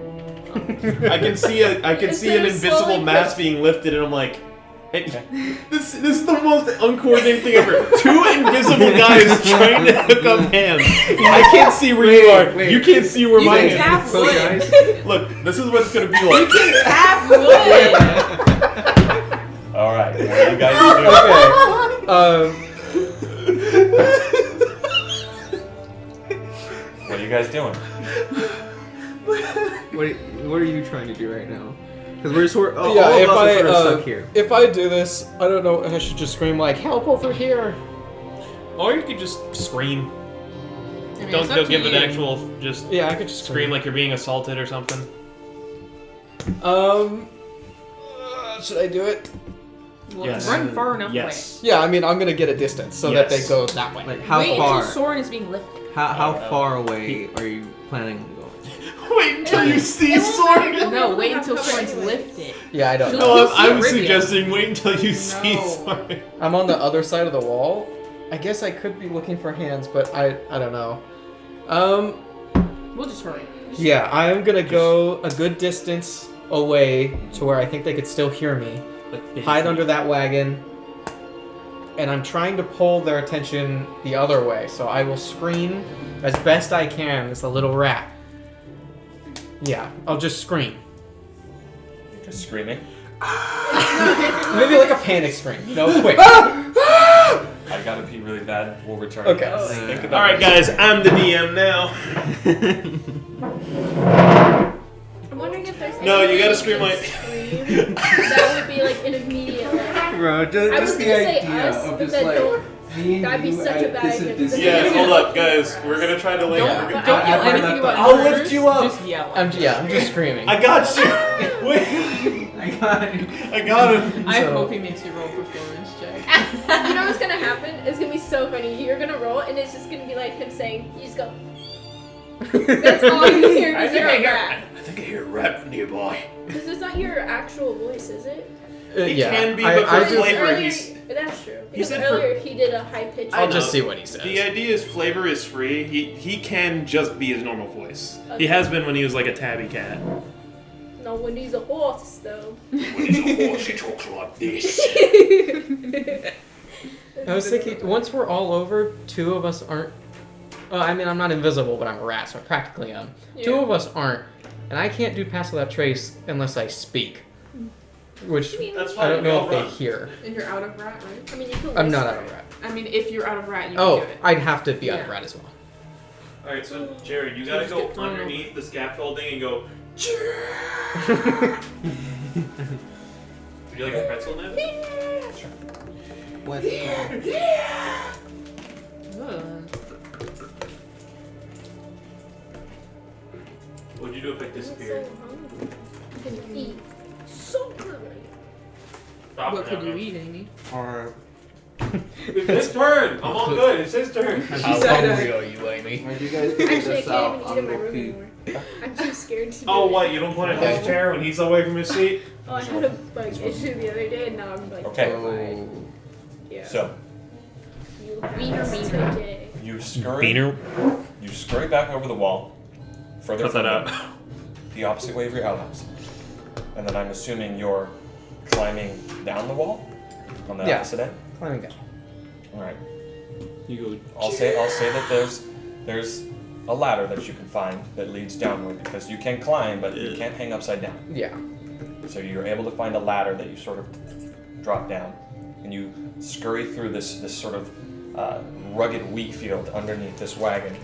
I can see an Instead of invisible slowly mass push- being lifted, and I'm like, this is the most uncoordinated thing ever. Two invisible guys trying to hook up hands. I can't see where you are. wait. You can't see where You my can hand tap is. So wood. guys, Look, this is what it's gonna be like. Tap wood! All right. What are you guys doing? What are you guys doing? what are you trying to do right now? Because we're sort of, Yeah, all if of us I are sort of stuck here. if I do this, I don't know. I should just scream like "Help over here!" Or you could just scream. I mean, Don't it's up don't to give it you. actual. Just Yeah, I could just scream like you're being assaulted or something. Should I do it? Well, Yes. run far enough Yes. Yeah, I mean, I'm gonna get a distance so that they Yes. go that way. Like away. how Wait far? until Soren is being lifted. How don't know. far away are you planning on going? Wait until you see It won't Soren. matter. No, wait have until cover Soren's anyways. lifted. Yeah, I don't know. You'll No, see I'm Arivia. suggesting wait until you see No. Soren. I'm on the other side of the wall. I guess I could be looking for hands, but I don't know. We'll just hurry. Yeah, I am gonna go a good distance away to where I think they could still hear me. Hide under that wagon. And I'm trying to pull their attention the other way, so I will scream as best I can as a little rat. Yeah, I'll just scream. Just screaming. Maybe like a panic scream, you know, quick. I gotta pee really bad. We'll return. Okay. Think All about right, this. guys, I'm the DM now. I'm wondering if there's No, any you gotta way scream can like- scream that would be like an immediate. Like, Bro, I was gonna say us, but then don't. That'd be such a bad idea. Yeah, hold up, guys. We're gonna try to like. Don't, we're don't gonna- yell I've heard anything that about thought. I'll murders, lift you up. Just yell. I'm just screaming. I got you. Wait, I got it. I got him. I So- hope he makes you roll performance check. You know what's gonna happen? It's gonna be so funny. You're gonna roll, and it's just gonna be like him saying, "You just go." That's all you hear. Because you're a rat. I think I hear a rat nearby. This is not your actual voice, is it? It yeah, can be, I, but for I Because just, flavor, earlier- he's- That's true. Because said for- earlier he did a high pitch. I'll know. just see what he says. The idea is flavor is free. He can just be his normal voice. He has been when he was like a tabby cat. No, when he's a horse, though. When he's a horse, he talks like this. I was thinking, once we're all over, two of us aren't. I mean, I'm not invisible, but I'm a rat, so I practically am. Two Yeah. of us aren't, and I can't do Pass Without Trace unless I speak. Which That's fine. I don't know if I'll they hear. And you're out of rat, right? I mean, you can I'm not whisper. out of rat. I mean, if you're out of rat, you Oh, can do it. I'd have to be out of Yeah. rat as well. All right, so Jared, you gotta Just go get thrown underneath the scaffolding and go. Would you like a pretzel now? What? Ugh. What'd you do if I I'm disappeared? so hungry. I can eat so good. Stop What it could now, you man. eat, Amy? Or It's his turn. I'm all good. It's his turn. How hungry are you, Amy? why do you guys Actually, I this can't out? even I'm eat in my gonna room pee. anymore. I'm too scared to do Oh, it. what? You don't put it in his chair when he's away from his seat? Oh, I had a bug issue the other day, and now I'm like Okay. terrified. Yeah. So You have Wiener, us wiener. today. you scurry back over the wall, further Cut that from out. the opposite way of your outhouse, and then I'm assuming you're climbing down the wall on the Yeah. opposite end. Climbing down. All right. You go. I'll say that there's a ladder that you can find that leads downward because you can climb, but you can't hang upside down. Yeah. So you're able to find a ladder that you sort of drop down, and you scurry through this sort of rugged wheat field underneath this wagon,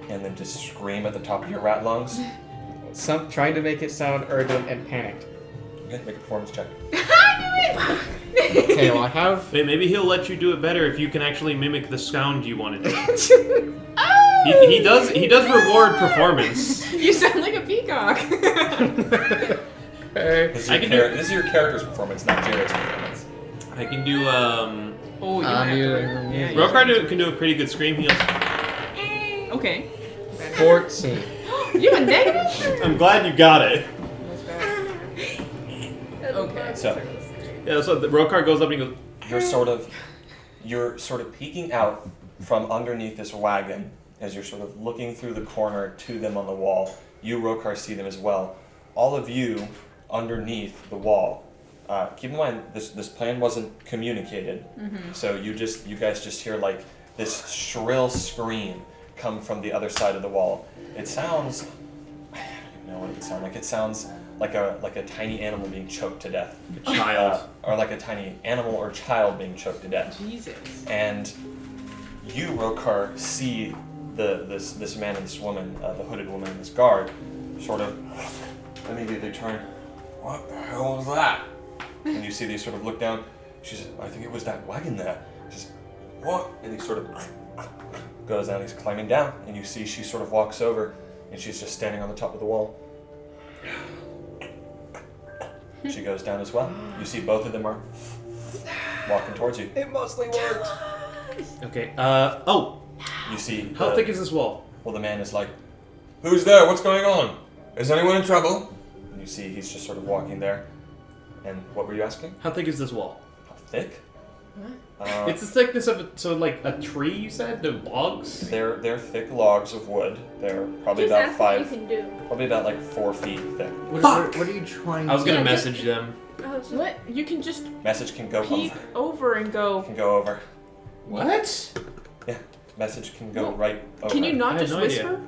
and then just scream at the top of your rat lungs. Trying to make it sound urgent and panicked. Okay, make a performance check. Okay, well I have. Wait, maybe he'll let you do it better if you can actually mimic the sound you want to do. He does reward performance. You sound like a peacock. Okay. This is, I your can do- this is your character's performance, not Jared's performance. I can do Oh, you might have to. Yeah, Rokar can do a pretty good scream. He'll. Okay. 14. You have a negative? I'm glad you got it. That's bad. Okay. So Yeah, so the Rokar goes up and he goes, you're sort of peeking out from underneath this wagon as you're sort of looking through the corner to them on the wall. You, Rokar, see them as well. All of you underneath the wall. Keep in mind, this plan wasn't communicated, so you guys just hear like this shrill scream come from the other side of the wall. It sounds, I don't even know what it would sound like. It sounds like a tiny animal being choked to death. a child. Or like a tiny animal or child being choked to death. Jesus. And you, Rokar, see this man and this woman, the hooded woman and this guard, sort of immediately turn. What the hell was that? And you see they sort of look down. She says, I think it was that wagon there. She says, what? And he sort of goes down. He's climbing down. And you see she sort of walks over and she's just standing on the top of the wall. She goes down as well. You see both of them are walking towards you. It mostly worked. Okay, You see. how thick is this wall? Well, the man is like, who's there? What's going on? Is anyone in trouble? And you see he's just sort of walking there. And what were you asking? How thick is this wall? How thick? It's the thickness of like a tree, you said? The logs? They're thick logs of wood. They're probably Just about ask what you 5, can do. probably about like 4 feet thick. What are you trying I was gonna Yeah, message them. Oh, so- What? You can just Message can go peek over. over and go. Can go over. What? Message can go Well, right over. Can you I not had just no idea.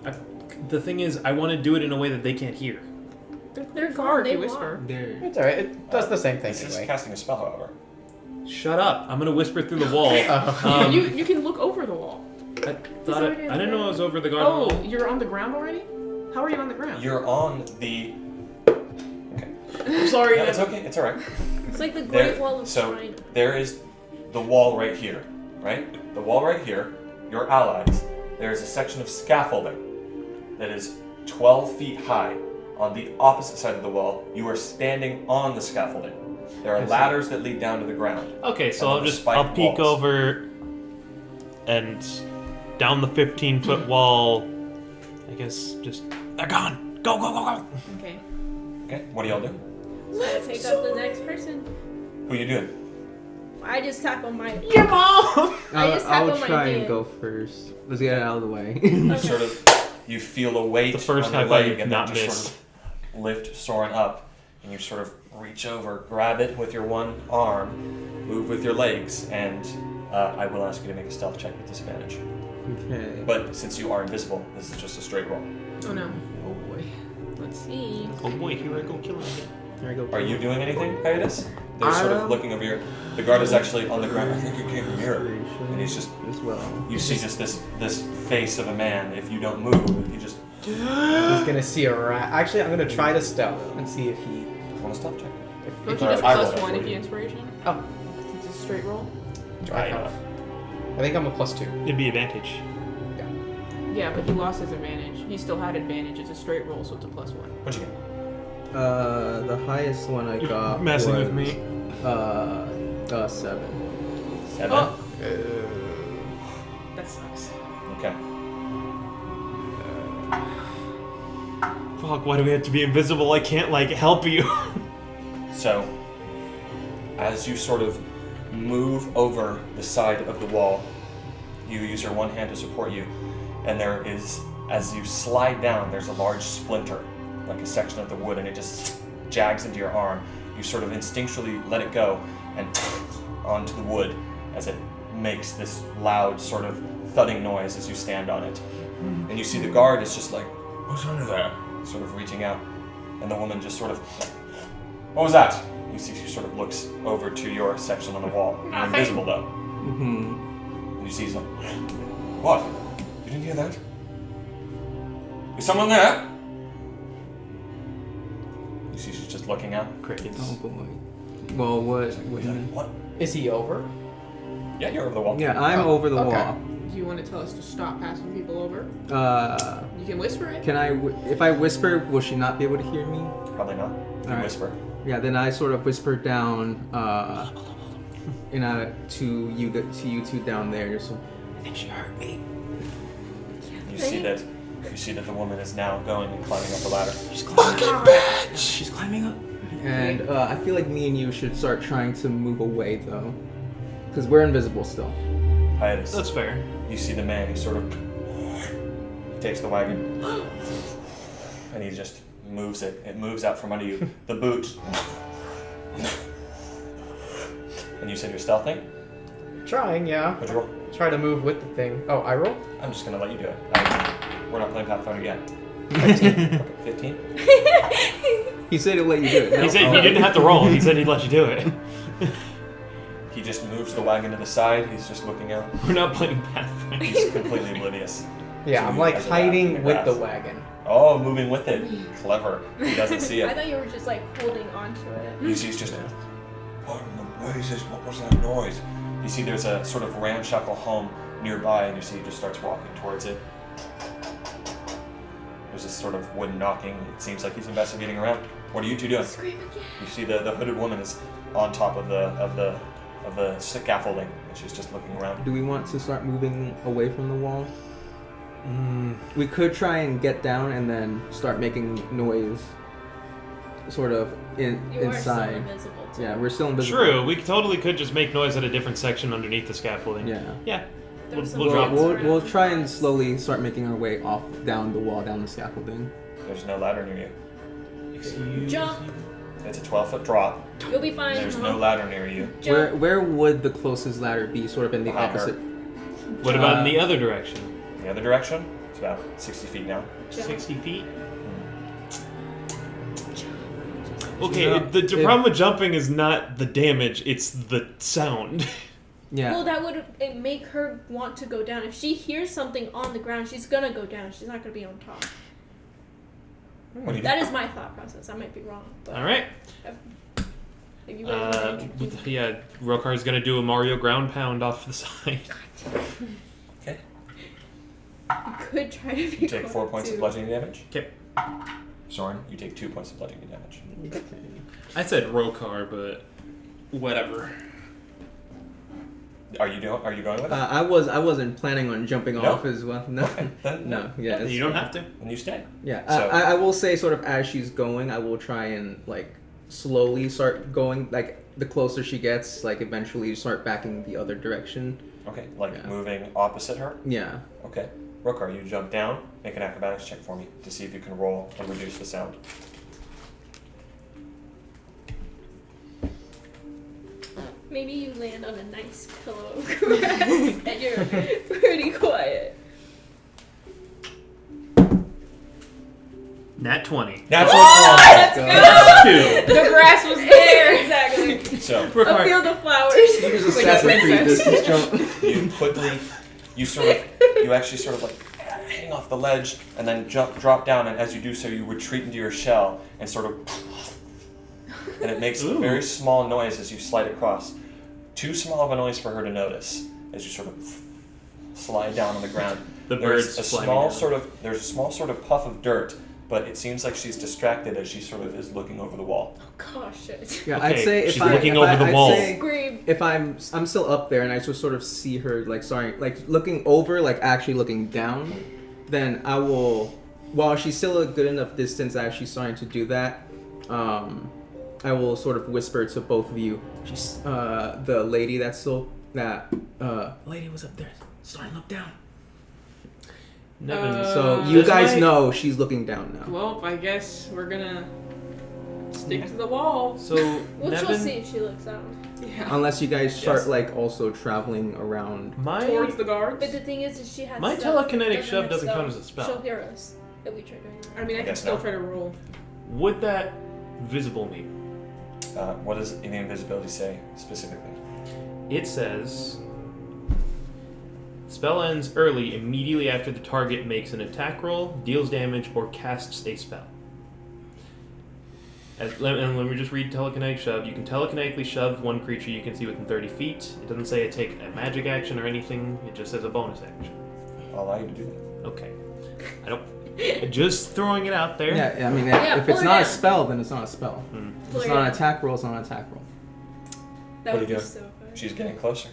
whisper? The thing is, I want to do it in a way that they can't hear. They're far if they you walk. whisper. There. It's alright. It does the same thing This is anyway. casting a spell, however. Shut up! I'm gonna whisper through the wall. You can look over the wall. I thought already I didn't know I was over the garden Oh, wall. you're on the ground already? How are you on the ground? You're on the. I'm sorry. No, it's okay. It's all right. It's like the There- Great Wall of so- China. There is the wall right here, right? The wall right here. Your allies. There is a section of scaffolding that is 12 feet high. On the opposite side of the wall, you are standing on the scaffolding. There are ladders that lead down to the ground. Okay, so And I'll the just spiked I'll peek walls. over and down the 15-foot wall. I guess just they're gone. Go go go go. Okay. Okay, what do y'all do? I pick up the next person. Who you doing? I just tap on my. Your mom. I just I'll tap on my try and hand. go first. Let's get it out of the way. You sort of, you feel a weight The first on your time leg I've and not then just missed. sort of lift Soren up, and you sort of reach over, grab it with your one arm, move with your legs, and I will ask you to make a stealth check with disadvantage. Okay. But since you are invisible, this is just a straight roll. Oh no. Oh boy. Let's see. Oh boy, here I go killing it. Here I go. Are you doing anything, Hiatus? They're sort of looking over your. The guard is actually on the ground. I think you came from here, and he's just. as well. You see just this face of a man. If you don't move, he just. He's gonna see a rat. Actually, I'm gonna try to stealth and see if he. Want to stealth check? Don't Alright, you just I rolled plus it one for if you you. inspiration? Oh, Since it's a straight roll? I have. I think I'm a +2. It'd be advantage. Yeah, but he lost his advantage. He still had advantage. It's a straight roll, so it's a +1. What'd you get? The highest one I got Messing was, with me. 7. 7. Oh. That sucks. Okay. Fuck, why do we have to be invisible? I can't like help you. So, as you sort of move over the side of the wall, you use your one hand to support you, and there is, as you slide down, there's a large splinter, like a section of the wood, and it just jags into your arm. You sort of instinctually let it go and onto the wood as it makes this loud sort of thudding noise as you stand on it. And you see the guard is just like, what's under there? Sort of reaching out, and the woman just sort of, what was that? You see she sort of looks over to your section on the wall. You're invisible though. Mm-hmm. And you see he's like, what? You didn't hear that? Is someone there? You see she's just looking out. Crickets. Oh boy. Well, what? He's like, what? Is he over? Yeah, you're over the wall. Yeah, I'm Oh, over the okay. wall. Do you want to tell us to stop passing people over? You can whisper it. Can I? If I whisper, will she not be able to hear me? Probably not. You Alright. whisper. Yeah, then I sort of whisper down, to you two down there. Just I think she heard me. You see that You see that the woman is now going and climbing up the ladder. She's climbing up. She's climbing up. And I feel like me and you should start trying to move away, though. Because we're invisible still. Hiatus. That's fair. You see the man, he sort of takes the wagon and he just moves it. It moves out from under you. The boot. And you said you're stealthing? Trying, yeah. What'd you roll? Try to move with the thing. Oh, I roll? I'm just gonna let you do it. We're not playing Pathfinder yet. 15? He said he'll let you do it. He said he didn't have to roll. He said he'd let you do it. He just moves the wagon to the side. He's just looking out. We're not playing Pathfinder. He's completely oblivious. Yeah, So I'm he like has a map in hiding the with the grass. wagon. Oh, moving with it. Clever. He doesn't see I it. thought you were just like holding onto it. You see he's just... What in the blazes? What was that noise? You see there's a sort of ramshackle home nearby, and you see he just starts walking towards it. There's this sort of wooden knocking. It seems like he's investigating around. What are you two doing? Scream again. You see the hooded woman is on top of the scaffolding, and she's just looking around. Do we want to start moving away from the wall? We could try and get down and then start making noise, sort of You are still inside. invisible too. Yeah, we're still invisible. True, we totally could just make noise at a different section underneath the scaffolding. Yeah. Yeah. There was We'll some drop. lights We'll around. try and slowly start making our way off down the wall, down the scaffolding. There's no ladder near you. Jump. It's a 12-foot drop. You'll be fine. There's no ladder near you. Jump. Where would the closest ladder be? Sort of in the Behind her. opposite. What about in the other direction? The other direction, it's about 60 feet down. Jump. 60 feet? Okay, No, the problem with jumping is not the damage, it's the sound. Yeah. Well, that would make her want to go down. If she hears something on the ground, she's gonna go down. She's not gonna be on top. What do you do? That is my thought process. I might be wrong. But Alright. if you guys want Yeah, Rokar's gonna do a Mario ground pound off the side. Okay. you could try to be You take 4 points of bludgeoning damage. Okay. Soren, you take 2 points of bludgeoning damage. I said Rokar, but whatever. Are you going with it? I wasn't planning on jumping No? off as well. No. Okay, then No. Yeah. it's You don't fine. have to. Then you stay. Yeah. So- I will say, sort of as she's going, I will try and like slowly start going. Like the closer she gets, like eventually start backing the other direction. Okay, like Yeah. moving opposite her. Yeah. Okay. Rokar, you jump down. Make an acrobatics check for me to see if you can roll and reduce the sound. Maybe you land on a nice pillow of grass and you're pretty quiet. Nat 20. That's Let's what go! Two. The grass was there. Exactly. So A Rokar, field of flowers. You just Like a Assassin's Creed princess. this jump. you quickly, you actually sort of like hang off the ledge and then drop down, and as you do so, you retreat into your shell and sort of, and it makes a Ooh. very small noise as you slide across. Too small of a noise for her to notice as you sort of slide down on the ground. The There's bird's a flying small down. there's a small sort of puff of dirt, but it seems like she's distracted as she sort of is looking over the wall. Oh shit. Yeah, Okay, I'd say if she's I, looking if over I, the I'd wall. say Scream. if I'm still up there and I just sort of see her like looking over, like actually looking down, then I will, while she's still a good enough distance as she's starting to do that, I will sort of whisper to both of you. She's the lady lady was up there starting to look down. Nevin. So you Does guys my- know she's looking down now. Well, I guess we're gonna stick to the wall. So, Well, she'll Nevin, see if she looks out. Yeah. Unless you guys start Yes. like also traveling around. Towards my the guards. But the thing is she has My stealth. telekinetic Doesn't shove have doesn't stealth. count as a spell. She'll hear us if we try doing that. I mean, I can guess still not. try to roll. would that visible me? What does the invisibility say specifically? It says spell ends early immediately after the target makes an attack roll, deals damage, or casts a spell. And let me just read telekinetic shove. You can telekinetically shove one creature you can see within 30 feet. It doesn't say it take a magic action or anything. It just says a bonus action. I'll allow you to do that. Okay. I don't. Just throwing it out there. Yeah, I mean, Yeah, if pull it's her not a down. spell, then it's not a spell. Hmm. If Pull it's her not an down. attack roll, it's not an attack roll. That What would do you be do? so fun. She's getting closer,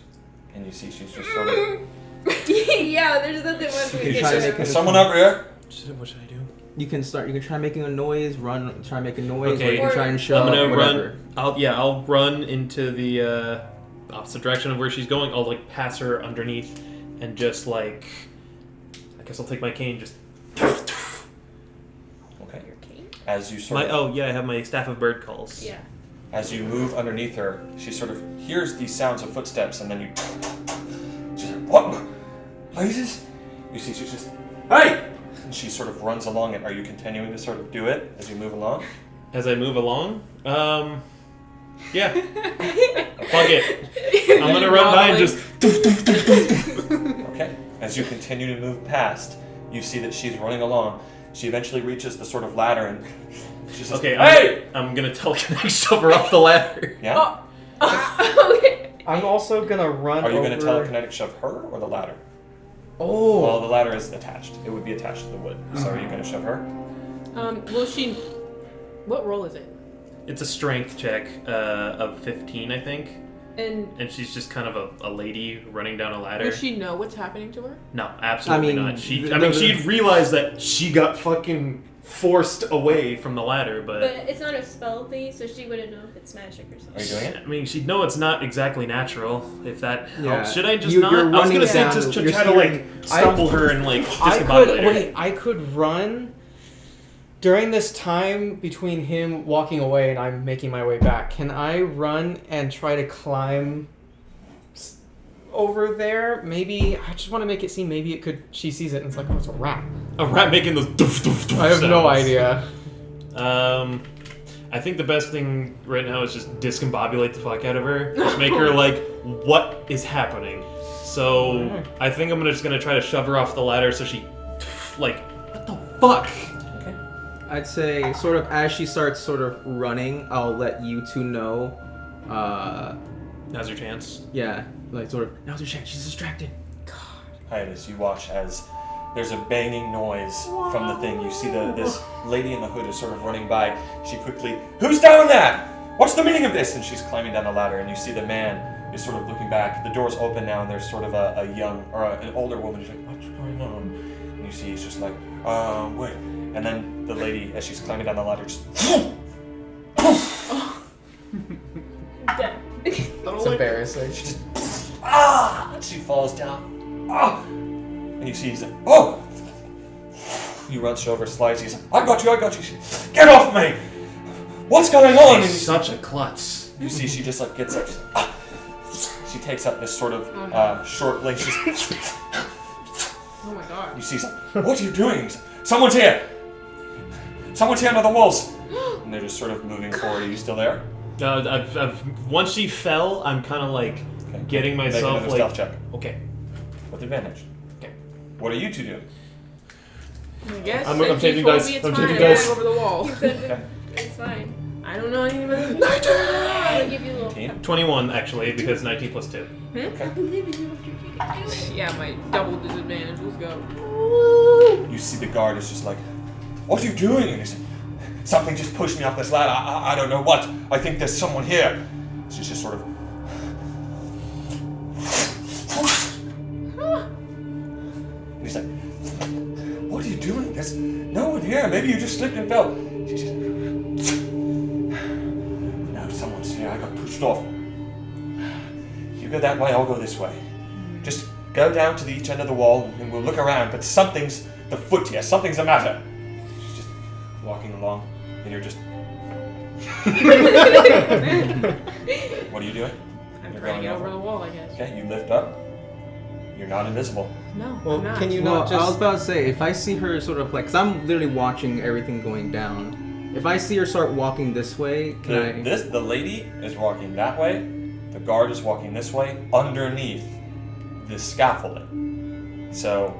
and you see she's just sort of. Yeah, there's nothing much we You can try to do. make Is someone over here? What should I do? You can try making a noise, try making a noise, or Okay. you can try and shove, I'm gonna whatever. run. I'll run into the opposite direction of where she's going. I'll like pass her underneath, and just like, I guess I'll take my cane. Just Okay. As you sort of I have my staff of bird calls. Yeah. as you move underneath her, she sort of hears these sounds of footsteps, and then you. She's like, "What? Places?" You see, she's just, "Hey!" And she sort of runs along it. Are you continuing to sort of do it as you move along? As I move along, yeah. Fuck it. I'm gonna run by and just. Okay. As you continue to move past, you see that she's running along. She eventually reaches the sort of ladder, and she says, Okay, "Hey!" I'm gonna teleconnect shove her off the ladder. Yeah. Okay. I'm also gonna run. Are you going to over... telekinetic shove her or the ladder? Oh. Well, the ladder is attached. It would be attached to the wood. So are you going to shove her? Will she? What role is it? It's a strength check of 15, I think. And And she's just kind of a lady running down a ladder. will she know what's happening to her? No, absolutely I mean, not. She'd realize that she got fucking forced away from the ladder, But it's not a spell thing, so she wouldn't know if it's magic or something. Are you doing it? I mean, she'd know it's not exactly natural, if that Yeah. helps. Should I just You're not? I was running gonna say down, just you're try to, like, steering- stumble her and, like, I discombobulate her. I could run during this time between him walking away and I'm making my way back. Can I run and try to climb over there? Maybe I just want to make it seem maybe it could. She sees it and it's like, oh, it's a rat. A rat making those doof, doof, doof I have no sounds. idea. I think the best thing right now is just discombobulate the fuck out of her. Just make her like, what is happening? So I think I'm just gonna try to shove her off the ladder so she, like, what the fuck? Okay. I'd say sort of as she starts sort of running, I'll let you two know. Now's your chance. Yeah, like sort of. Now's her chance. She's distracted. Hiatus, you watch as there's a banging noise from the thing. You see this lady in the hood is sort of running by. She quickly, "Who's down there? What's the meaning of this?" And she's climbing down the ladder, and you see the man is sort of looking back. The door's open now, and there's sort of a young, or an older woman who's like, "What's going on?" And you see he's just like, wait. And then the lady, as she's climbing down the ladder, just Dead. It's embarrassing. she just, and she falls down. And you see he's like, "Oh!" He runs over, slides, he's like, "I got you. She, "Get off me! What's going on?" And She's such a klutz. you see she just like gets up, she's like, she takes up this sort of short blade. She's, Oh my god. you see, he's like, "What are you doing?" He's like, "Someone's here! Someone's here under the walls!" And they're just sort of moving forward. Are you still there? I've once she fell, I'm kind of like Okay. getting Make myself another like. stealth check. Okay. With advantage. Okay. What are you two doing? I guess. I'm if taking you told dice. me it's I'm fine, taking I'm dice. going over the wall. You said Okay. it's fine. I don't know anything about it. I'll give you a little. 19. 21 actually, because 19 plus 2. I believe in you. You can do it. Yeah, my double disadvantage. Let's go. You see the guard is just like, "What are you doing?" And he's like, "Something just pushed me off this ladder. I don't know what. I think there's someone here." She's just sort of. And he's like, "What are you doing? There's no one here. Maybe you just slipped and fell." She's just. "No, someone's here. I got pushed off. You go that way, I'll go this way. Just go down to each end of the wall and we'll look around, but something's the foot here. Something's the matter." She's just walking along, and you're just. What are you doing? I'm You're trying to going get over over. the wall, I guess. Okay, you lift up. You're not invisible. No, Well, I'm not. can you Well, not I was just? about to say, if I see her sort of like, cause I'm literally watching everything going down. If I see her start walking this way, can I? The lady is walking that way. The guard is walking this way underneath the scaffolding. So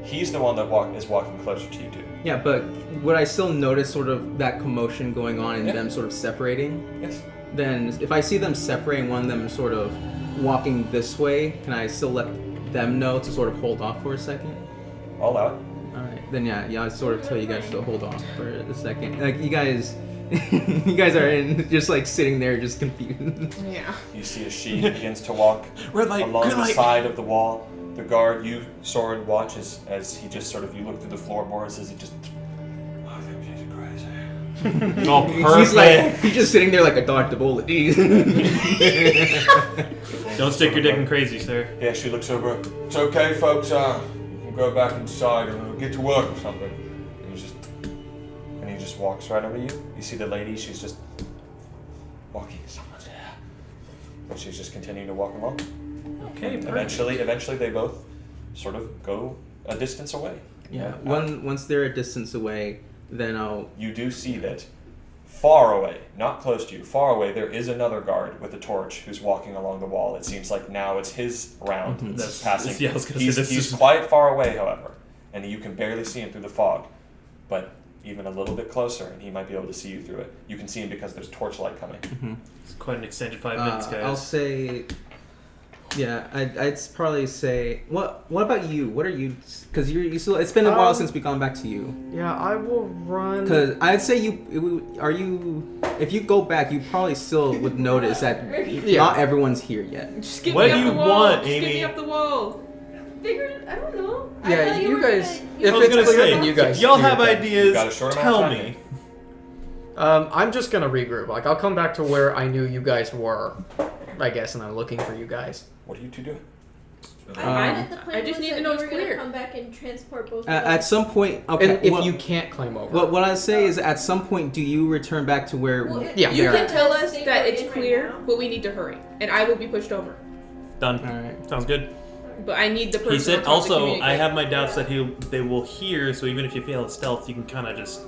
he's the one that is walking closer to you two. Yeah, but would I still notice sort of that commotion going on and Yeah. them sort of separating? Yes. Then if I see them separating, one of them sort of walking this way, can I still let them know to sort of hold off for a second? I'll allow it. Alright, then yeah, I sort of tell you guys to hold off for a second. Like you guys you guys are just like sitting there just confused. Yeah. You see as she begins to walk Red light, along green the light. side of the wall, the guard, you, Soren, watch as he just sort of, you look through the floorboards as he just, oh, Jesus Christ. Oh, He's like, perfect. he's just sitting there like a dodge the bullet. Don't stick your dick in crazy, sir. Yeah, she looks over. It's okay, folks. We'll go back inside and we'll get to work or something. And he just walks right over you. You see the lady. She's just walking. Someone's there. And she's just continuing to walk along. Okay, perfect. Eventually, they both sort of go a distance away. Yeah. And, Once they're a distance away, then I'll. you do see that far away, not close to you, far away, there is another guard with a torch who's walking along the wall. It seems like now it's his round that's passing. Yeah, I was gonna say, this He's is- quite far away, however, and you can barely see him through the fog. But even a little bit closer, and he might be able to see you through it. You can see him because there's torchlight coming. It's quite an extended 5 minutes, guys. I'll say. Yeah, I'd probably say. What about you? What are you? Because you still. It's been a while since we've gone back to you. Yeah, I will run. Because I'd say are you. If you go back, you probably still would notice that not everyone's here yet. Just get What me do up you the wall. want, Just get Amy? me up the wall. Figured, I don't know. I Yeah, thought you were guys. gonna- If I was it's gonna clear, say, then you guys. y'all do have that. ideas. Got a short amount Tell of time me. I'm just gonna regroup. Like, I'll come back to where I knew you guys were, I guess, and I'm looking for you guys. What are you two doing? I thought the I plan just was need to that know we it's were gonna clear. come back and transport both. of At us. some point, okay. And if well, you can't climb over. what I'd say is, at some point, do you return back to where? Well, Yeah. You they're can at? tell us State that we're it's in right clear, now. but we need to hurry, and I will be pushed over. Done. All right. Sounds good. But I need the person. He said on top to also, I communicate. have my doubts that they will hear, so even if you fail at stealth, you can kind of just...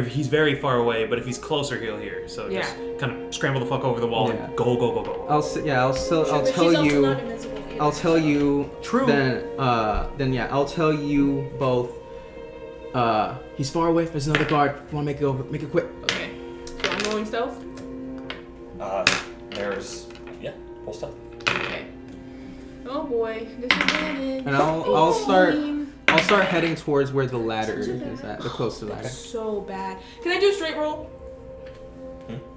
He's very far away, but if he's closer, he'll hear. So just kind of scramble the fuck over the wall Yeah. and go, go, go, go. I'll But tell she's also you. not invisible either, I'll tell so- you. True. Then yeah, I'll tell you both. He's far away. There's another guard. Want to make it over? Make it quick. Okay. So I'm rolling stealth. There's, yeah, full stuff. Okay. Oh boy, disadvantage. And I'll start 18. heading towards where the ladder is at, the closer ladder. So bad. Can I do a straight roll?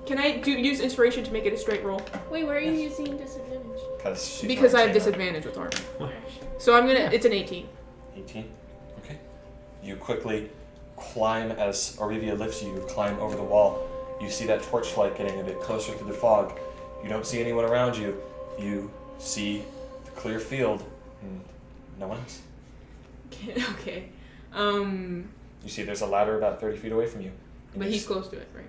Can I use inspiration to make it a straight roll? Wait, why are you using disadvantage? Because I have disadvantage with armor. So I'm gonna. It's an 18. 18. Okay. You quickly climb as Arivia lifts you. You climb over the wall. You see that torchlight getting a bit closer through the fog. You don't see anyone around you. You see the clear field and no one else. Okay. You see there's a ladder about 30 feet away from you. And But you he's s- close to it, right?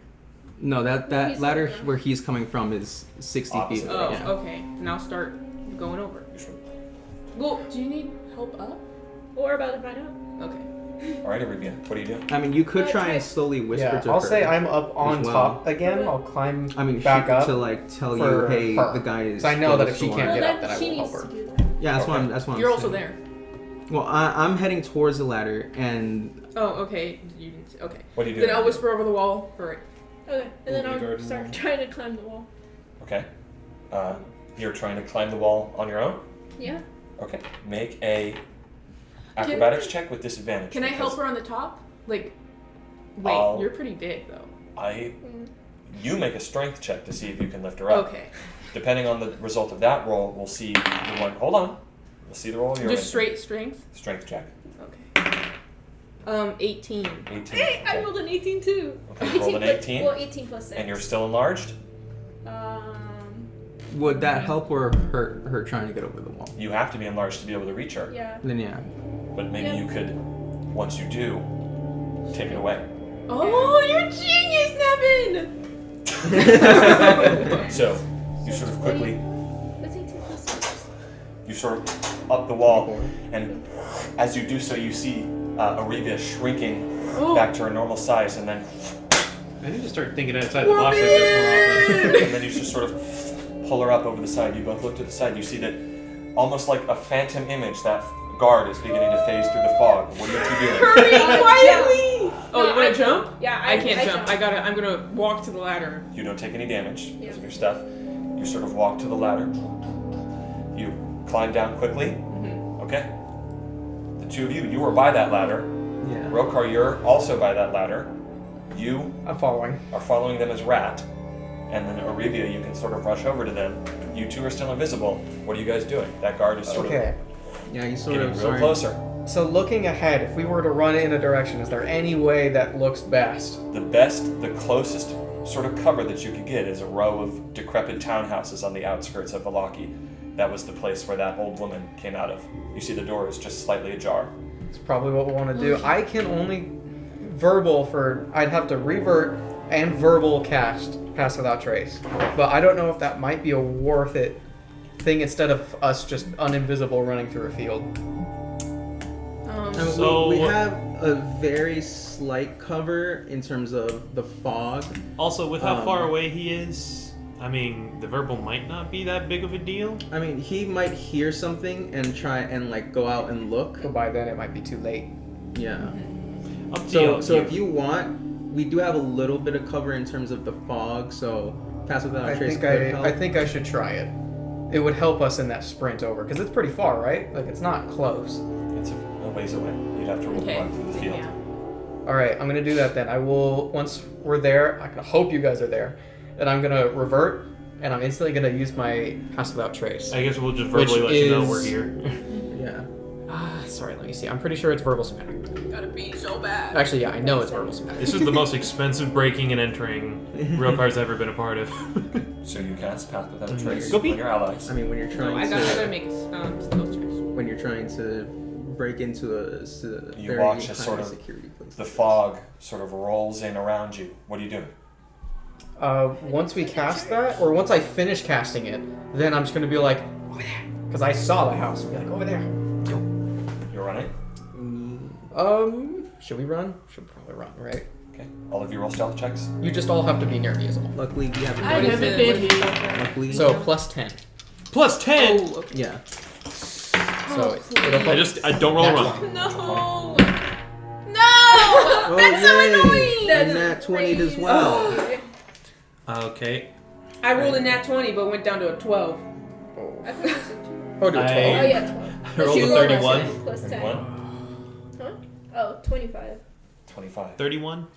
No, that He's ladder over. where he's coming from is 60 feet. Opposite. Oh, Yeah. okay. And I'll start going over. you should- Well, do you need help up? We're about to find out. Okay. All right, Arivia, what do you do? I mean, you could try and slowly whisper Yeah, to I'll her. say I'm up on as well. top again. I'll climb I mean, back up. to like tell you, for hey, her. the guy is. So I know that close if she to can't one. get up, then I she will needs help her. to do that. Yeah, that's what Okay. I'm. That's what I'm You're also saying. there. Well, I'm heading towards the ladder, and Oh, okay. You didn't. Okay. What do you do? Then I'll whisper over the wall. All right. Okay, and then Will you guard I'll the start wall? trying to climb the wall. Okay. You're trying to climb the wall on your own? Yeah. Okay. Make a acrobatics check with disadvantage. Can I help because her on the top? Like, wait, I'll- you're pretty big though. You make a strength check to see if you can lift her up. Okay. Depending on the result of that roll, we'll see the one. Hold on. We'll see the roll you're Just making. straight strength. Strength check. Okay. 18. 18. Hey, I Okay. rolled an 18 too. Okay, you rolled an 18? Well, 18 plus 6. And you're still enlarged? would that help or hurt her trying to get over the wall? You have to be enlarged to be able to reach her. Yeah. Then yeah. But maybe Yeah. you could, once you do, take it away. Oh, you're genius, Nevin! So, you sort of quickly, What's 18 plus 6? you sort of up the wall, and as you do so, you see Arivia shrinking Oh. back to her normal size, and then I need to start thinking outside the box like this more often. and then you just sort of pull her up over the side. You both look to the side. You see that almost like a phantom image, that guard is beginning to phase through the fog. What are you two doing? Hurry quietly! Oh, No, you wanna jump? Yeah, I can't jump. I'm gonna walk to the ladder. You don't take any damage because of your stuff. You sort of walk to the ladder. You climb down quickly. Okay. The two of you were by that ladder. Yeah. Rokar, you're also by that ladder. You I'm following. are following them as Rat. And then Arivia, you can sort of rush over to them. You two are still invisible. What are you guys doing? That guard is sort Okay. of Yeah, he's sort Getting of real sorry. closer. So looking ahead, if we were to run in a direction, is there any way that looks best? The closest sort of cover that you could get is a row of decrepit townhouses on the outskirts of Vallaki. That was the place where that old woman came out of. You see the door is just slightly ajar. It's probably what we want to do. I can only verbal for. I'd have to revert and verbal cast Pass Without Trace. But I don't know if that might be a worth it thing instead of us just uninvisible running through a field. I mean, So- we have a very slight cover in terms of the fog. Also, with how far Um, away he is, I mean, the verbal might not be that big of a deal. I mean, he might hear something and try and like go out and look. But by then it might be too late. Yeah. Up to you. So if you want, we do have a little bit of cover in terms of the fog. So Pass Without I Trace think could help. I think I should try it. It would help us in that sprint over because it's pretty far, right? Like it's not close. It's a ways away. You'd have to Okay. run through the field. Yeah. All right, I'm gonna do that then. I will once we're there. I hope you guys are there, and I'm gonna revert, and I'm instantly gonna use my Pass Without Trace. I guess we'll just Which verbally let you know is- we're here. Yeah. Sorry, let me see. I'm pretty sure it's verbal somatic. Gotta be so bad. Actually, yeah, I know it's verbal somatic. This is the most expensive breaking and entering Railcar's ever been a part of. So you cast Path Without a Trace Go on Pete. your allies. I mean, when you're No, trying I gotta to make a skill check. when you're trying to break into a You very watch high as sort of security place. The fog sort of rolls in around you. What are you doing? Once we cast that, or once I finish casting it, then I'm just gonna be like, over there, because I saw the house. I'll be like, over there. You're running? Should we run? Should probably run, right? Okay. All of you roll stealth checks. You just all have to be near me as well. Luckily, we have I What is haven't it? been What is here. it? Luckily, So plus 10. Plus 10! Oh, okay. yeah. So it'll I don't roll a Nat run. 20. No! No! Oh, That's so yay! annoying! That's And that 20 as crazy. well. Okay. I rolled a nat 20, but went down to a 12. I thought you said Oh, do a I- 12. Oh yeah, 12. I rolled a You rolled 31. 10 plus 10. 31? Huh? Oh, 25. 25. 31?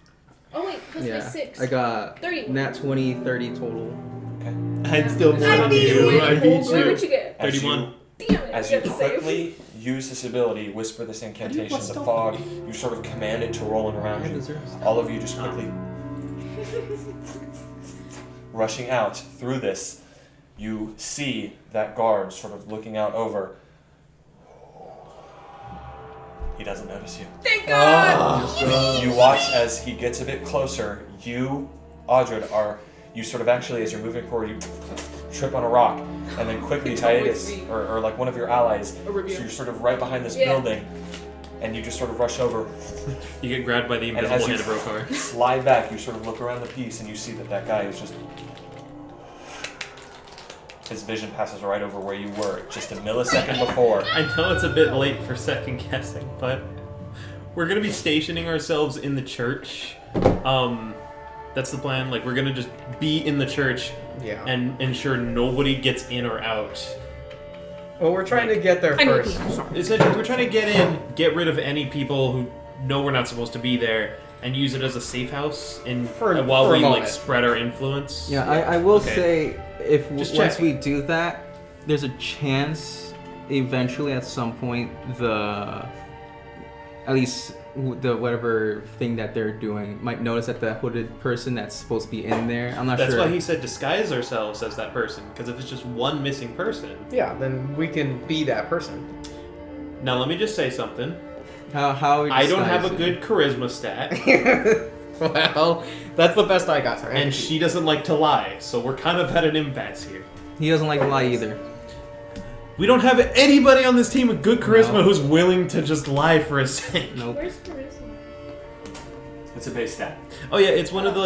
Oh wait, plus my Yeah. 6. I got 31. nat 20, 30 total. Okay. I'd still more I than beat you. you. I beat What you. would you get? As 31. you- Damn it. As you you have to save. quickly use this ability, whisper this incantation, the fog, you sort of command it to roll in around you. All of you just quickly rushing out through this. You see that guard sort of looking out over. He doesn't notice you. Thank God! You watch as he gets a bit closer. You, Audred, you sort of actually, as you're moving forward, you trip on a rock, and then quickly It's always Titus, me. or like one of your allies, so Review. you're sort of right behind this Yeah. building, and you just sort of rush over, You get grabbed by the and invisible as hand of you Rokar. slide back, you sort of look around the piece, and you see that guy is just... His vision passes right over where you were just a millisecond before. I know it's a bit late for second guessing, but we're gonna be stationing ourselves in the church. That's the plan. Like, we're gonna just be in the church Yeah. and ensure nobody gets in or out. Well, we're trying to get there I know first. people, sorry. Essentially, we're trying to get in, get rid of any people who know we're not supposed to be there, and use it as a safe house while for a we moment. like spread our influence. Yeah, I will Okay. say if Just once check. we do that, there's a chance eventually at some point at least the whatever thing that they're doing might notice that the hooded person that's supposed to be in there. I'm not That's sure. why he said disguise ourselves as that person, because if it's just one missing person. Yeah, then we can be that person. Now, let me just say something. How I don't have a disguising? good charisma stat, Well, that's the best I got. Sorry. and she doesn't like to lie, so we're kind of at an impasse here. He doesn't like to lie either. We don't have anybody on this team with good charisma No. who's willing to just lie for a sake. Nope. Where's charisma? It's a base stat. Oh yeah, it's one of the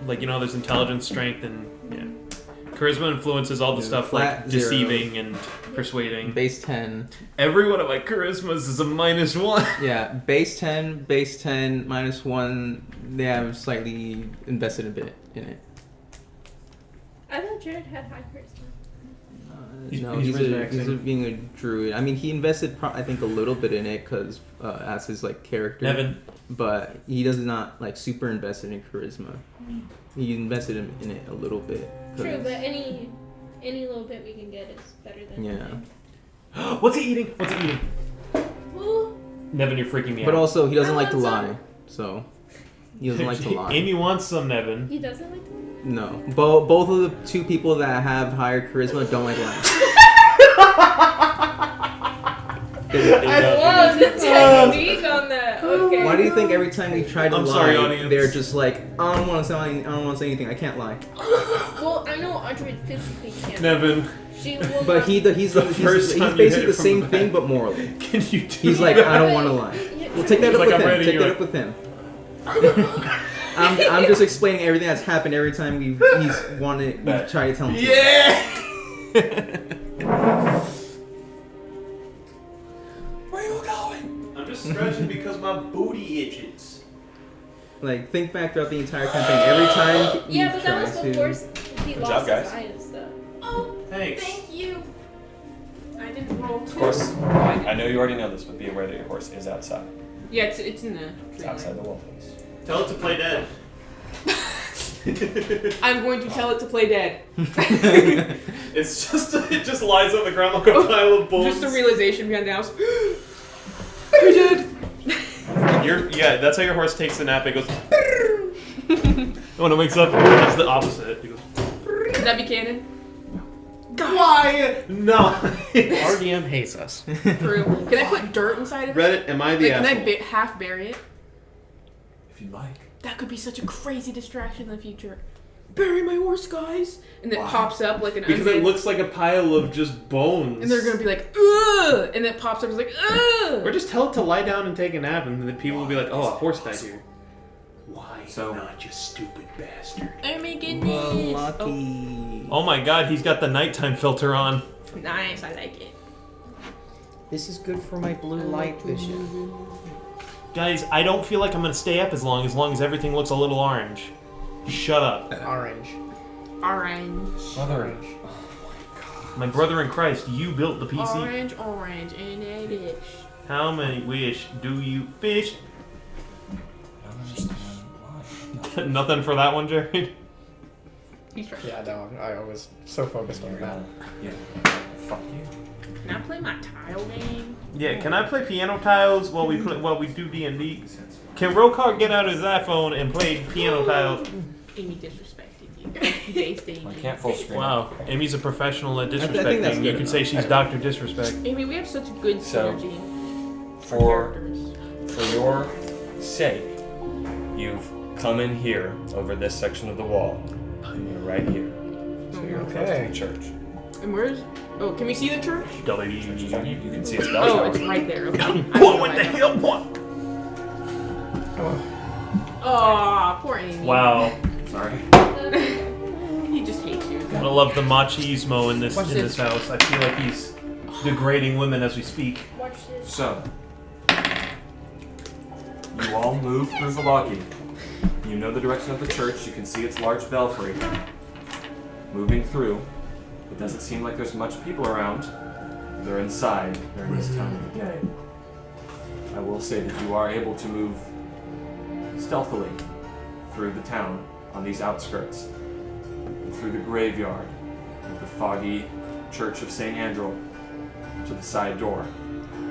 like you know, there's intelligence, strength, and yeah, charisma influences all the Yeah, stuff flat like zero. deceiving and persuading. Base 10. Every one of my charismas is a -1. Yeah, base 10, -1. They have slightly invested a bit in it. I thought Jared had high charisma. He's He's min-maxing. being a druid. I mean, he invested, I think, a little bit in it because as his like character. Nevin, But he does not like super invested in charisma. He invested in it a little bit. 'cause- True, but any little bit we can get is better than Yeah. nothing. What's he eating? What's he eating? Well, Nevin, you're freaking me But out. also, he doesn't I like to want lie. some. So, he doesn't like to lie. Amy wants some, Nevin. he doesn't like to. No. Both of the two people that have higher charisma don't like lying. I love the technique on that. Okay. Why do you think every time we try to I'm lie, sorry, audience. they're just like, I don't want to say anything. I can't lie. Well, I know Audrey physically can't. Nevin, She will But not- he's first time you hit basically it the from same the thing, back. but morally. can you do He's like, I don't want to lie. Yeah, Well, take that He's up like, with I'm him. ready, Take you're that like- up with him. I'm just explaining everything that's happened every time we've tried to tell him. Where you going? I'm just stretching because my booty itches. Like, think back throughout the entire campaign. Every time Yeah, you've but that was tried before to. he Good lost job, guys. his eye and stuff. Oh, Thanks. thank you. I didn't roll two. Of course, Oh, I didn't. I know you already know this, but be aware that your horse is outside. Yeah, it's in the It's trailer. outside the wall, please. Tell it to play dead. I'm going to tell it to play dead. It's just it just lies on the ground like a pile of bones. Just the realization behind the house. You're dead. Yeah, that's how your horse takes a nap. It goes. When it wakes up, it does the opposite. It goes. Could that be canon? Why? No. RDM hates us. True. Can I put dirt inside of it? Reddit, am I the Like, can asshole? I half bury it? If you'd like. That could be such a crazy distraction in the future. Bury my horse, guys! And then it Why? pops up like an Because undead. it looks like a pile of just bones. And they're gonna be like, ugh! And then it pops up and it's like, ugh! Or just tell it to lie down and take a nap, and then people will be like, "Oh, a horse died here." Why So- not, you stupid bastard? Oh my goodness! Vallaki. Oh my God, he's got the nighttime filter on. Oh, nice, I like it. This is good for my blue light vision. Guys, I don't feel like I'm gonna stay up as long as everything looks a little orange. Shut up. Orange. Orange. Mother. My brother in Christ, you built the PC. Orange, and a dish. How many wish do you fish? I don't understand why. Nothing for that one, Jared? He's trying. Yeah, no, I was so focused on that. Yeah. Fuck you. Can I play my tile game? Yeah, can I play piano tiles while we do D&D? Can Rokar get out his iPhone and play piano tiles? Amy disrespected you. They stayed. I can't full screen. Wow, Amy's a professional at I think that's disrespecting. You good can say enough. she's Dr. Disrespect. Amy, we have such good So, synergy. For Characters. your sake, you've come in here over this section of the wall. And you're right here. So you're close to Okay. the church. And where's? Oh, can we see the church? Church is on you. You can see its bell Oh, tower. it's right there. Okay. What the hell? What? Oh, poor Amy. Wow. Sorry. He just hates you. I love the machismo in this Watch this this. house. I feel like he's degrading women as we speak. Watch this. So, you all move through Vallaki. You know the direction of the church. You can see its large belfry. Moving through, it doesn't seem like there's much people around. They're inside during this time of the day. I will say that you are able to move stealthily through the town on these outskirts, and through the graveyard of the foggy Church of St. Andrew to the side door.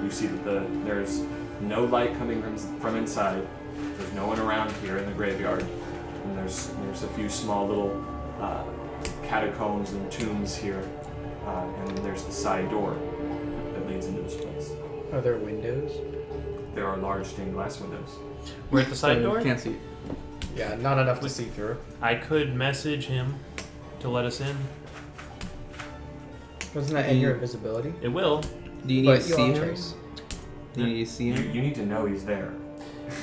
You see that there's no light coming from inside. There's no one around here in the graveyard, and there's a few small little catacombs and tombs here, and then there's the side door that leads into this place. Are there windows? There are large stained glass windows. We're at the side So door? you can't see. Yeah, not enough to see through. I could message him to let us in. Wasn't that in your invisibility? It will. Do you need But to you'll see have him? trace. Do you need to see You, him? you need to know he's there.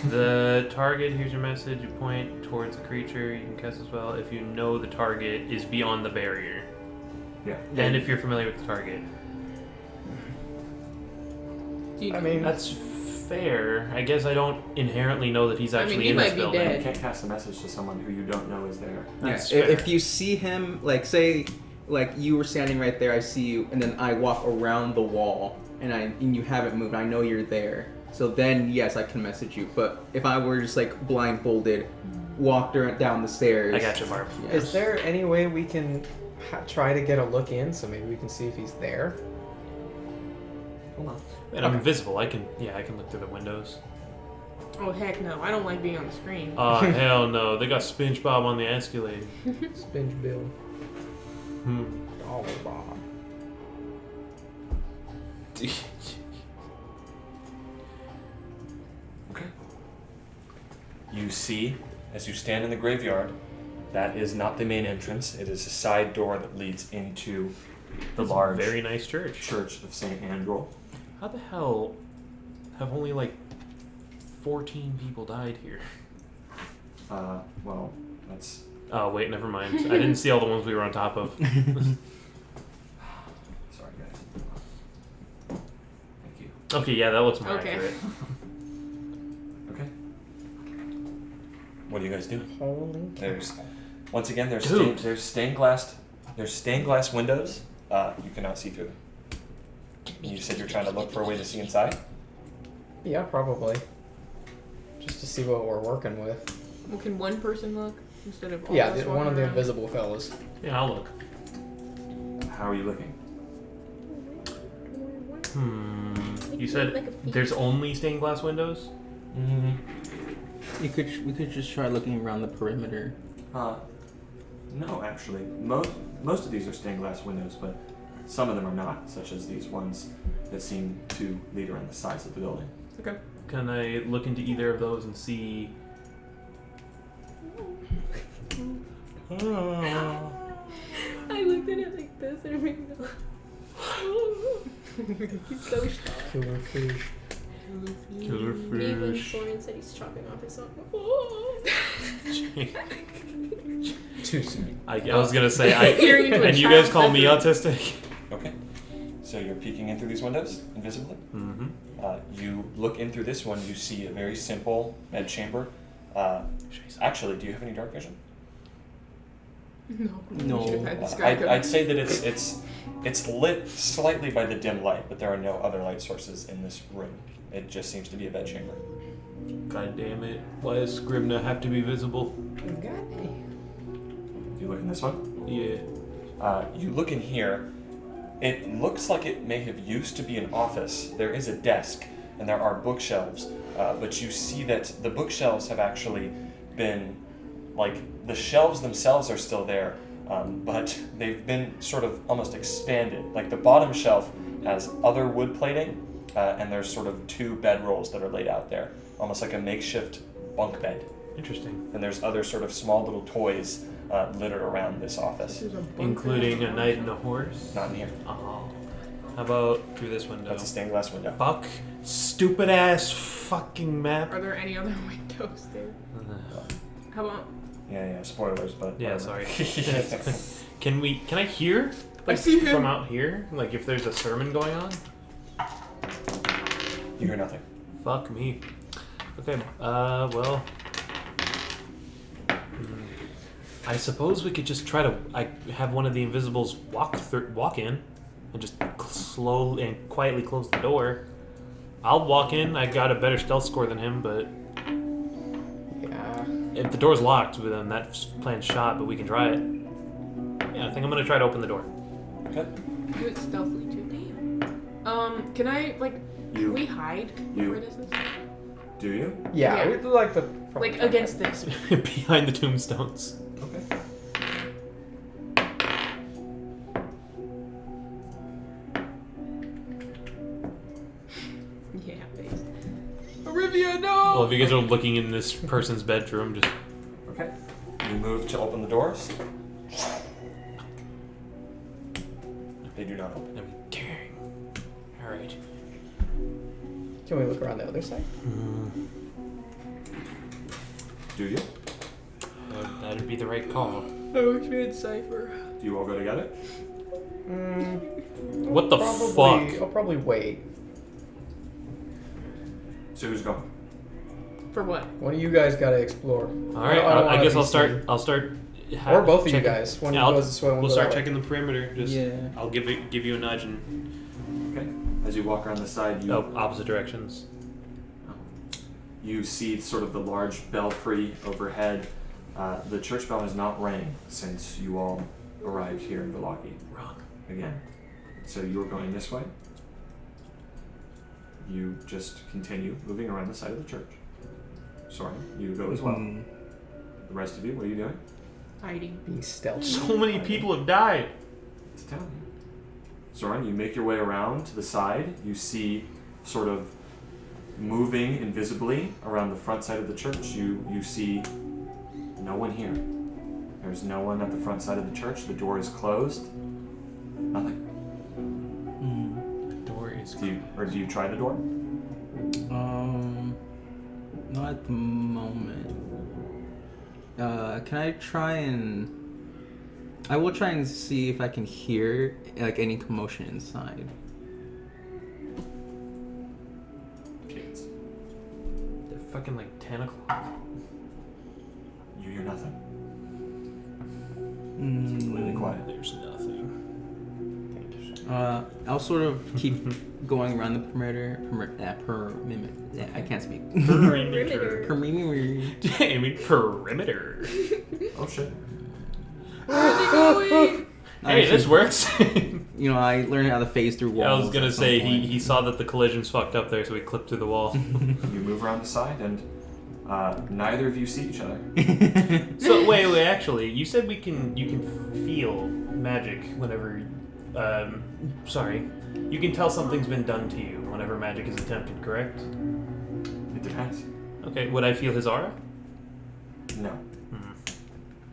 The target, here's your message. You point towards the creature. You can cast as well if you know the target is beyond the barrier. Yeah. And if you're familiar with the target. Do you- I mean, That's fair. I guess I don't inherently know that he's I mean, actually he in this might be building. dead. You can't cast a message to someone who you don't know is there. Yeah. That's If fair. you see him, like say, like you were standing right there, I see you, and then I walk around the wall, and you haven't moved. I know you're there. So then, yes, I can message you. But if I were just like blindfolded, walked down the stairs. I got you, Barb. Yeah. is there any way we can try to get a look in so maybe we can see if he's there? Hold on. And I'm invisible. I can look through the windows. Oh heck no! I don't like being on the screen. Hell no. They got SpongeBob on the escalator. Spinch Bill. Oh, Bob. Okay. You see, as you stand in the graveyard, that is not the main entrance. It is a side door that leads into the large Very nice church. Church of St. Andrew. How the hell have only like 14 people died here? Well, that's... Oh, wait, never mind. I didn't see all the ones we were on top of. Sorry, guys. Thank you. Okay, yeah, that looks more Okay. accurate. Okay. What are you guys doing? Holy There's, once again, there's Dude. stained glass windows. You cannot see through them. And you said you're trying to look for a way to see inside? Yeah, probably. Just to see what we're working with. Well, can one person look instead of all Yeah, of us one walking of the around? invisible fellas. Yeah, I'll look. How are you looking? You said there's only stained glass windows? Mm-hmm. We could just try looking around the perimeter. No, actually. Most of these are stained glass windows, but some of them are not, such as these ones that seem to lead around the sides of the building. Okay. Can I look into either of those and see? I looked at it like this and it made me He's so shocked. Killer fish. Killer Me when fish. Soren said he's chopping off his arm. Too soon. I was gonna say, Hearing into a and you guys child's call me bedroom. autistic? Okay. So you're peeking in through these windows, invisibly? Mm-hmm. You look in through this one, you see a very simple bed chamber. Actually, do you have any dark vision? No. No. You should have had this guy I'd say that it's lit slightly by the dim light, but there are no other light sources in this room. It just seems to be a bed chamber. God damn it! Why does Scribner have to be visible? Got me. Do you look in this one? Yeah. You look in here. It looks like it may have used to be an office. There is a desk, and there are bookshelves, but you see that the bookshelves have actually been, like, the shelves themselves are still there, but they've been sort of almost expanded. Like, the bottom shelf has other wood plating, and there's sort of two bedrolls that are laid out there, almost like a makeshift bunk bed. Interesting. And there's other sort of small little toys littered around this office. There's a bunker. Including a knight and a horse. Not in here. Oh. How about through this window? That's a stained glass window. Fuck. Stupid ass fucking map. Are there any other windows there? How about? Yeah, spoilers, but... Yeah, whatever. sorry. Can I hear? I see him. From out here? Like if there's a sermon going on? You hear nothing. Fuck me. Okay, well... I suppose we could just try to have one of the invisibles walk in and just slowly and quietly close the door. I'll walk in. I got a better stealth score than him, but Yeah. if the door's locked, then that plan's shot, but we can try it. Yeah, I think I'm gonna try to open the door. Okay. Do it stealthily too. Damn. Can I Can we hide You- where this is? Do you? Yeah, Yeah. we'd like to. probably Like try against that. this. Behind the tombstones. Okay. Yeah, face. Olivia, no! Well, if you guys are looking in this person's bedroom, just Okay. You move to open the doors. They do not open. dang. All right. Can we look around the other side? Do you? That'd be the right call. I wish we had Cypher. Do you all go together? What the fuck? I'll probably wait. So who's going? For what? One of you guys got to explore. All right. I don't I wanna guess be I'll start. seen. I'll start. Or both of you checking- guys. One Yeah, goes this way, one we'll goes start that way. checking the perimeter. Just Yeah. I'll give you a nudge and Okay. As you walk around the side, you opposite directions. you see sort of the large belfry overhead. The church bell has not rang since you all arrived here in Vallaki Wrong. again. So you're going this way? you just continue moving around the side of the church. Soren, you go as well. The rest of you, what are you doing? Hiding. Being stealth. So many people have died. It's telling you. Soren, you make your way around to the side. You see sort of moving invisibly around the front side of the church. You see no one here. There's no one at the front side of the church. The door is closed. Nothing. The door is. Do you try the door? Not at the moment. Can I try and? I will try and see if I can hear like any commotion inside. Kids. They're fucking like 10 o'clock. You hear nothing. Mm, It's completely quiet. There's nothing. I'll sort of keep going around the perimeter. I can't speak. Perimeter. Perimeter. I mean, perimeter. Oh shit. Hey, this works. You know, I learned how to phase through walls. I was gonna at some say point. he saw that the collision's fucked up there, so he clipped through the wall. You move around the side, and neither of you see each other. So wait, actually, you said you can feel magic whenever. Sorry, you can tell something's been done to you whenever magic is attempted, correct? It depends. Okay, would I feel his aura? No.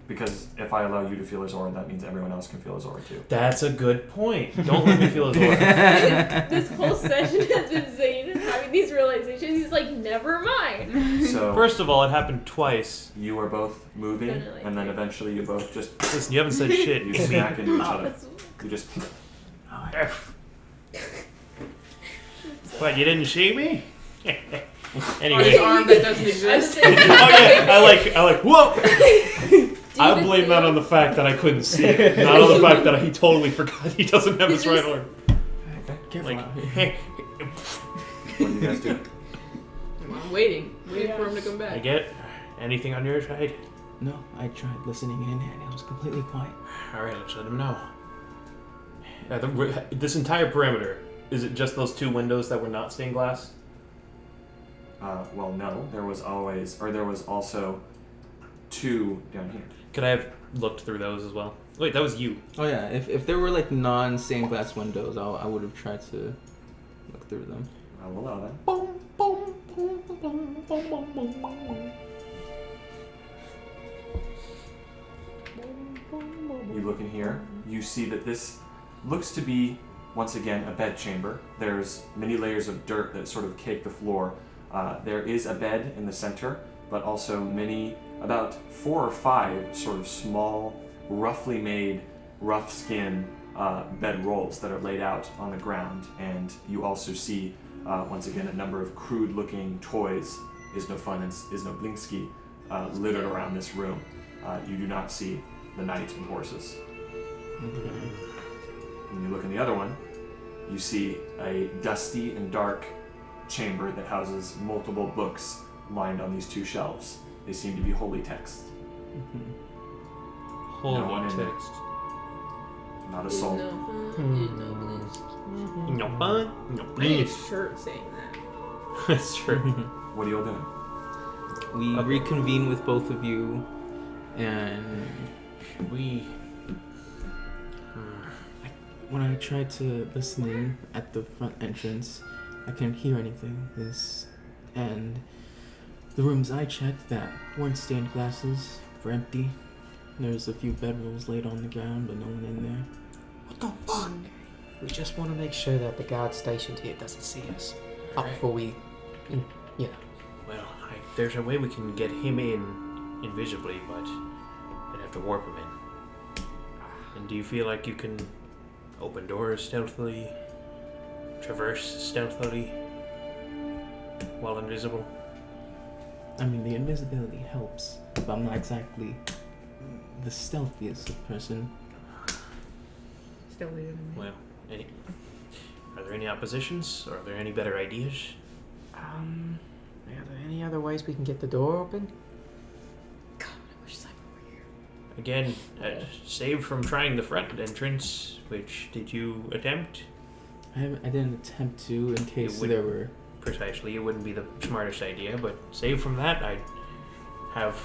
Because if I allow you to feel his aura, that means everyone else can feel his aura too. That's a good point. Don't let me feel his aura. This whole session has been Zane having these realizations. He's like, never mind. So First of all, it happened twice. you are both moving, No, no, like and then three. eventually you both just Listen, you haven't said shit. you smack into each other. That's- You just What? You didn't see me? On his Anyway. arm that doesn't exist. Oh yeah, I like. Whoa! I Demon blame that feel? on the fact that I couldn't see it, not on the fact that he totally forgot he doesn't have his right arm. okay. Careful Like, out here. What do you guys do? I'm waiting for him to come I back. get anything on your side. No, I tried listening in and it was completely quiet. All right, let's let him know. This entire perimeter, is it just those two windows that were not stained glass? Well, no. There was also two down here. Could I have looked through those as well? Wait, that was you. Oh yeah, if there were like non-stained glass windows, I would have tried to look through them. I will allow that. You look in here. You see that this looks to be, once again, a bed chamber. There's many layers of dirt that sort of cake the floor. There is a bed in the center, but also about 4 or 5 sort of small, roughly made, rough skin bed rolls that are laid out on the ground. And you also see, once again, a number of crude-looking toys, is no fun and is no Blinsky, littered around this room. You do not see the knight and horses. When you look in the other one, you see a dusty and dark chamber that houses multiple books lined on these 2 shelves. They seem to be holy texts. Holy No one in there. text. Not a soul. No fun. No I need a please. shirt saying that. That's true. What are you all doing? We Okay. reconvene with both of you, and We. when I tried to listen in at the front entrance, I couldn't hear anything. And the rooms I checked that weren't stained glasses were empty. There's a few bedrolls laid on the ground, but no one in there. What the fuck? We just want to make sure that the guard stationed here doesn't see us. Up Alright. before we, Well, there's a way we can get him in invisibly, but I'd have to warp him in. And do you feel like you can open doors stealthily, traverse stealthily, while invisible? I mean, the invisibility helps, but I'm not exactly the stealthiest person. Still leaving me. Well, are there any oppositions, or are there any better ideas? are there any other ways we can get the door open? God, I wish Cypher were here. Again, save from trying the front entrance, which did you attempt? I didn't attempt to in case would- there were precisely. It wouldn't be the smartest idea, but save from that, I'd have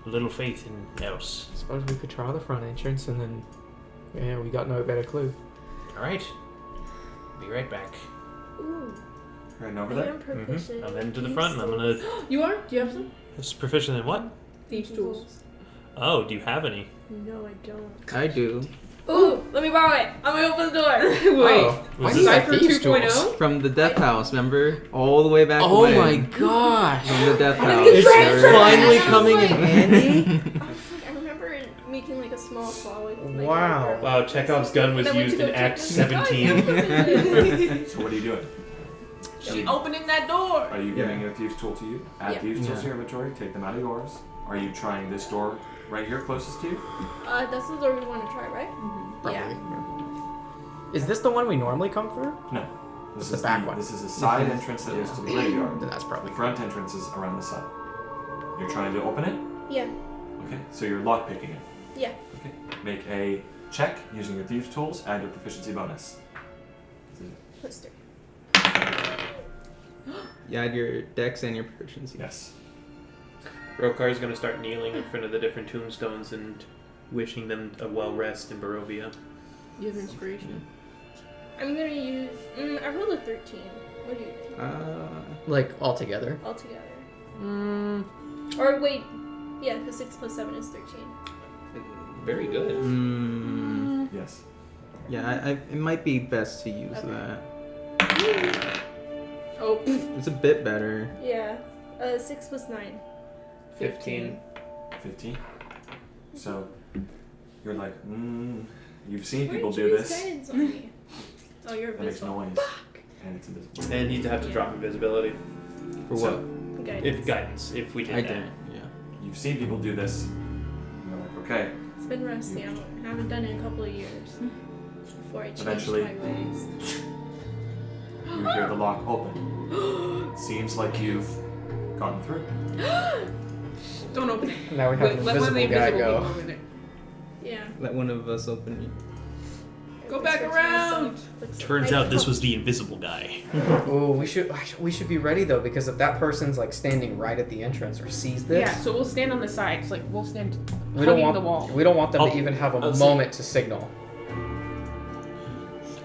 little faith in else. Suppose we could try the front entrance and then, yeah, we got no better clue. All right. Be right back. Ooh. Right over I there. am proficient. I'm heading to the in front, and I'm gonna. You are? Do you have some? It's proficient in what? Thieves' tools. Oh, do you have any? No, I don't. I do. Ooh, let me borrow it. I'm gonna open the door. Wait. Oh, Was I this like Cypher thieves' tools. 2.0? From the Death House, remember? All the way back Oh when. my gosh! From the Death House. It's remember? finally I was coming in like- handy. I was like, I remember it making like a small claw. Like, Wow. like, Wow, Chekhov's gun was And I went used to in go Act check them. 17. So what are you doing? She opening that door. Are you giving a thieves tool to you? Add Yeah. thieves tools Yeah. to your inventory. Take them out of yours. Are you trying this door right here, closest to you? That's the door we want to try, right? Probably. Yeah. Is this the one we normally come through? No. This The is back one. This is a side This is- entrance that leads yeah. to the graveyard. Then that's probably The front entrance is around the side. You're trying to open it? Yeah. Okay, so you're lockpicking it. Yeah. Okay, make a check using your thieves tools. Add your proficiency bonus. Plus 3. You add your dex and your proficiency. Yes. Rokar's gonna start kneeling in front of the different tombstones and wishing them a well rest in Barovia. You have inspiration. I'm gonna use. I rolled a 13. What do you think? like all together. Altogether. Mm, Or wait. Yeah, the 6 plus 7 is 13. Very good. Yes. Yeah, it might be best to use Okay. that. Oh, It's a bit better. Yeah. 6 plus 9. 15. 15. So you're like, you've seen Why people did you do use this. guidance on me? Oh, you're That makes invisible. noise. And it's invisible. And you'd have to drop invisibility. For So, what? Guidance. If guidance, if we did I that. did. Yeah. You've seen people do this. And you're like, okay. It's been rusty. I haven't done it in a couple of years. Before I changed Eventually. my ways. You hear the lock open. Seems like you've gotten through. don't open it. now we have Wait, an let one of the invisible guy invisible go. people open it. Yeah. Let one of us open it. Go back around. Turns out this was the invisible guy. Oh, we should be ready though, because if that person's like standing right at the entrance or sees this, Yeah, so we'll stand on the sides. Like, we'll stand we don't hugging want the wall. we don't want them I'll- to even have a I'll see. moment to signal.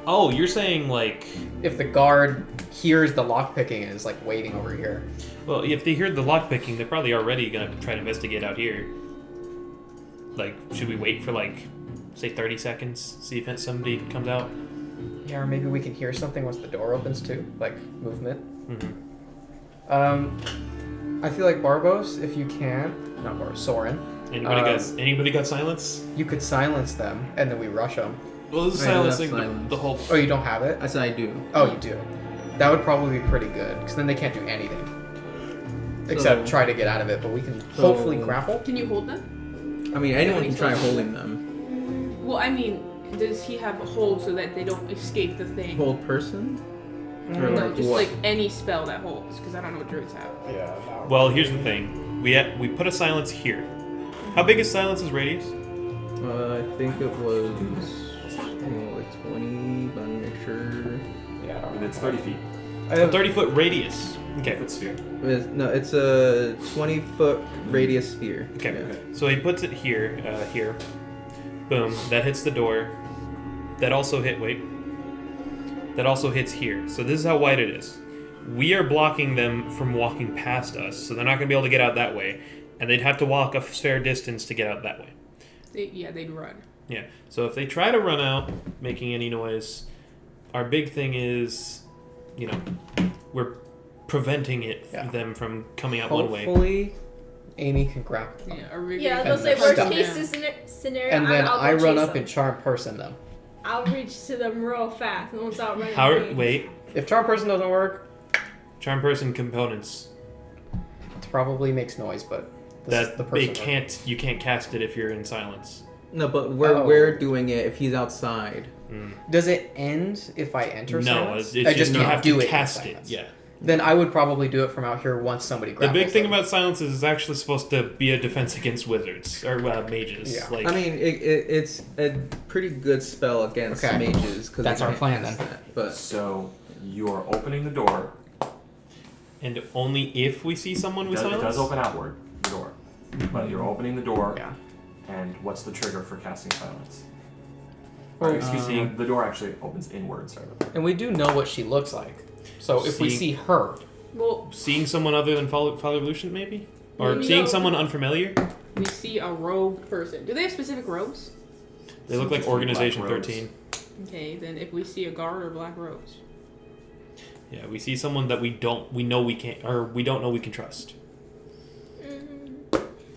Oh, you're saying like, If the guard hears the lockpicking and is like waiting over here, well, if they hear the lockpicking, they're probably already gonna try to investigate out here. Like, should we wait for like, say 30 seconds, see if somebody comes out? yeah, or maybe we can hear something once the door opens too, like movement. Mm-hmm. I feel like Barbos, if you can, not Barbos, Soren, Anybody got silence? you could silence them and then we rush them. Well, this is I have silencing silence. the whole. Oh, you don't have it? I said I do. Oh, you do. That would probably be pretty good, because then they can't do anything. Except So- try to get out of it, but we can So- hopefully grapple. Can you hold them? I mean, anyone can try holding them. Well, I mean, does he have a hold so that they don't escape the thing? Hold person? Or No, like just what? like any spell that holds, because I don't know what druids have. Yeah. Well, here's the thing. We put a silence here. How big is silence's radius? I think it was like 20, but I'm not sure. Yeah. And it's 30 feet. I A have 30-foot radius. Okay. 30-foot sphere. No, it's a 20-foot radius sphere. Okay. Yeah. So he puts it here, here. Boom. That hits the door. That also That also hits here. So this is how wide it is. We are blocking them from walking past us, so they're not going to be able to get out that way. And they'd have to walk a fair distance to get out that way. They'd run. Yeah. So if they try to run out, making any noise, our big thing is, we're preventing them from coming out one way. hopefully Amy can grapple them. Yeah, or maybe Yeah, they they'll can say Stuff. worst stop case them. scenario. And then I'll go I run chase up them. and charm person them. I'll reach to them real fast and once I'll run. Wait. If charm person doesn't work, Charm person components. it probably makes noise, but this is the person. You can't cast it if you're in silence. No, but Oh. we're doing it if he's outside. Does it end if I enter No, silence? it's I just you can't have do to it in cast it. silence. Yeah. Then I would probably do it from out here once somebody The grapples big thing them. about silence is it's actually supposed to be a defense against wizards or mages. Yeah. Like, I mean, it's a pretty good spell against Okay. mages. Cause That's they our can't plan, cast then. that, But So you are opening the door And only if we see someone we It silence? does open outward, the door. But you're opening the door, Yeah. and what's the trigger for casting silence? Well, Or, excuse me, the door actually opens inward, sorry about that. And we do know what she looks like. So if we See- see her, Well, Seeing someone other than Father Lucian, maybe? Or Maybe seeing no. someone unfamiliar? we see a rogue person. Do they have specific robes? They look like Just Organization black robes. 13. Okay, then if we see a guard or black robes. Yeah, we see someone that we don't know we can trust.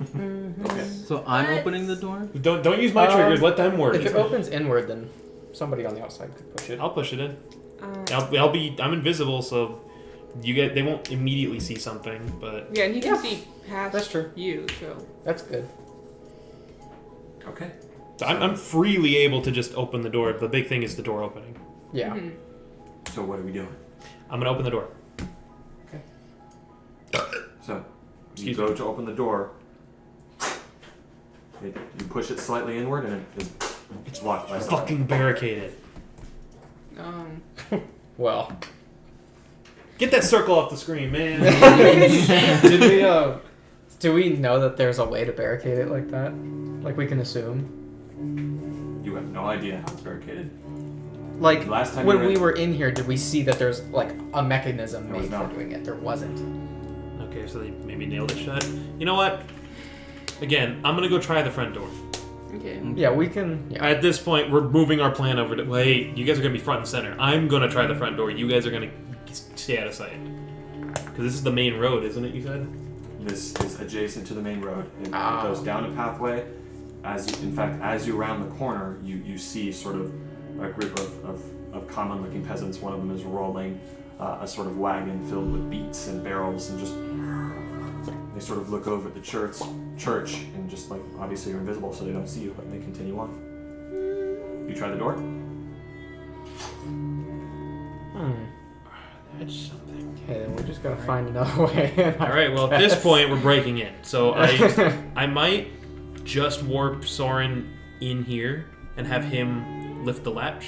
Okay. So I'm What? opening the door? Don't use my triggers, let them work. if it opens inward, then somebody on the outside could push it. I'll push it in. Uh, I'm invisible, so they won't immediately see something, but yeah, and he can Yeah. see past That's true. you, so. That's good. Okay. so I'm freely able to just open the door. The big thing is the door opening. Yeah. Mhm. So what are we doing? I'm gonna open the door. So you Excuse go me. to open the door. You push it slightly inward, and it's blocked by something. Fucking barricaded. Well. Get that circle off the screen, man. Did we do we know that there's a way to barricade it like that? Like we can assume? You have no idea how it's barricaded. Like Last time when you were we in- were in here, did we see that there's like a mechanism There was made for not. doing it? There wasn't. Okay, so they maybe nailed it shut. You know what? Again, I'm gonna go try the front door. Okay. Yeah, we can. Yeah. At this point, we're moving our plan over to. Wait, you guys are gonna be front and center. I'm gonna try the front door. You guys are gonna stay out of sight. Because this is the main road, isn't it? You said. This is adjacent to the main road. It Ah. goes down a pathway. As you round the corner, you see sort of a group of common-looking peasants. One of them is rolling a sort of wagon filled with beets and barrels, and just they sort of look over at the church, and just like obviously you're invisible, so they don't see you, but they continue on. You try the door. That's something. Okay, then we just gotta find another way. All right. Well, at this point, we're breaking in. So I might just warp Soren in here and have him lift the latch,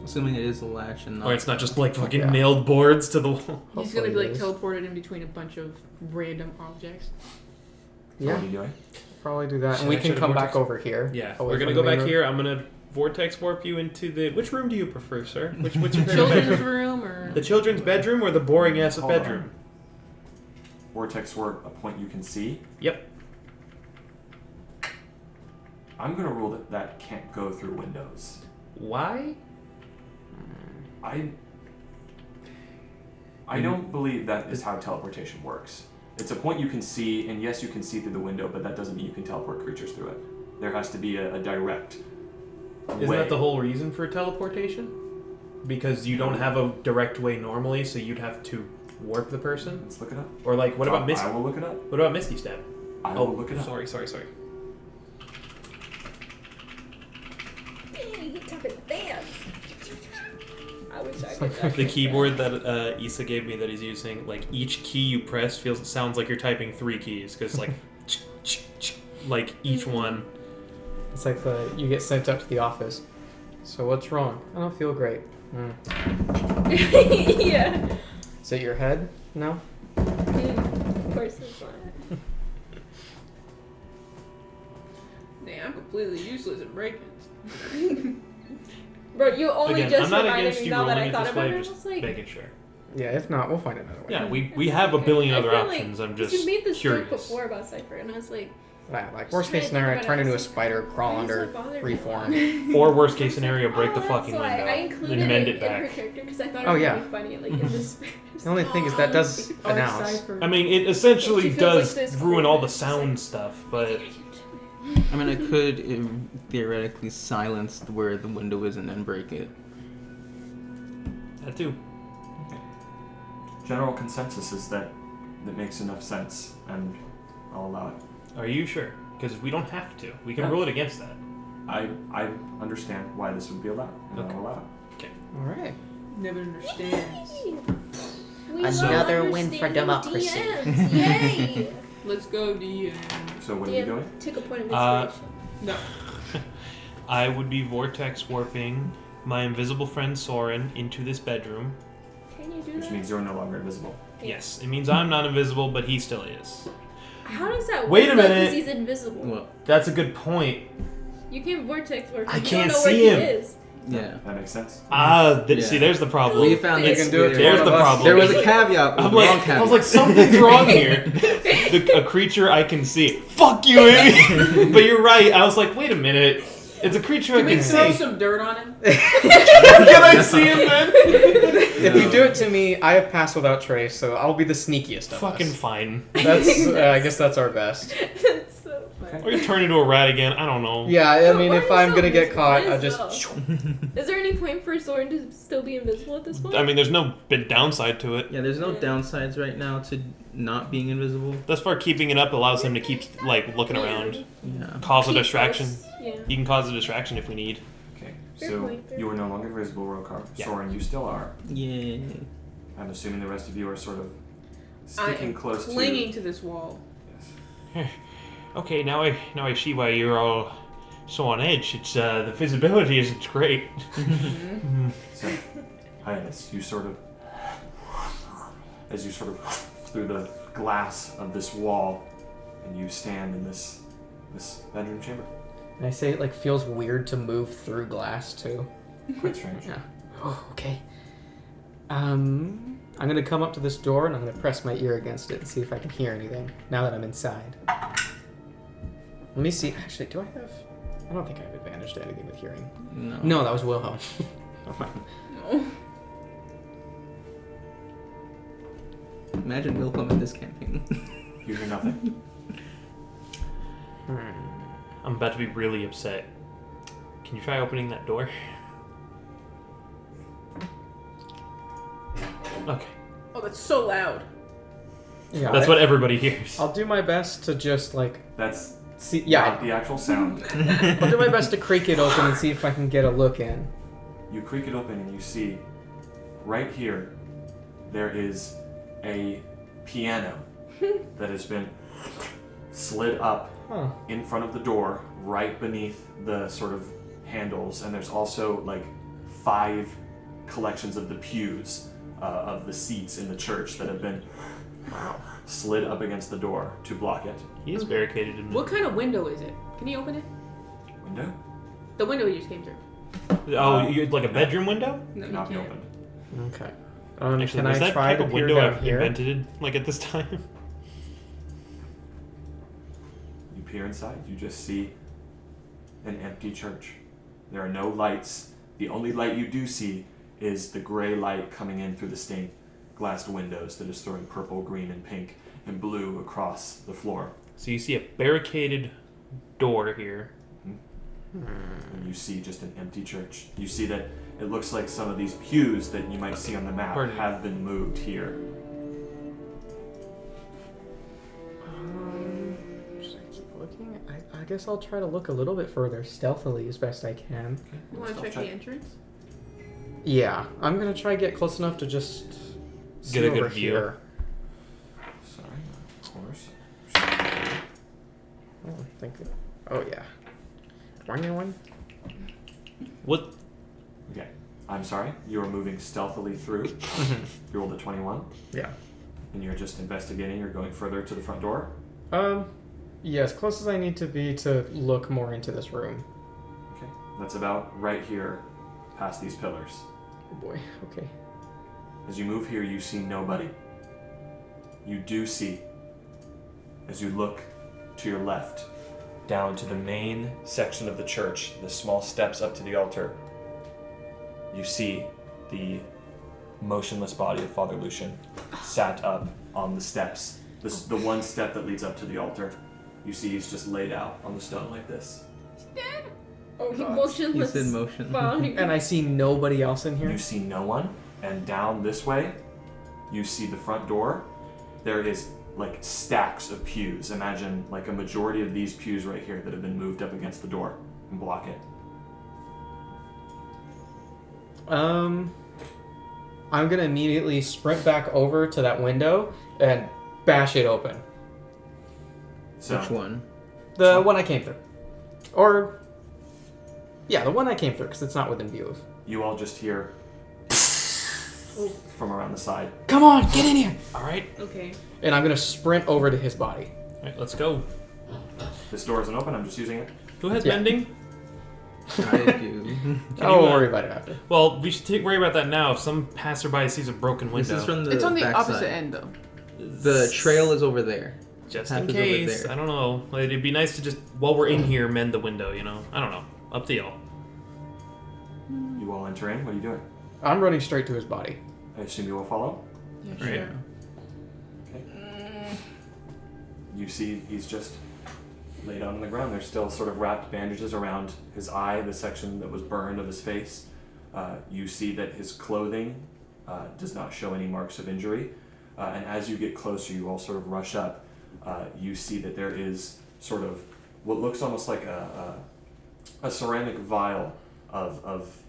Assuming it is a latch and not. or it's not just like fucking Yeah. nailed boards to the wall. He's gonna Hopefully be like it is. teleported in between a bunch of random objects. So what Yeah, are you doing? probably do that, Should and we I can try to come back vortex? over here. Yeah, away we're gonna from go the main back room. here. I'm gonna vortex warp you into the. Which room do you prefer, sir? What's your favorite Children's bedroom? room or The children's bedroom or the boring ass of Hold on. bedroom? Vortex warp, a point you can see. Yep. I'm gonna rule that can't go through windows. Why? I don't believe that is how teleportation works. It's a point you can see, and yes, you can see through the window, but that doesn't mean you can teleport creatures through it. There has to be a direct Isn't way. that the whole reason for teleportation? Because you don't have a direct way normally, so you'd have to warp the person. Let's look it up. Or like, what about Misty? I will look it up. What about Misty Step? I will look it up. Sorry. Dang, he tapping the fans. I wish I could. tap The the keyboard that Issa gave me that he's using, like each key you press sounds like you're typing 3 keys, because like, like each one. It's like you get sent up to the office. So what's wrong? I don't feel great. fans. Yeah. Is it your head? No. Of course it's not. Nah, I'm completely useless at break-ins. Bro, you only Again, just I'm not reminded against me you now that rolling I it thought this about way, it. I just was like, making sure. Yeah. If not, we'll find another way. Yeah, we have a billion I other feel like- options. I'm 'cause just you made this joke curious. before about Cypher, and I was like, Yeah, like worst Trying case to think scenario, about it, turn I into a was like, spider, crawl why does under, it bother me? reform. Or worst case scenario, break the oh, fucking that's why. window, I included then mend it it in her back. character because I thought Oh, it would yeah. be funny, like in this. The only thing is that does announce. I mean, it essentially She feels does like this ruin all the cool. She's sound like- stuff, but I mean, I could theoretically silence where the window is and then break it. that too. General consensus is that makes enough sense, and I'll allow it. Are you sure? Because we don't have to. We can Yeah. rule it against that. I understand why this would be allowed, and Okay. I'll allow it. All right. Never understands. We Another love win for understanding democracy. DMs. Yay! Let's go, DM. So what are you DM doing? took a point of Uh, inspiration. No. I would be vortex warping my invisible friend Soren into this bedroom. Can you do which that? means you're no longer invisible. Yes, it means I'm not invisible, but he still is. How does that work? Wait a though, minute. 'cause he's invisible. Well, That's a good point. You can't vortex work. I You can't don't know see where him. He is. yeah. That makes sense. Yeah. See, there's the problem. We found It's- you can do it. There's One the of us. problem. There was a caveat. I'm wrong like, caveat. I was like, something's wrong here. A creature I can see. Fuck you, Amy. But you're right. I was like, wait a minute. It's a creature Can I we can throw see. some dirt on him? Can I see him then? If you do it to me, I have passed without trace, so I'll be the sneakiest of Fucking us. fine. That's. I guess that's our best. That's so funny. Or you turn into a rat again. I don't know. Yeah, I mean, Why if is I'm so gonna get invisible? caught, Why I is just. so? Is there any point for Soren to still be invisible at this point? I mean, there's no big downside to it. Yeah, there's no downsides right now to not being invisible. Thus far, keeping it up allows him to keep like looking around, Yeah. cause a Keep distraction. us- Yeah. He can cause a distraction if we need. Okay, Fair so point, fair you are no longer invisible, Rokar. Yeah. Soren, you still are. Yeah. I'm assuming the rest of you are sort of I sticking am close clinging to this wall. Yes. Okay, now I see why you're all so on edge. It's the visibility isn't great. So, Hyannis, you sort of, as you sort of through the glass of this wall, and you stand in this bedroom chamber. And I say it like feels weird to move through glass too. Quite strange. Yeah. Oh, okay. I'm gonna come up to this door and I'm gonna press my ear against it and see if I can hear anything now that I'm inside. Let me see. Actually, do I have? I don't think I have advantage to anything with hearing. No. No, that was Wilhelm. No. Imagine Wilhelm in this campaign. You hear nothing. I'm about to be really upset. Can you try opening that door? Okay. Oh, that's so loud. Yeah. That's what everybody hears. I'll do my best to just like That's see. not Yeah. the actual sound. I'll do my best to creak it open and see if I can get a look in. You creak it open and you see, right here, there is a piano that has been slid up Huh. in front of the door, right beneath the sort of handles, and there's also like 5 collections of the pews of the seats in the church that have been slid up against the door to block it. He is barricaded in What kind of window is it? Can you open it? Window The window we just came through. Oh, you like a bedroom window? No, cannot be you can't. opened. Okay. Actually, Can was I that try type to of peer window down I've here? invented like at this time? You peer inside, you just see an empty church. There are no lights. The only light you do see is the gray light coming in through the stained glass windows that is throwing purple, green, and pink and blue across the floor. So you see a barricaded door here. And you see just an empty church. You see that it looks like some of these pews that you might see on the map Pardon. have been moved here. Should I keep looking? I guess I'll try to look a little bit further stealthily as best I can. You want to check the entrance? Yeah, I'm gonna try to get close enough to just see Get a good over view. here. Sorry, of course. Oh, thank you. Oh yeah. One. What? Okay. I'm sorry. You are moving stealthily through. You rolled a 21. Yeah. And you're just investigating or going further to the front door. Yeah, as close as I need to be to look more into this room. Okay. That's about right here, past these pillars. Oh boy. Okay. As you move here, you see nobody. You do see, as you look to your left, down to the main section of the church, the small steps up to the altar, you see the motionless body of Father Lucian sat up on the steps. This the one step that leads up to the altar. You see he's just laid out on the stone like this. Oh, He's motionless. in motion. body. And I see nobody else in here. You see no one, and down this way, you see the front door. There is like stacks of pews. Imagine like a majority of these pews right here that have been moved up against the door and block it. I'm gonna immediately sprint back over to that window and bash it open. So Which one? The one I came through. Or, yeah, the one I came through, because it's not within view of. you all just hear from around the side. Come on, get in here! All right. Okay. And I'm gonna sprint over to his body. All right, let's go. This door isn't open. I'm just using it. Who has Yeah. bending? I do. I'll you, worry about it after. Well, we should worry about that now. If some passerby sees a broken window, This is from the It's on the backside. opposite end, though. The trail is over there. just Path in is over case. there. I don't know. Like, it'd be nice to just while we're in here mend the window. You know. I don't know. Up to y'all. You all enter in. What are you doing? I'm running straight to his body. I assume you will follow. Yeah, Right. sure. You see he's just laid out on the ground. There's still sort of wrapped bandages around his eye, the section that was burned of his face. You see that his clothing does not show any marks of injury. And as you get closer, you all sort of rush up. You see that there is sort of what looks almost like a ceramic vial of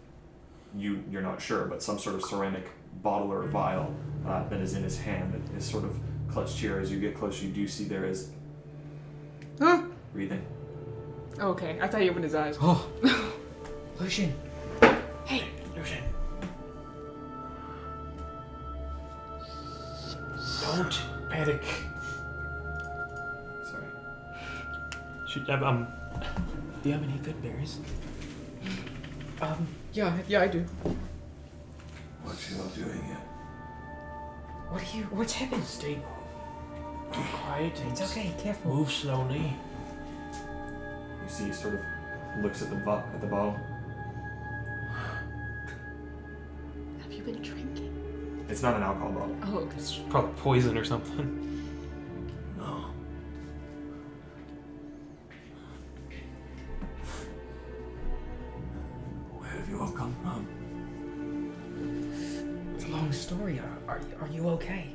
you're not sure, but some sort of ceramic bottle or vial that is in his hand that is sort of clutched here. As you get closer, you do see there is breathing. Oh, okay. I thought you opened his eyes. Oh, Lucian. Hey. Lucian. Don't panic. Sorry. Should do you have any good berries? Yeah, I do. What you all doing here? What's happened? Stay quiet. It's okay, careful. Move slowly. You see, he sort of looks at the bottle. Have you been drinking? It's not an alcohol bottle. Oh, okay. It's probably poison or something. No. Where have you all come from? It's a long story. Are you okay?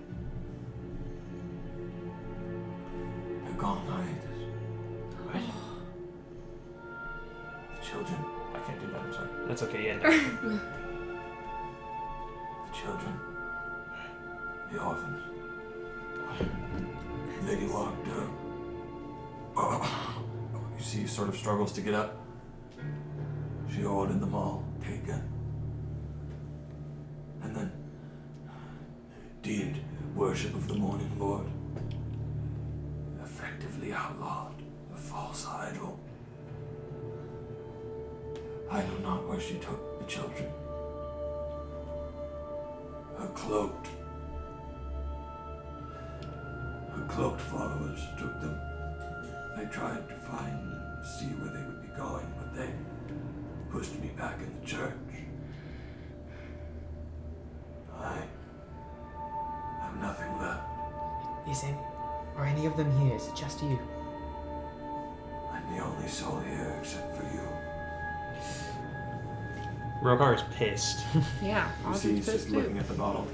They're gone hiatus. What? The children. I can't do that. I'm sorry. That's okay. Yeah. No. The children. The orphans. Lady walked up. You see, he sort of struggles to get up. She ordered them all taken. And then deemed worship of the morning lord. Effectively outlawed a false idol. I know not where she took the children. Her cloaked followers took them. They tried to find and see where they would be going, but they pushed me back in the church. I have nothing left. Are any of them here? Is it just you? I'm the only soul here except for you. Rogar is pissed. Yeah. You see, he's just looking at the bottle.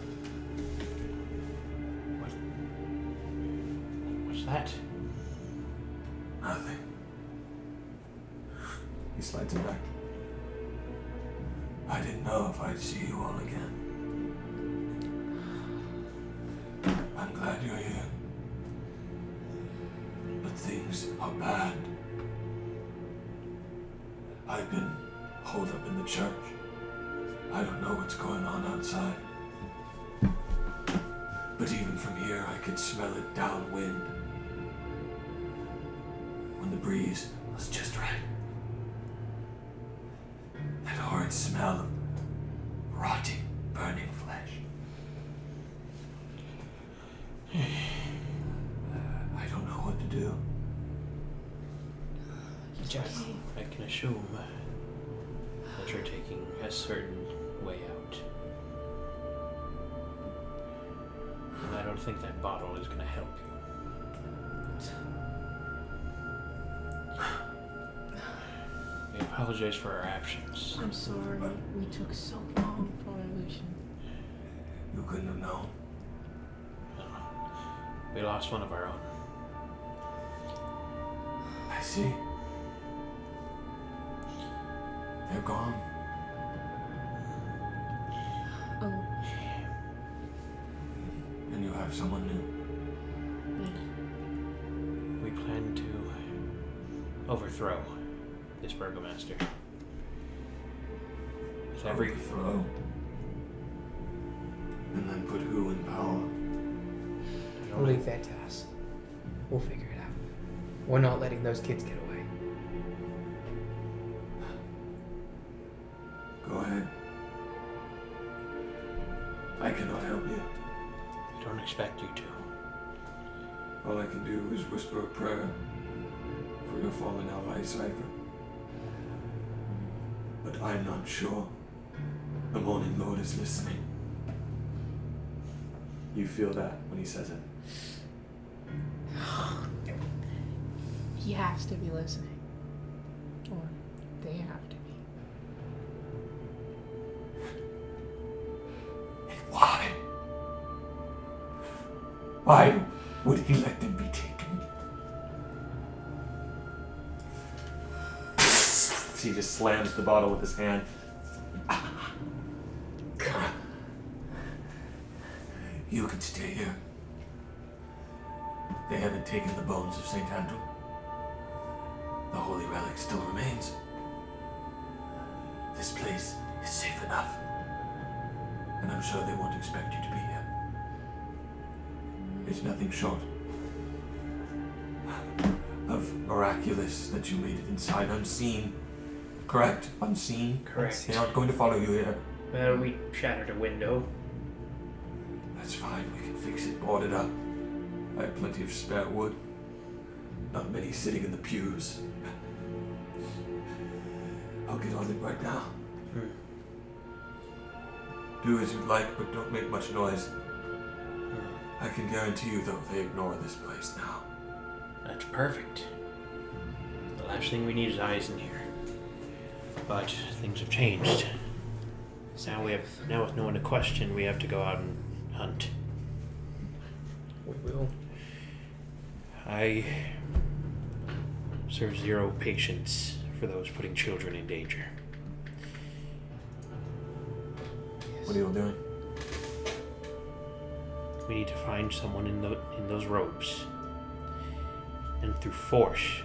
What's that? Nothing. He slides it back. I didn't know if I'd see you all again. I'm glad you're here. But things are bad. I've been holed up in the church. I don't know what's going on outside. But even from here, I could smell it downwind. When the breeze was just right. That horrid smell of rotting, burning flesh. I don't know what to do. Just I can assume that you're taking a certain way out. And I don't think that bottle is going to help you. We apologize for our actions. I'm sorry. We took so long for our illusion. You couldn't have known. We lost one of our own. I see. They're gone. Oh. And you have someone new. We plan to overthrow this burgomaster. With every Overthrow. and then put who in power? We'll leave that to us. We'll figure it out. We're not letting those kids get away. Go ahead. I cannot help you. I don't expect you to. All I can do is whisper a prayer for your fallen ally, Cypher. But I'm not sure the Morning Lord is listening. You feel that when he says it. He has to be listening. Or they have to be. Why? Why would he let them be taken? He just slams the bottle with his hand. You can stay here. They haven't taken the bones of St. Andrew. The holy relic still remains. This place is safe enough. And I'm sure they won't expect you to be here. It's nothing short of miraculous that you made it inside unseen. Correct? Unseen? Correct. They aren't going to follow you here. We shattered a window. That's fine, we can fix it, board it up. I have plenty of spare wood. Not many sitting in the pews. I'll get on it right now. Do as you'd like, but don't make much noise. I can guarantee you, though, they ignore this place now. That's perfect. The last thing we need is eyes in here. But things have changed. Now with no one to question, we have to go out and hunt. We will. I serve zero patience for those putting children in danger. What are you all doing? We need to find someone in those robes, and through force,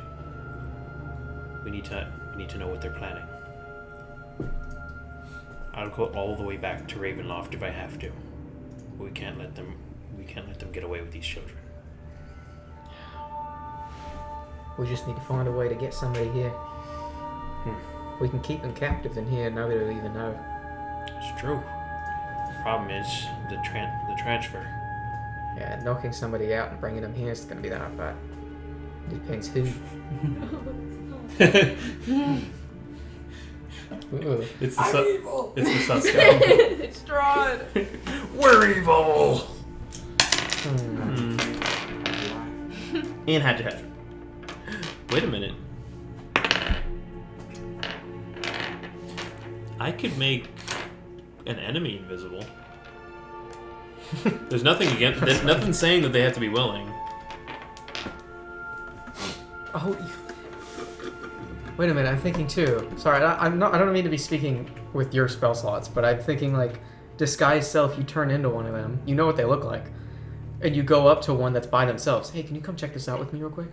we need to know what they're planning. I'll go all the way back to Ravenloft if I have to. We can't let them get away with these children. We just need to find a way to get somebody here. We can keep them captive in here, nobody will even know. It's true. The problem is the transfer. Yeah, knocking somebody out and bringing them here is going to be that hard, but depends who. Ooh. It's the evil! It's the Susko. It's Strahd! We're evil. Hmm. And Hatchet. Wait a minute. I could make an enemy invisible. There's nothing there's nothing saying that they have to be willing. Oh, wait a minute. I'm thinking too. Sorry, I don't mean to be speaking with your spell slots, but I'm thinking like disguise self. You turn into one of them. You know what they look like, and you go up to one that's by themselves. Hey, can you come check this out with me real quick?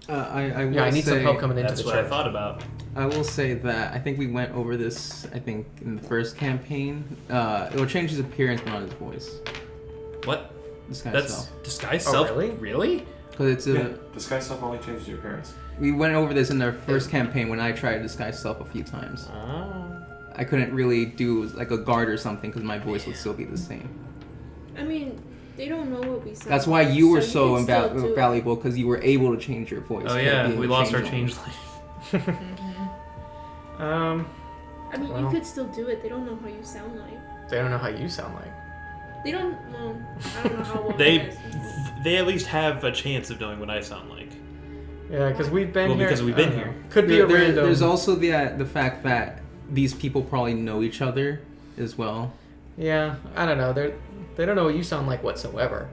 I That's need some help coming into the what I church. thought about. I will say that I think we went over this. I think in the first campaign, it will change his appearance, but not his voice. What? Disguise That's self. disguise Oh, self. really? Really? Because it's a. Yeah, disguise self only changes your appearance. We went over this in our first campaign when I tried to disguise self a few times. Oh. I couldn't really do like a guard or something because my voice would still be the same. I mean, they don't know what we sound. That's why you were so so you can still do it. valuable because you were able to change your voice. Oh instead of yeah, being we lost our changeling. changeling. I mean, Well. you could still do it. They don't know how you sound like. They don't know how you sound like. They don't. Well, I don't know how well They it is. they at least have a chance of knowing what I sound like. Yeah, because we've been Well, here. because we've been I don't here. know. Could be a random. There's also the fact that these people probably know each other as well. Yeah, I don't know. They don't know what you sound like whatsoever.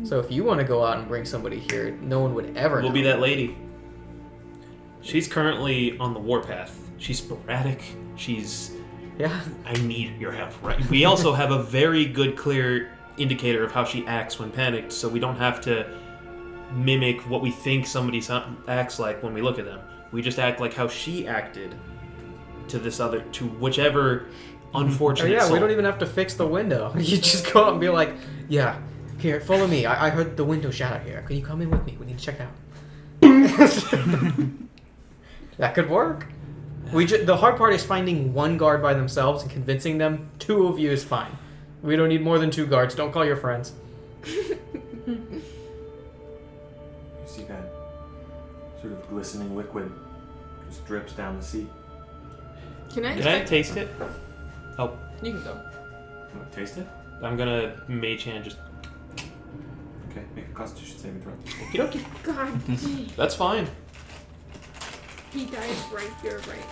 So if you want to go out and bring somebody here, no one would ever. We'll know. be that lady. She's currently on the warpath. She's sporadic. She's. Yeah. I need your help, right? We also have a very good, clear indicator of how she acts when panicked, so we don't have to mimic what we think somebody acts like when we look at them. We just act like how she acted to whichever unfortunate yeah, soul. we don't even have to fix the window. You just go out and be like, yeah, here, follow me. I heard the window shatter here. Can you come in with me? We need to check it out. That could work. The hard part is finding one guard by themselves and convincing them 2 of you is fine. We don't need more than 2 guards. Don't call your friends. You see that sort of glistening liquid just drips down the seat. Can I? Can I taste it? Oh, You can go. You want to taste it? I'm gonna mage hand just. Okay, make a Constitution saving throw. Okie dokie. God, That's fine. he dies right here, right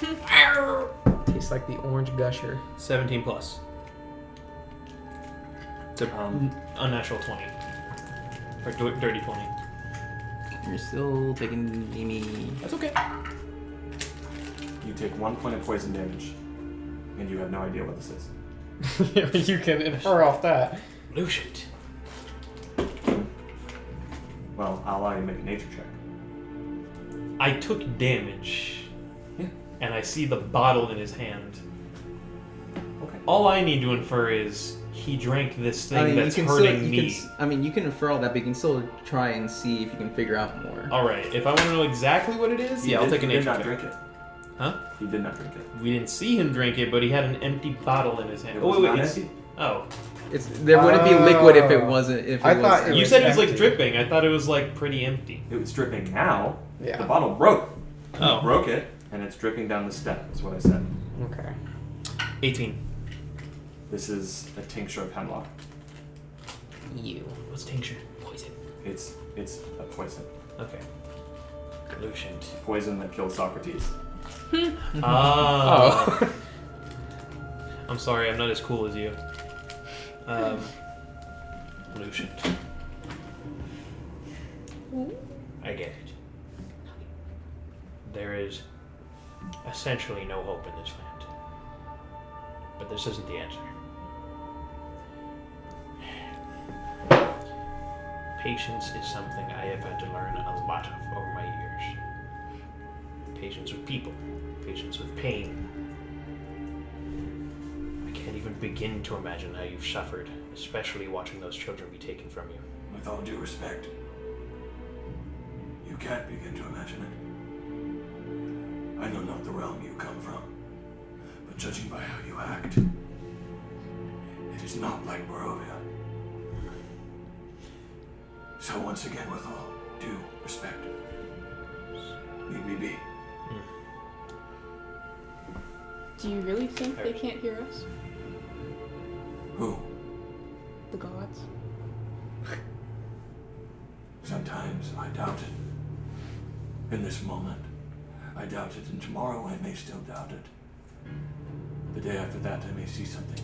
now. Tastes like the orange gusher. 17 plus. It's a unnatural 20. Or dirty 20. You're still taking Amy. That's okay. You take 1 point of poison damage, and you have no idea what this is. You can infer off that. Lucian. Well, I'll allow you to make a nature check. I took damage. Yeah. And I see the bottle in his hand. Okay. All I need to infer is he drank this thing I mean, that's you can hurting still, me. you can infer all that, but you can still try and see if you can figure out more. Alright, if I want to know exactly what it is, yeah, I'll take a He did nature not check. drink it. Huh? He did not drink it. We didn't see him drink it, but he had an empty bottle in his hand. It Oh, was wait, not it's- empty. Oh. There wouldn't be liquid if it wasn't. If I it thought was, it You was said it was like empty. dripping. I thought it was like pretty empty. It was dripping now. Yeah. The bottle broke. Oh. Broke it, and it's dripping down the step, is what I said. Okay. 18. This is a tincture of hemlock. You. What's tincture? Poison. It's a poison. Okay. Lucian. Poison that killed Socrates. Oh. I'm sorry, I'm not as cool as you. Lucian. I get it. There is essentially no hope in this land. But this isn't the answer. Patience is something I have had to learn a lot of over my years. Patience with people, patience with pain. I can't even begin to imagine how you've suffered, especially watching those children be taken from you. With all due respect, you can't begin to imagine it. I know not the realm you come from, but judging by how you act, it is not like Barovia. So once again, with all due respect, leave me be. Do you really think they can't hear us? Who? The gods? Sometimes I doubt it. In this moment, I doubt it, and tomorrow I may still doubt it. The day after that, I may see something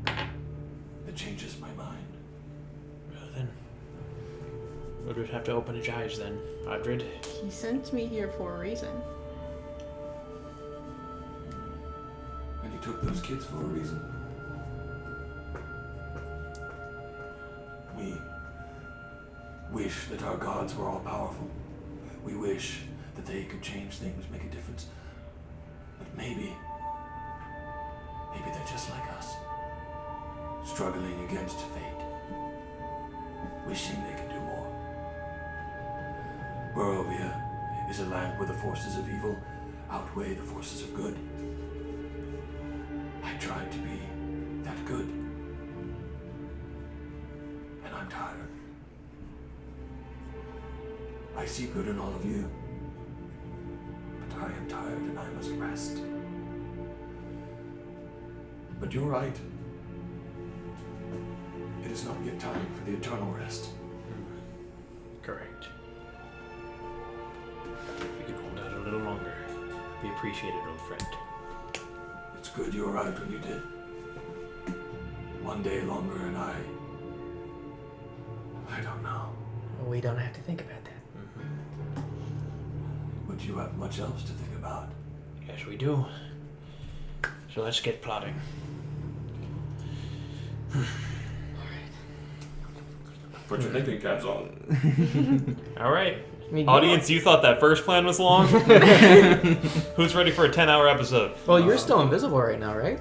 that changes my mind. Well then, we'll just have to open his eyes then, Adrid. He sent me here for a reason. And he took those kids for a reason. We wish that our gods were all powerful. We wish that they could change things, make a difference. But maybe they're just like us, struggling against fate, wishing they could do more. Barovia is a land where the forces of evil outweigh the forces of good. I tried to be that good, and I'm tired. I see good in all of you, but I am tired and I must rest. But you're right. It is not yet time for the eternal rest. Correct. If you could hold out a little longer, we appreciate it, old friend. It's good you arrived when you did. One day longer and I don't know. We don't have to think about that. But you have much else to think about. Yes, we do. So let's get plotting. Put your thinking caps on. All right. I mean, Audience, you thought that first plan was long? Who's ready for a 10-hour episode? Well, you're still invisible right now, right?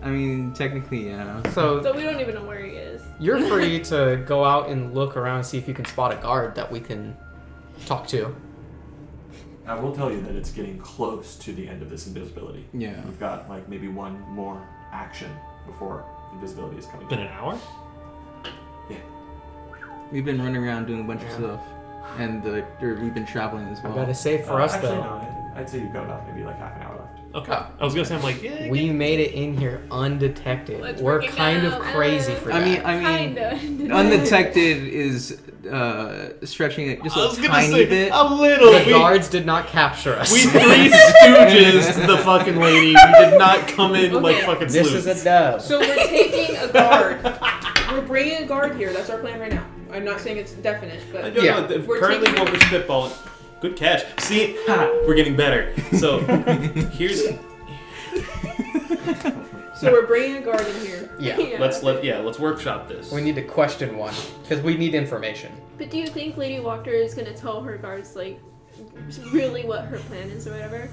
I mean, technically, yeah. So So we don't even know where he is. you're free to go out and look around and see if you can spot a guard that we can talk to. I will tell you that it's getting close to the end of this invisibility. Yeah. We've got like maybe one more action before invisibility is coming. In an hour? We've been running around doing a bunch of stuff. And we've been traveling as I well. gotta say, for us actually, though, no, I'd say you've got about maybe like half an hour left. Okay. Oh. I was gonna say, I'm like, yeah. we made it in here undetected. Let's We're break it kind of down. crazy for I that. mean, Kinda. undetected is stretching it just I a was gonna tiny say bit. a little. the guards did not capture us. We three stooges, the fucking lady. We did not come in like Okay. fucking This sleuths. is a dub. So we're taking a guard. We're bringing a guard here. That's our plan right now. I'm not saying it's definite, I but don't Yeah. know. We're Currently, taking- what we're spitballing. Good catch. See, we're getting better. So here's. so we're bringing a guard in here. Yeah. Let's workshop this. We need to question one because we need information. But do you think Lady Walker is gonna tell her guards like really what her plan is or whatever?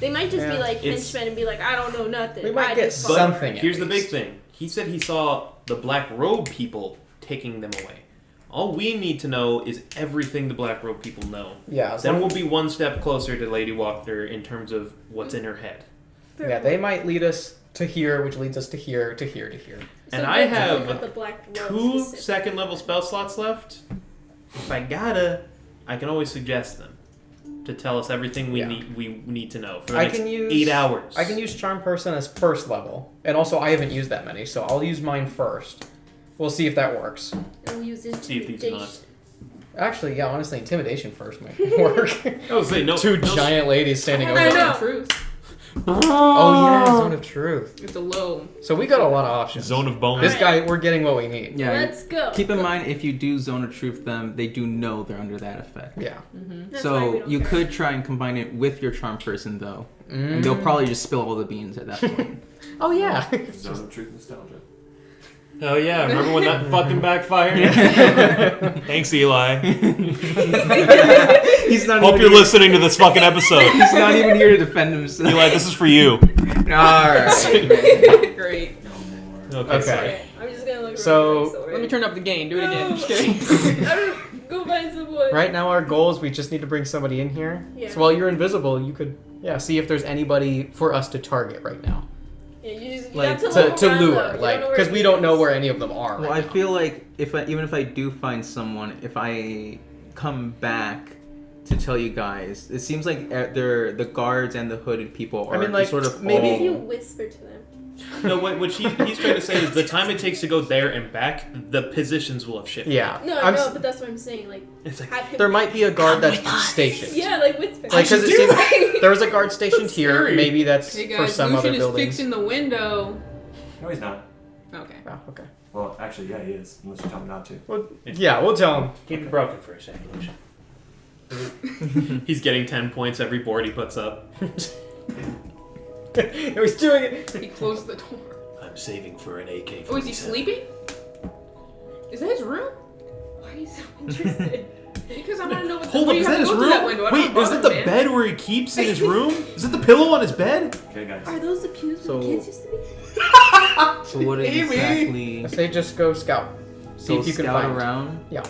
They might just be Yeah. like It's- henchmen and be like, I don't know nothing. We might I get just But follow her." something. Here's the big least. thing. He said he saw the black robe people taking them away. All we need to know is everything the black robe people know. Yeah. As Then long- we'll be one step closer to Lady Walker in terms of what's in her head. yeah, they might lead us to here, which leads us to here, to here, to here. So And I let's have look at the black robe 2 specific. second-level spell slots left. If I gotta, I can always suggest them to tell us everything we Yeah. need to know for the I next can use 8 hours. I can use Charm Person as first level, and also I haven't used that many, so I'll use mine first. We'll see if that works. And use See if these are not- Actually, yeah, honestly, Intimidation first might work. I was saying no. Two no giant ladies standing over I us. know. Truth. Oh yeah, Zone of Truth. It's a low. So we got a lot of options. Zone of bones. This guy, we're getting what we need. Yeah. Let's go. Keep in mind, if you do Zone of Truth them, they do know they're under that effect. Yeah. That's why we So don't you care. could try and combine it with your Charm Person, though. Mm. And they'll probably just spill all the beans at that point. Oh yeah. Zone of Truth nostalgia. Oh yeah, remember when that fucking backfired? Thanks, Eli. He's not Hope even you're here. listening to this fucking episode. He's not even here to defend himself. Eli, this is for you. Alright. Great. Okay. Okay. sorry. Okay, I'm just gonna look So- around Let me turn up the gain. Do it again. No. Just kidding. I don't go find some wood. Right now our goal is we just need to bring somebody in here. Yeah. So while you're invisible, you could see if there's anybody for us to target right now. Yeah, you Like have to, look to around, lure, though. You like know because where we he don't know is. where any of them are. Well, right I now. feel like even if I do find someone, if I come back to tell you guys, it seems like the guards and the hooded people are I mean, like, sort of maybe Maybe all... if you whisper to them. No, what he's trying to say is the time it takes to go there and back, the positions will have shifted. Yeah. No, I'm no, s- but that's what I'm saying. Like, It's like have him. there might be a guard that's stationed. Yeah, like whisper. Like, because it do seems that. there was a guard stationed here. scary. Maybe that's Hey for guys, some Lucian other is buildings. fixing the window. No, he's not. Okay. Oh, okay. Well, actually, yeah, he is. Unless you tell him not to. Well, yeah, we'll tell him. keep it broken for a second, Lucian. He's getting 10 points every board he puts up. He's doing it. He closed the door. I'm saving for an AK. Oh, is he sleeping? Is that his room? Why are you so interested? Because I want to know what. Hold why up, you is have that his to go room? through that window. I don't Wait, wanna is that bother the him, bed where he keeps in his room? Is that the pillow on his bed? Okay, guys. Are those the pews where So- the kids used to be? So what exactly... I say just go scout. See So if you can scout find. around? Yeah.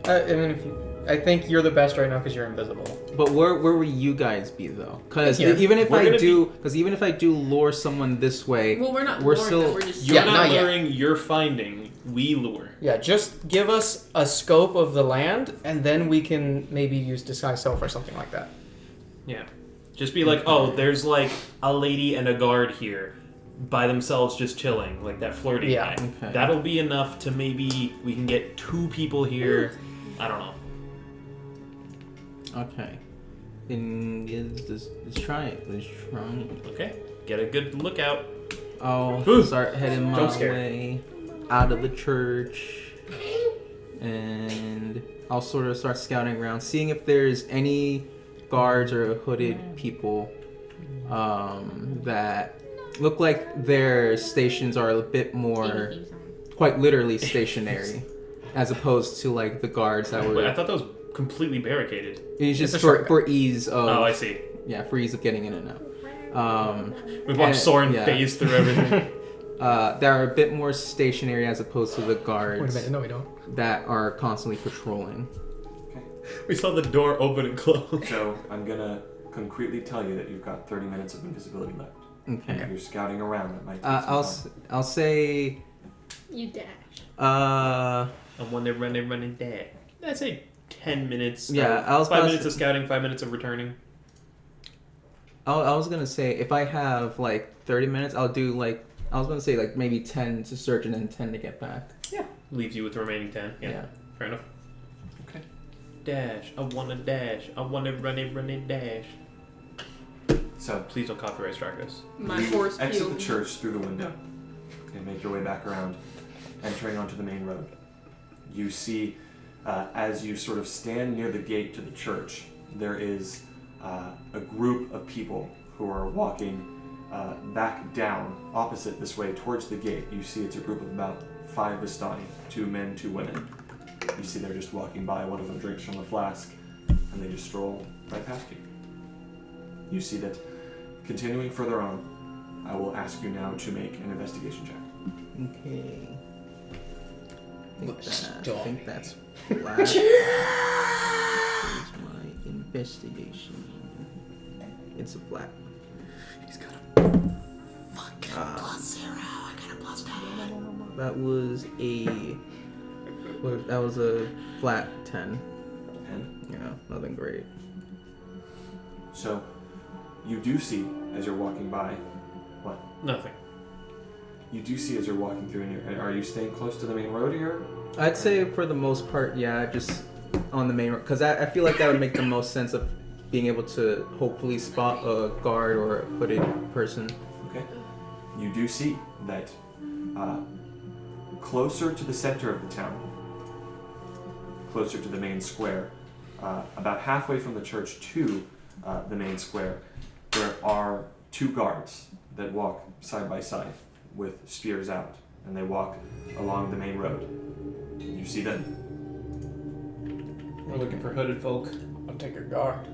Okay. I mean, I think you're the best right now because you're invisible. But where will you guys be though? Because Here. even if We're I gonna do lure someone this way, Well, we're not. We're luring still- them, We're just. You're Yeah, not not yet. luring, you're finding. We lure. Yeah, just give us a scope of the land, and then we can maybe use disguise self or something like that. Yeah. Just be like, oh, there's like a lady and a guard here by themselves just chilling, like that flirting Yeah. guy. Okay. That'll be enough to maybe we can get 2 people here. I don't know. okay. Then let's try it. Let's try it. Okay. Get a good lookout. I'll Ooh. start heading my Jump scare. way out of the church, and I'll sort of start scouting around, seeing if there's any guards or hooded people that look like their stations are a bit more, quite literally stationary, as opposed to like the guards that Wait, I were. thought that was completely barricaded. It's just It's a shortcut. for ease of. Oh, I see. Yeah, for ease of getting in and out. We watched And- Soren yeah. phase through everything. that are a bit more stationary as opposed to the guards Wait a minute, no we don't. that are constantly patrolling. We saw the door open and close. So I'm gonna concretely tell you that you've got 30 minutes of invisibility left. Okay. If you're scouting around, that might take some time. I'll say. You dash. And when they run dead. I'd say 10 minutes. Yeah, of, 5 minutes of scouting, 5 minutes of returning. I was gonna say if I have like 30 minutes, I'll do like I was gonna say like maybe 10 to search and then 10 to get back. Yeah. Leaves you with the remaining 10. Yeah. Fair enough. Okay. Dash. I wanna dash. I wanna run it, dash. So Please don't copyright strike us. My you force exit field. the church through the window and make your way back around, entering onto the main road. You see, as you sort of stand near the gate to the church, there is a group of people who are walking back down, opposite this way, towards the gate. You see it's a group of about 5 Vistani, 2 men, 2 women. You see they're just walking by, one of them drinks from a flask, and they just stroll right past you. You see that, continuing further on, I will ask you now to make an investigation check. Okay. Stop. I think that's flat. Here's my investigation. It's a flat. He's got +0. I got a +10. That was a flat 10. 10. Yeah, nothing great. So, you do see, as you're walking by, what? Nothing. You do see as you're walking through, and are you staying close to the main road here? I'd say for the most part, yeah, just on the main road, because I feel like that would make the most sense of being able to hopefully spot a guard or a hooded person. Okay. You do see that closer to the center of the town, closer to the main square, about halfway from the church to the main square, there are 2 guards that walk side by side with spears out, and they walk along the main road. You see them. We're looking for hooded folk. I'll take your guard.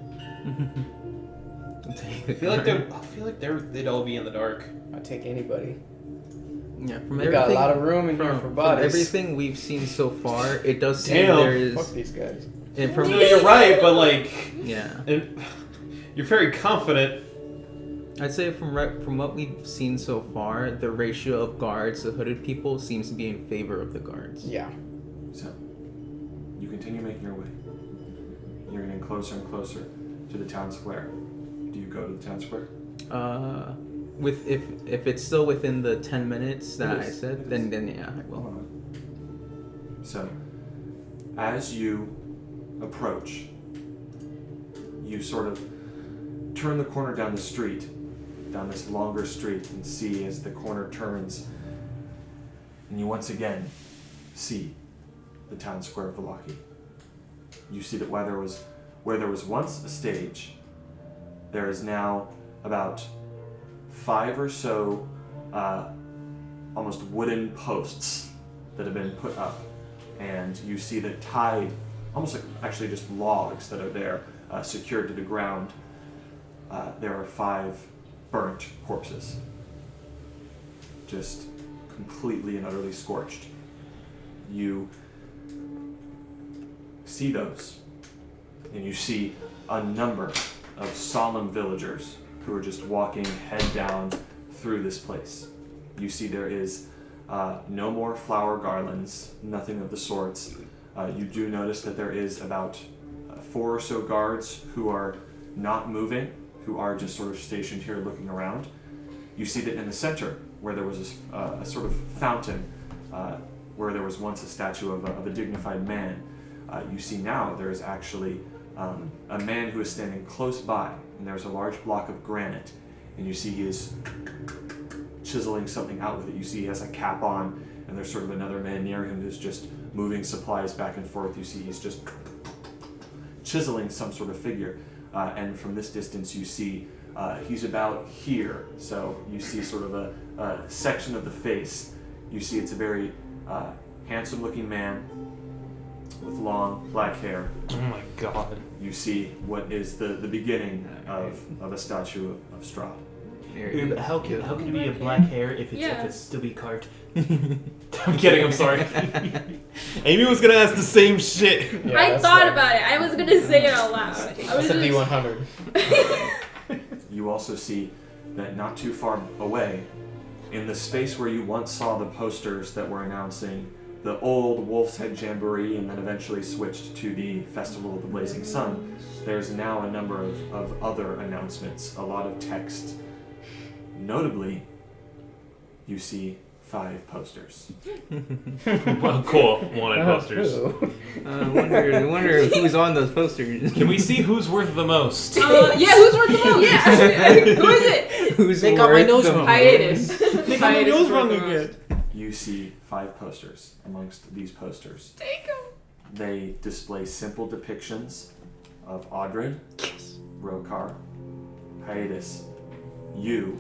I feel like they'd all be in the dark. I'll take anybody. Yeah, from We got a lot of room in here for from bodies. everything we've seen so far, it does seem Damn. there is. Fuck these guys. And from No, you're right, but like, yeah, and you're very confident. I'd say from what we've seen so far, the ratio of guards to hooded people seems to be in favor of the guards. Yeah. So, you continue making your way. You're getting closer and closer to the town square. Do you go to the town square? With if it's still within the 10 minutes that It I is. said, It then is. yeah, I will. So, as you approach, you sort of turn the corner down the street, down this longer street, and see as the corner turns, and you once again see the town square of Vallaki. You see that where there was once a stage, there is now about 5 or so almost wooden posts that have been put up, and you see that tied, almost like actually just logs that are there, secured to the ground, there are 5 burnt corpses, just completely and utterly scorched. You see those, and you see a number of solemn villagers who are just walking head down through this place. You see there is no more flower garlands, nothing of the sorts. You do notice that there is about 4 or so guards who are not moving, who are just sort of stationed here looking around. You see that in the center, where there was a sort of fountain, where there was once a statue of a dignified man, you see now there is actually a man who is standing close by, and there's a large block of granite, and you see he is chiseling something out with it. You see he has a cap on, and there's sort of another man near him who's just moving supplies back and forth. You see he's just chiseling some sort of figure, and from this distance you see he's about here, so you see sort of a section of the face. You see it's a very handsome looking man with long black hair. Oh my god. You see what is the beginning of a statue of Strahd. How can it be a black hair if Yeah. it's still be carved? I'm kidding. I'm sorry. Amy was gonna ask the same shit. Yeah, I that's thought like- about it. I was gonna say it out loud. I was That's a just- D100. You also see that not too far away, in the space where you once saw the posters that were announcing the old Wolf's Head Jamboree and then eventually switched to the Festival of the Blazing Sun, there's now a number of other announcements, a lot of text. Notably, you see 5 posters. Well, cool. Wanted posters. I wonder who's on those posters. Can we see who's worth the most? Yeah, who's worth the most? Yeah. Who is it? Who's They got my worth nose the wrong. most? Hiatus. They got my Hiatus nose is wrong worth the again. You see 5 posters. Amongst these posters, Take 'em. they display simple depictions of Audred, Rokar, Hiatus, you,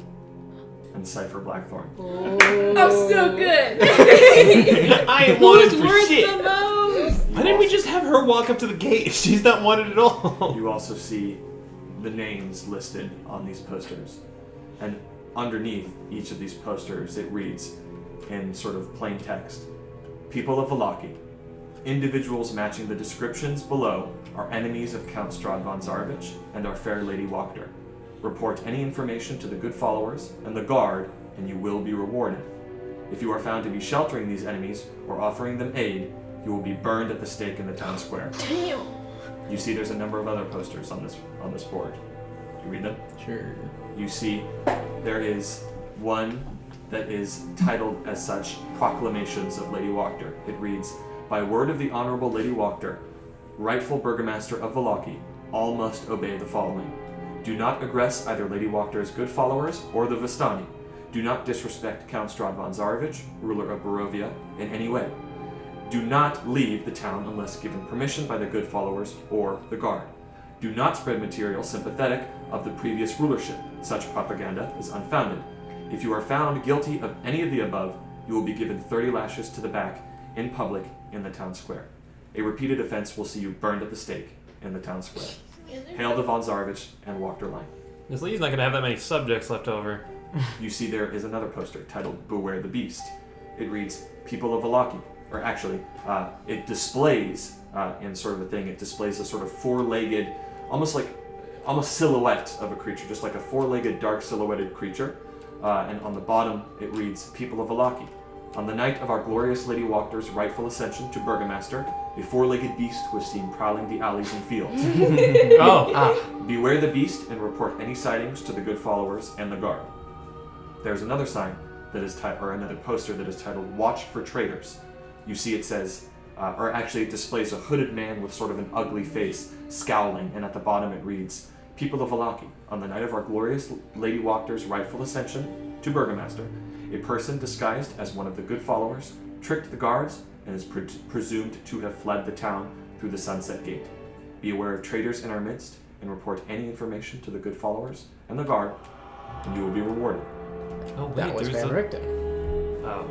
and Cypher Blackthorn. I'm so good. I ain't wanted Who's for worth shit. the most? Why didn't we just have her walk up to the gate? She's not wanted at all. You also see the names listed on these posters. And underneath each of these posters, it reads in sort of plain text, People of Vallaki. Individuals matching the descriptions below are enemies of Count Strahd von Zarovich and our fair Lady Wachter. Report any information to the good followers and the guard, and you will be rewarded. If you are found to be sheltering these enemies or offering them aid, you will be burned at the stake in the town square. Damn. You see there's a number of other posters on this board. You read them? Sure. You see there is one that is titled as such, Proclamations of Lady Wachter. It reads, By word of the Honorable Lady Wachter, rightful burgomaster of Vallaki, all must obey the following. Do not aggress either Lady Wachter's good followers or the Vistani. Do not disrespect Count Strahd von Zarovich, ruler of Barovia, in any way. Do not leave the town unless given permission by the good followers or the guard. Do not spread material sympathetic of the previous rulership. Such propaganda is unfounded. If you are found guilty of any of the above, you will be given 30 lashes to the back in public in the town square. A repeated offense will see you burned at the stake in the town square. Hail the von Zarovich and Wachter line. This lady's not gonna have that many subjects left over. You see there is another poster titled Beware the Beast. It reads, People of Vallaki. Or actually, it displays, in sort of a thing, it displays a sort of four-legged, almost silhouette of a creature, just like a four-legged dark silhouetted creature. And on the bottom, it reads, People of Vallaki. On the night of our glorious Lady Wachter's rightful ascension to Burgomaster, a four-legged beast was seen prowling the alleys and fields. Beware the beast and report any sightings to the good followers and the guard. There's another sign that is another poster that is titled Watch for Traitors. You see it says, or actually it displays a hooded man with sort of an ugly face, scowling, and at the bottom it reads, People of Vallaki, on the night of our glorious Lady Wachter's rightful ascension to Burgomaster, a person disguised as one of the good followers tricked the guards and is presumed to have fled the town through the Sunset Gate. Be aware of traitors in our midst and report any information to the good followers and the guard, and you will be rewarded. Oh, wait, That was there's Van the... Richten. Oh.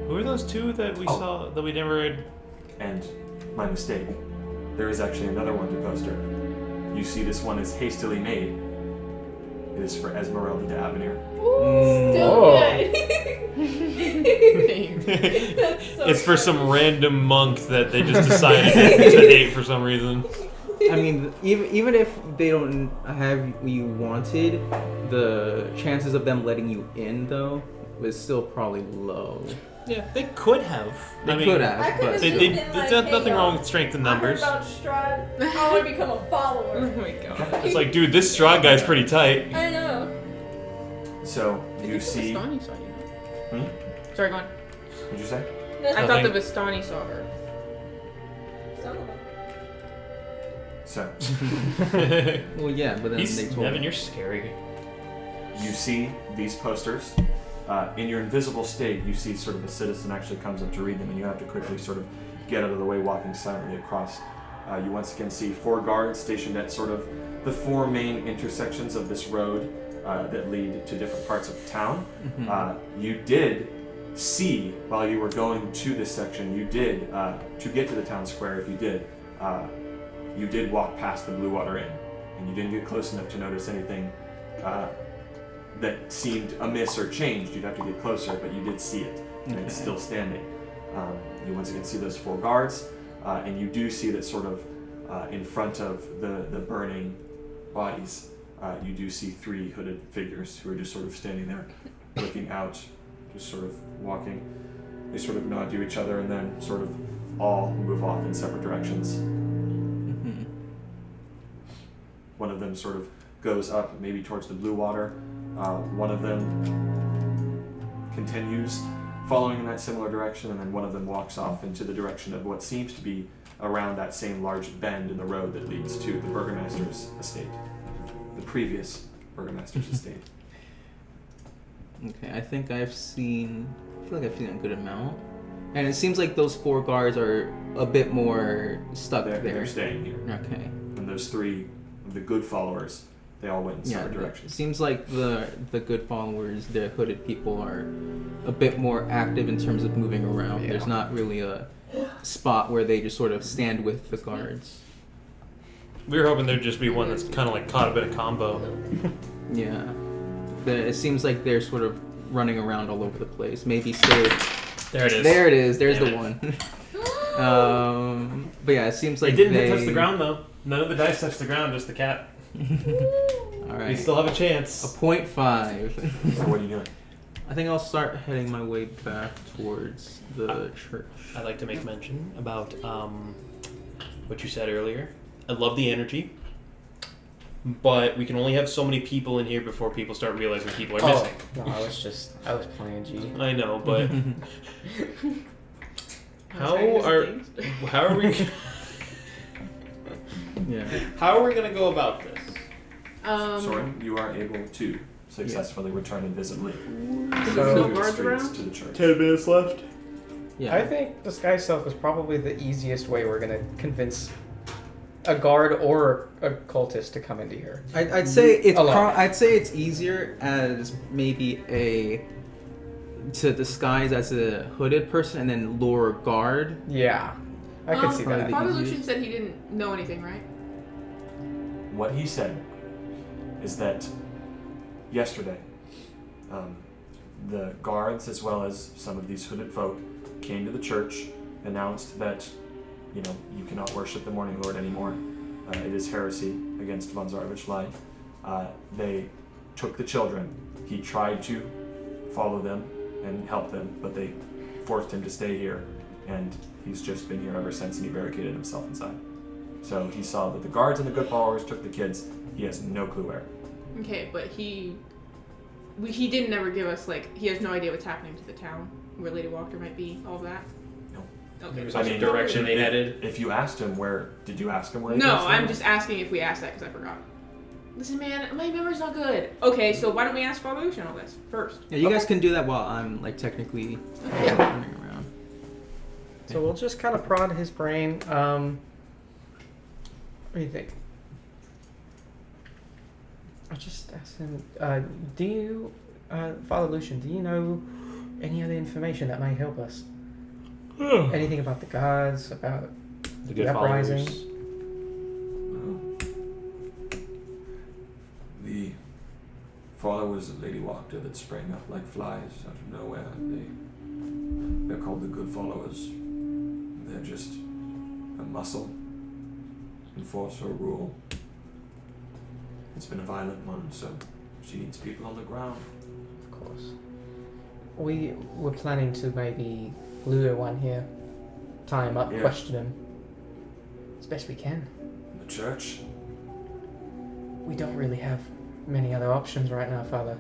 Who are those two that we saw, that we never read? And my mistake, there is actually another wanted poster. You see this one is hastily made. It is for Esmeralda de Avenir. Still Oh. good. That's so It's for funny. some random monk that they just decided to date for some reason. I mean, even if they don't have what you wanted, the chances of them letting you in, though, is still probably low. Yeah, they could have. They I mean, could have, I could but have They, just they, been like, there's hey, nothing yo, wrong with strength in I heard numbers. about Strahd. I want to become a Oh follower. my god. It's like, dude, this Strahd guy's pretty tight. I know. So I you think see. the Vistani saw you. Sorry, go on. What'd you say? I thought the Nothing. Vistani saw her. Some of them. So well, yeah, but then He's, they told Evan, me. you're scary. you see these posters. In your invisible state, you see sort of a citizen actually comes up to read them, and you have to quickly sort of get out of the way, walking silently across. You once again see 4 guards stationed at sort of the 4 main intersections of this road that lead to different parts of the town. You did see, while you were going to this section, you did, to get to the town square, if you did walk past the Blue Water Inn, and you didn't get close enough to notice anything that seemed amiss or changed. You'd have to get closer, but you did see it, and it's still standing. You once again see those 4 guards, and you do see that sort of in front of the burning bodies, you do see 3 hooded figures who are just sort of standing there, looking out, just sort of walking. They sort of nod to each other and then sort of all move off in separate directions. Mm-hmm. One of them sort of goes up maybe towards the blue water. One of them continues following in that similar direction, and then one of them walks off into the direction of what seems to be around that same large bend in the road that leads to the burgomaster's estate. The previous burgomaster's estate. Okay, I think I feel like I've seen a good amount. And it seems like those 4 guards are a bit more stuck They're there. staying here. Okay. And those 3 of the good followers, they all went in separate It directions. seems like the good followers, the hooded people, are a bit more active in terms of moving around. Yeah. There's not really a spot where they just sort of stand with the guards. We were hoping there'd just be one that's kind of like caught a bit of combo. Yeah. It seems like they're sort of running around all over the place. Maybe stay. There it is. There it is. There's Damn the one. But yeah, it seems like It didn't they... touch the ground though. None of the dice touched the ground, just the cat. All right. We still have a A chance. 0.5. So what are you doing? I think I'll start heading my way back towards the church. I'd like to make mention about what you said earlier. I love the energy, but we can only have so many people in here before people start realizing people are missing. No, I was playing G. I know, but how are we? Yeah. How are we gonna go about this? Soren, you are able to successfully return invisibly There's So- no through the guards streets around? to the church. 10 minutes left. Yeah. I think disguise self is probably the easiest way we're gonna convince a guard or a cultist to come into here. I'd say it's Alone. I'd say it's easier as maybe to disguise as a hooded person and then lure a guard. Yeah, I could see Probably that. the Father easiest. Lucian said he didn't know anything, right? What he said is that yesterday, the guards as well as some of these hooded folk came to the church, announced that, you cannot worship the Morning Lord anymore. It is heresy against von Zarovich Lai. They took the children. He tried to follow them and help them, but they forced him to stay here, and he's just been here ever since, and he barricaded himself inside. So he saw that the guards and the good followers took the kids. He has no clue where. Okay, but he didn't ever give us, he has no idea what's happening to the town, where Lady Walker might be, all of that? No. Okay. There's also direction they headed. If you asked him where, did you ask him where? he No, goes I'm now? just asking if we asked that because I forgot. Listen, man, my memory's not good. Okay, so why don't we ask Father Lucian all this first? Yeah, you guys can do that while I'm technically running around. So we'll just kind of prod his brain. What do you think? I'll just ask him. Do you, Father Lucian? Do you know any other information that might help us? Anything about the gods? About The the uprising? Well, the followers of Lady Walker that sprang up like flies out of nowhere, they're called the Good Followers. They're just a muscle, enforce her rule. It's been a violent one, so she needs people on the ground. Of course. We were planning to maybe lure one here, tie him up, Yeah. question him as best we can. The church, We don't really have many other options right now, Father.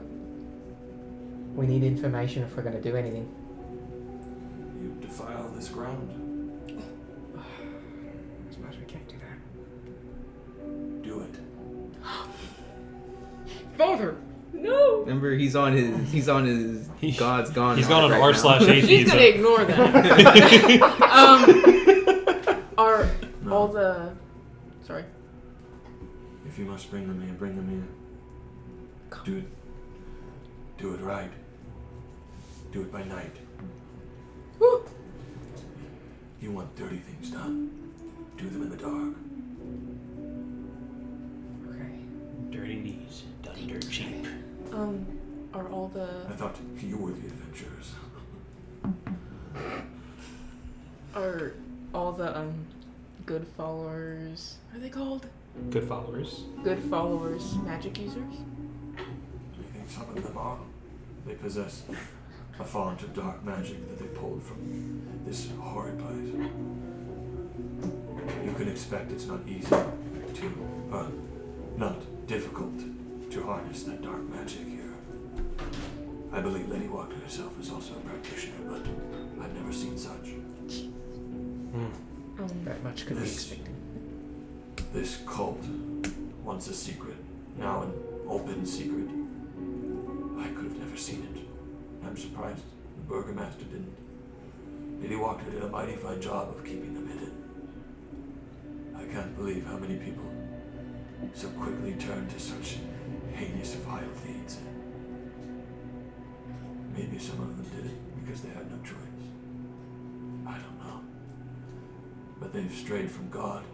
We need information if we're going to do anything. you defile this ground. I suppose we can't do that. Do it. Father! No! Remember, he's on his God's gone. He's gone on right now. r/atheism. She's gonna ignore that. Are No. all the... Sorry. If you must bring them here, bring them here. Do it. Do it right. Do it by night. Woo. You want dirty things done. Do them in the dark. Okay. Dirty knees, done dirt cheap. Are all the... I thought you were the adventurers. Are all the, good followers... What are they called? Good followers. Good followers magic users? I think some of them are. They possess a font of dark magic that they pulled from this horrid place. You can expect it's not easy to, not difficult to harness that dark magic here. I believe Lady Walker herself is also a practitioner, but I've never seen such. That much could be expected. This cult, once a secret, now an open secret. I could have never seen it. I'm surprised the burgomaster didn't. Lady Walker did a mighty fine job of keeping them hidden. I can't believe how many people so quickly turned to such heinous, vile deeds. Maybe some of them did it because they had no choice. I don't know. But they've strayed from God.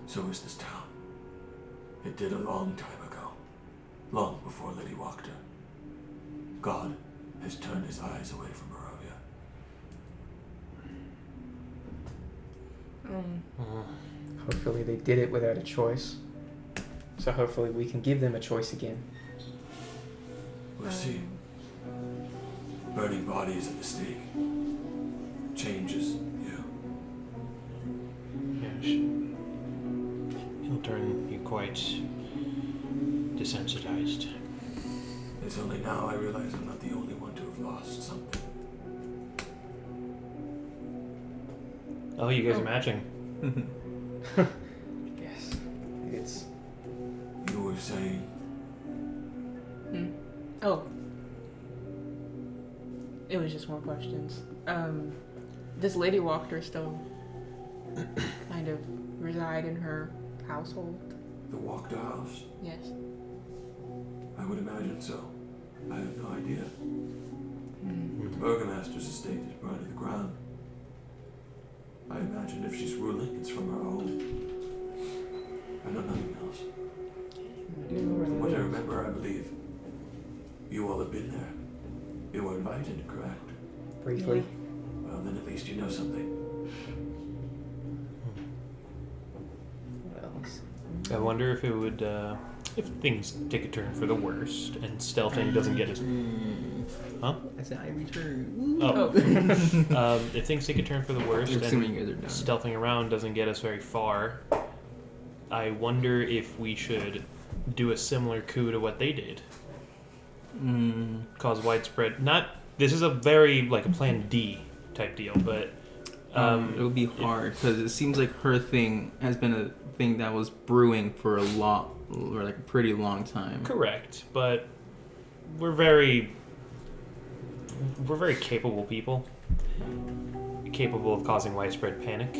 So is this town. It did a long time ago. Long before Lady Walker. God has turned his eyes away from Barovia. Hopefully they did it without a choice. So hopefully we can give them a choice again. We'll see. Burning bodies at the stake changes you. Yes. It'll turn you quite desensitized. It's only now I realize I'm not the only one to have lost something. Oh, you guys are matching. Yes. It's You were saying Oh. It was just more questions. Does Lady Walker still kind of reside in her household? the Walker house? Yes. I would imagine so. I have no idea. The burgomaster's estate is burned to the ground. I imagine if she's ruling, it's from her home. I know nothing else. From what I remember, I believe you all have been there. You were invited, correct? briefly. Well, then at least you know something. What else? I wonder if it would, if things take a turn for the worst and stealthing doesn't get as... Huh? I said I return. Oh. If things take a turn for the worst Assuming and you guys are done. stealthing around doesn't get us very far, I wonder if we should do a similar coup to what they did. Cause widespread... This is a very, like, a plan D type deal, but... it would be hard because it seems like her thing has been a thing that was brewing for a pretty long time. Correct, but we're very capable people. Capable of causing widespread panic.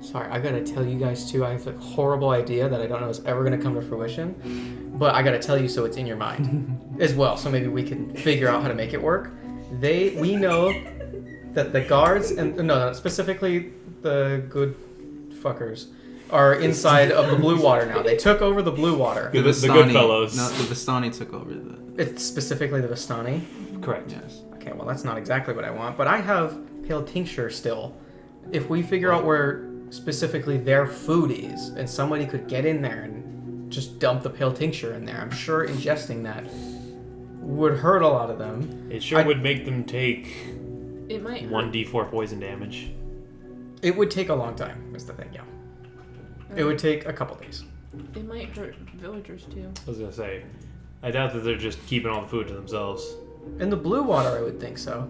Sorry, I gotta tell you guys too, I have a horrible idea that I don't know is ever gonna come to fruition, but I gotta tell you so it's in your mind as well, so maybe we can figure out how to make it work. We know that the guards, and no, specifically the good fuckers, are inside of the blue water now. They took over the blue water. The good fellows. No, the Vistani took over It's specifically the Vistani. Correct. Yes. Okay, well that's not exactly what I want, but I have pale tincture still. If we figure out where specifically their food is, and somebody could get in there and just dump the pale tincture in there, I'm sure ingesting that would hurt a lot of them. It sure would make them take It might hurt. 1d4 poison damage. It would take a long time, is the thing, yeah. It would take a couple days. It might hurt villagers too. I was gonna say, I doubt that they're just keeping all the food to themselves. In the blue water, I would think so.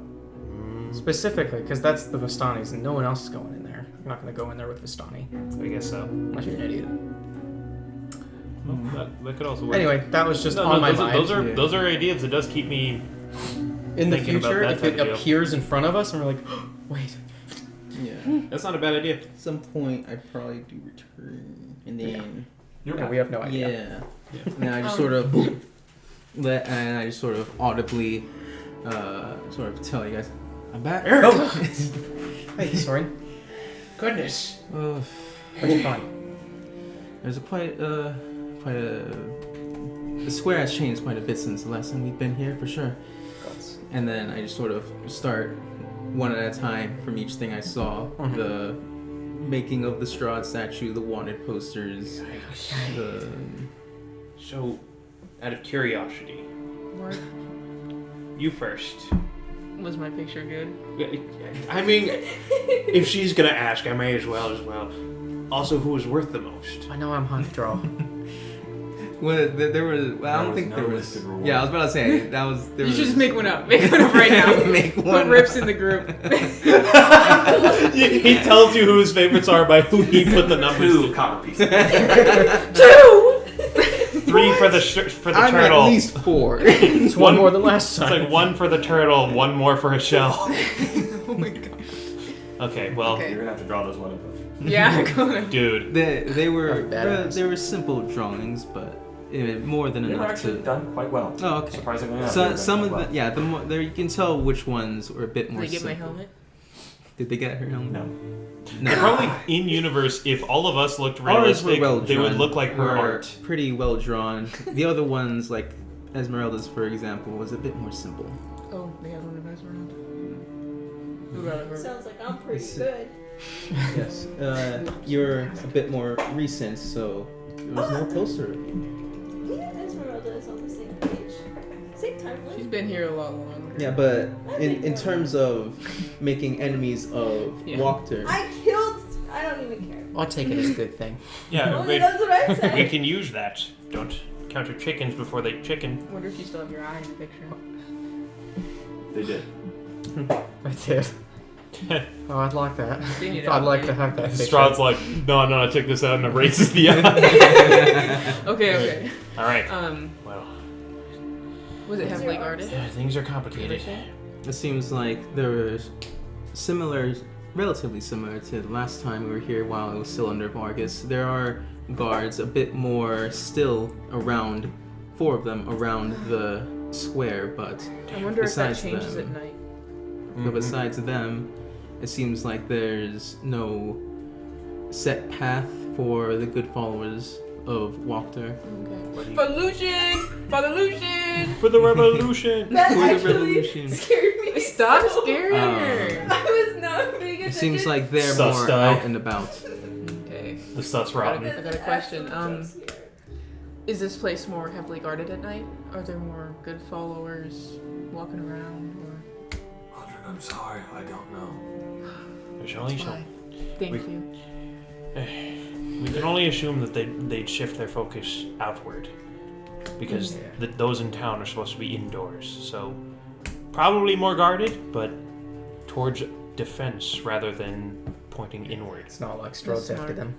Specifically, because that's the Vistanis, and no one else is going in there. You're not going to go in there with Vistani, I guess so. unless you're an idiot. Well, that could also work. Anyway, that was just on my mind. Those are ideas that does keep me. In the thinking about future, that if type it of deal. appears in front of us, and we're like, oh, wait. Yeah. That's not a bad idea. At some point, I probably do return, and then Yeah, we have no idea. yeah. And then I just sort of audibly, sort of tell you guys, I'm back. Oh! Hey, Soren. Goodness. What'd you find? There's quite a the square has changed quite a bit since the last time we've been here, for sure. And then I just sort of start one at a time from each thing I saw. The making of the Strahd statue, the wanted posters, the... So, out of curiosity, Mark, you first. was my picture good? I mean, if she's gonna ask, I may as well. Also, who was worth the most? I know I'm hard to draw. Well, there was... Well, I don't think no there was... listed reward. Yeah, I was about to say, that was... There You should was, just make one up. Make one up right now. Make Put one Rips up. in the group. He tells you who his favorites are by who he put the numbers 2 to. copper pieces. 2! 3 for the I'm turtle. at least 4. It's one more than last It's time. like 1 for the turtle, 1 more for a shell. Oh my god. Okay, well, Okay. You're gonna have to draw those one of those. Yeah, go on. dude. They were badass. they were simple drawings, but more than They were enough actually to... done quite well. Oh, okay. Surprisingly enough. they So, were some done of quite the... Yeah, the more, there you can tell which ones were a bit Did more they get my simple. helmet? Did they get her helmet? No. No. Probably in universe, if all of us looked Ours were realistic, well they would drawn. look like her Were art. pretty well drawn. The other ones, like Esmeralda's, for example, was a bit more simple. Oh, they have one of us around. Who got it? Sounds like I'm pretty It's- good. Yes. You're a bit more recent, so there was no poster. Me and Esmeralda is on the same page. Same She's timeline. been here a lot longer. Yeah, but in terms of making enemies of Yeah. Wachter, I killed. I don't even care. I'll take it as a good thing. Yeah, Only that's what I we said. can use that. Don't count your chickens before they chicken. I wonder if you still have your eye in the picture. They did. I did. Oh, I'd like that. They need it I'd out, like man. to have that picture. Strahd's like, no, I took this out and erases the eye. Okay. All right. Well, Was it heavily guarded? things are complicated. it seems like there was similar, relatively similar to the last time we were here while it was still under Vargas. There are guards a bit more still around, 4 of them around the square, but I wonder if that Besides changes them. at night. but besides them, it seems like there's no set path for the good followers of Wachter. Okay. For Lucian! For the revolution. That For the actually revolution. scared me. Stop so scaring her! I was not paying It attention. seems like they're Sus more die. out and about. Okay. The sus I got rotten. a question. Absolute jump Is this place more heavily guarded at night? Are there more good followers walking around? Or Audrey, I'm sorry, I don't know. There's only It's so. fine. Thank We- you. We can only assume that they'd shift their focus outward, because those in town are supposed to be indoors. So probably more guarded, but towards defense rather than pointing inward. It's not like Strahd's after Smart. them.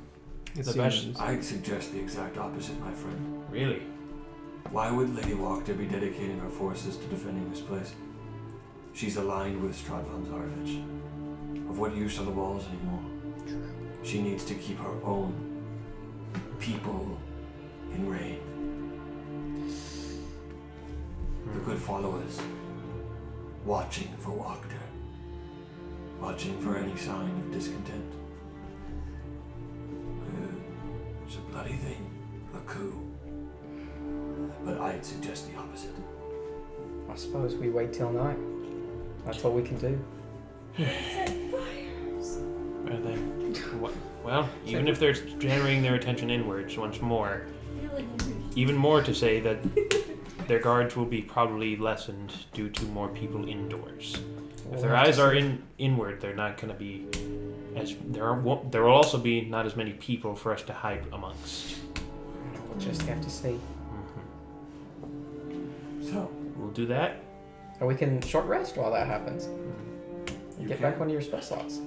It The best- seems- I'd suggest the exact opposite, my friend. Really? Why would Lady Wachter be dedicating her forces to defending this place? She's aligned with Strahd von Zarovich. Of what use are the walls anymore? She needs to keep her own people in reign. The good followers, watching for Wachter, watching for any sign of discontent. It's a bloody thing, a coup. But I'd suggest the opposite. I suppose we wait till night. That's all we can do. And then, well, even if they're generating their attention inwards once more, even more to say that their guards will be probably lessened due to more people indoors. If their eyes are inward, they're not going to be as there will also be not as many people for us to hide amongst. We'll just have to see. So, We'll do that. Or we can short rest while that happens. And get back one of your spell slots.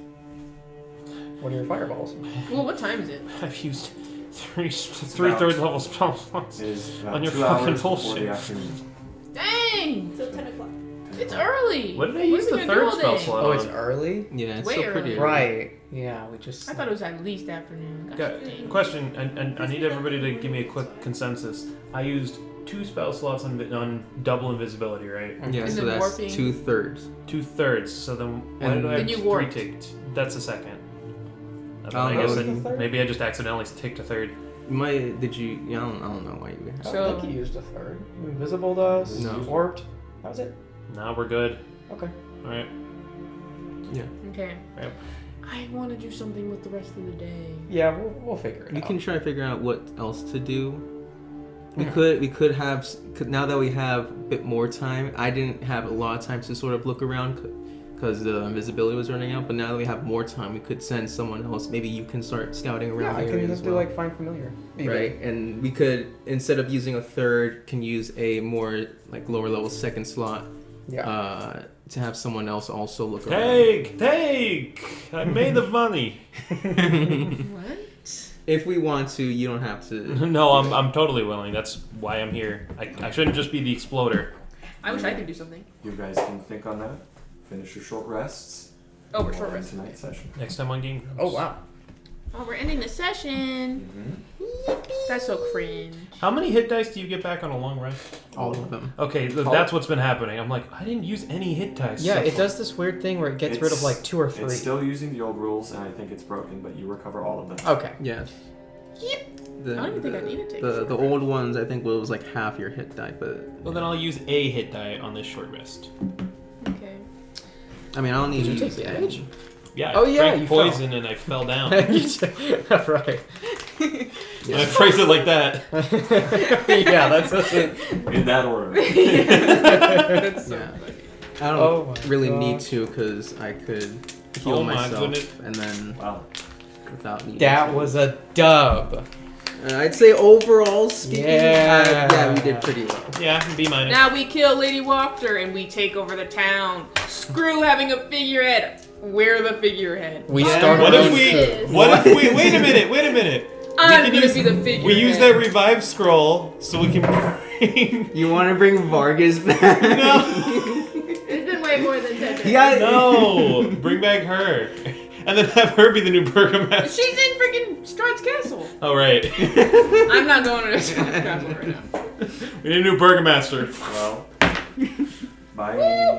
One of your fireballs. Well, what time is it? I've used three third level spell slots. It is about On your 2 fucking hours before bullshit. the afternoon. Dang! Till 10 o'clock. It's early! What did I use are the we gonna do third all spell day? slot Oh, on? it's early? Yeah, it's Way still pretty early. early. Right. Yeah, we just... I thought it was at least afternoon. Gosh, Got- dang. question, and I need everybody to give me a quick consensus. I used 2 spell slots on double invisibility, right? Yeah, And so then that's warping. 2/3. 2/3. So then why And did I then you have warped. 3 ticked? That's a second. Oh, I no, guess it's then the third. maybe I just accidentally ticked a third. Did you? Yeah, I don't know why you. I So- don't think you used a third. Invisible does. No. Warped. That was it. Now we're good. Okay. All right. Okay. Yep. I want to do something with the rest of the day. Yeah, we'll figure it We out. can try to figure out what else to do. We Yeah. could have now that we have a bit more time. I didn't have a lot of time to sort of look around because the invisibility was running out. But now that we have more time, we could send someone else. Maybe you can start scouting Yeah, around I the can area just as do well. like find familiar. Right, and we could instead of using a third, can use a more like lower level second slot. Yeah. To have someone else also look around. Take! I made the money. What? If we want to, you don't have to. No, I'm totally willing. That's why I'm here. I shouldn't just be the exploder. I wish I could do something. You guys can think on that. Finish your short rests. Oh, we're We'll short end rest. tonight's session. Next time on Game Grumps. Oh wow. Oh, we're ending the session. That's so cringe. How many hit dice do you get back on a long rest? All of them. Okay, that's what's been happening. I'm like, I didn't use any hit dice. Yeah, so it far. does this weird thing where it gets rid of like 2 or 3. It's still using the old rules, and I think it's broken, but you recover all of them. Okay. Yes. The, I don't even think I need to take the old ones. I think was like half your hit die, but Well, then I'll use a hit die on this short rest. Okay. I mean I don't need Did you to take use the any. edge? Yeah, Oh, I yeah, drank you poison and I fell down. right. And I phrase it like that. Yeah, that's it. In that order. That's so Yeah. funny. I Oh don't my really gosh. need to because I could heal Oh my myself goodness. and then Wow. without needing That to. was a dub. I'd say overall speaking, Yeah. yeah, we did pretty well. Yeah, B minus. Now we kill Lady Walker and we take over the town. Screw having a figurehead. We're the figurehead. We Yeah. started. What on if we? Yes. What if we? Wait a minute. I'm can gonna use- be the figurehead. We use that revive scroll so we can bring. You want to bring Vargas back? No, It's been way more than 10 minutes. Yeah. no, bring back her, and then have her be the new burgomaster. She's in freaking Strahd's castle. Oh right, I'm not going to Strahd's castle right now. we need a new burgomaster. Well. Bye. Bye.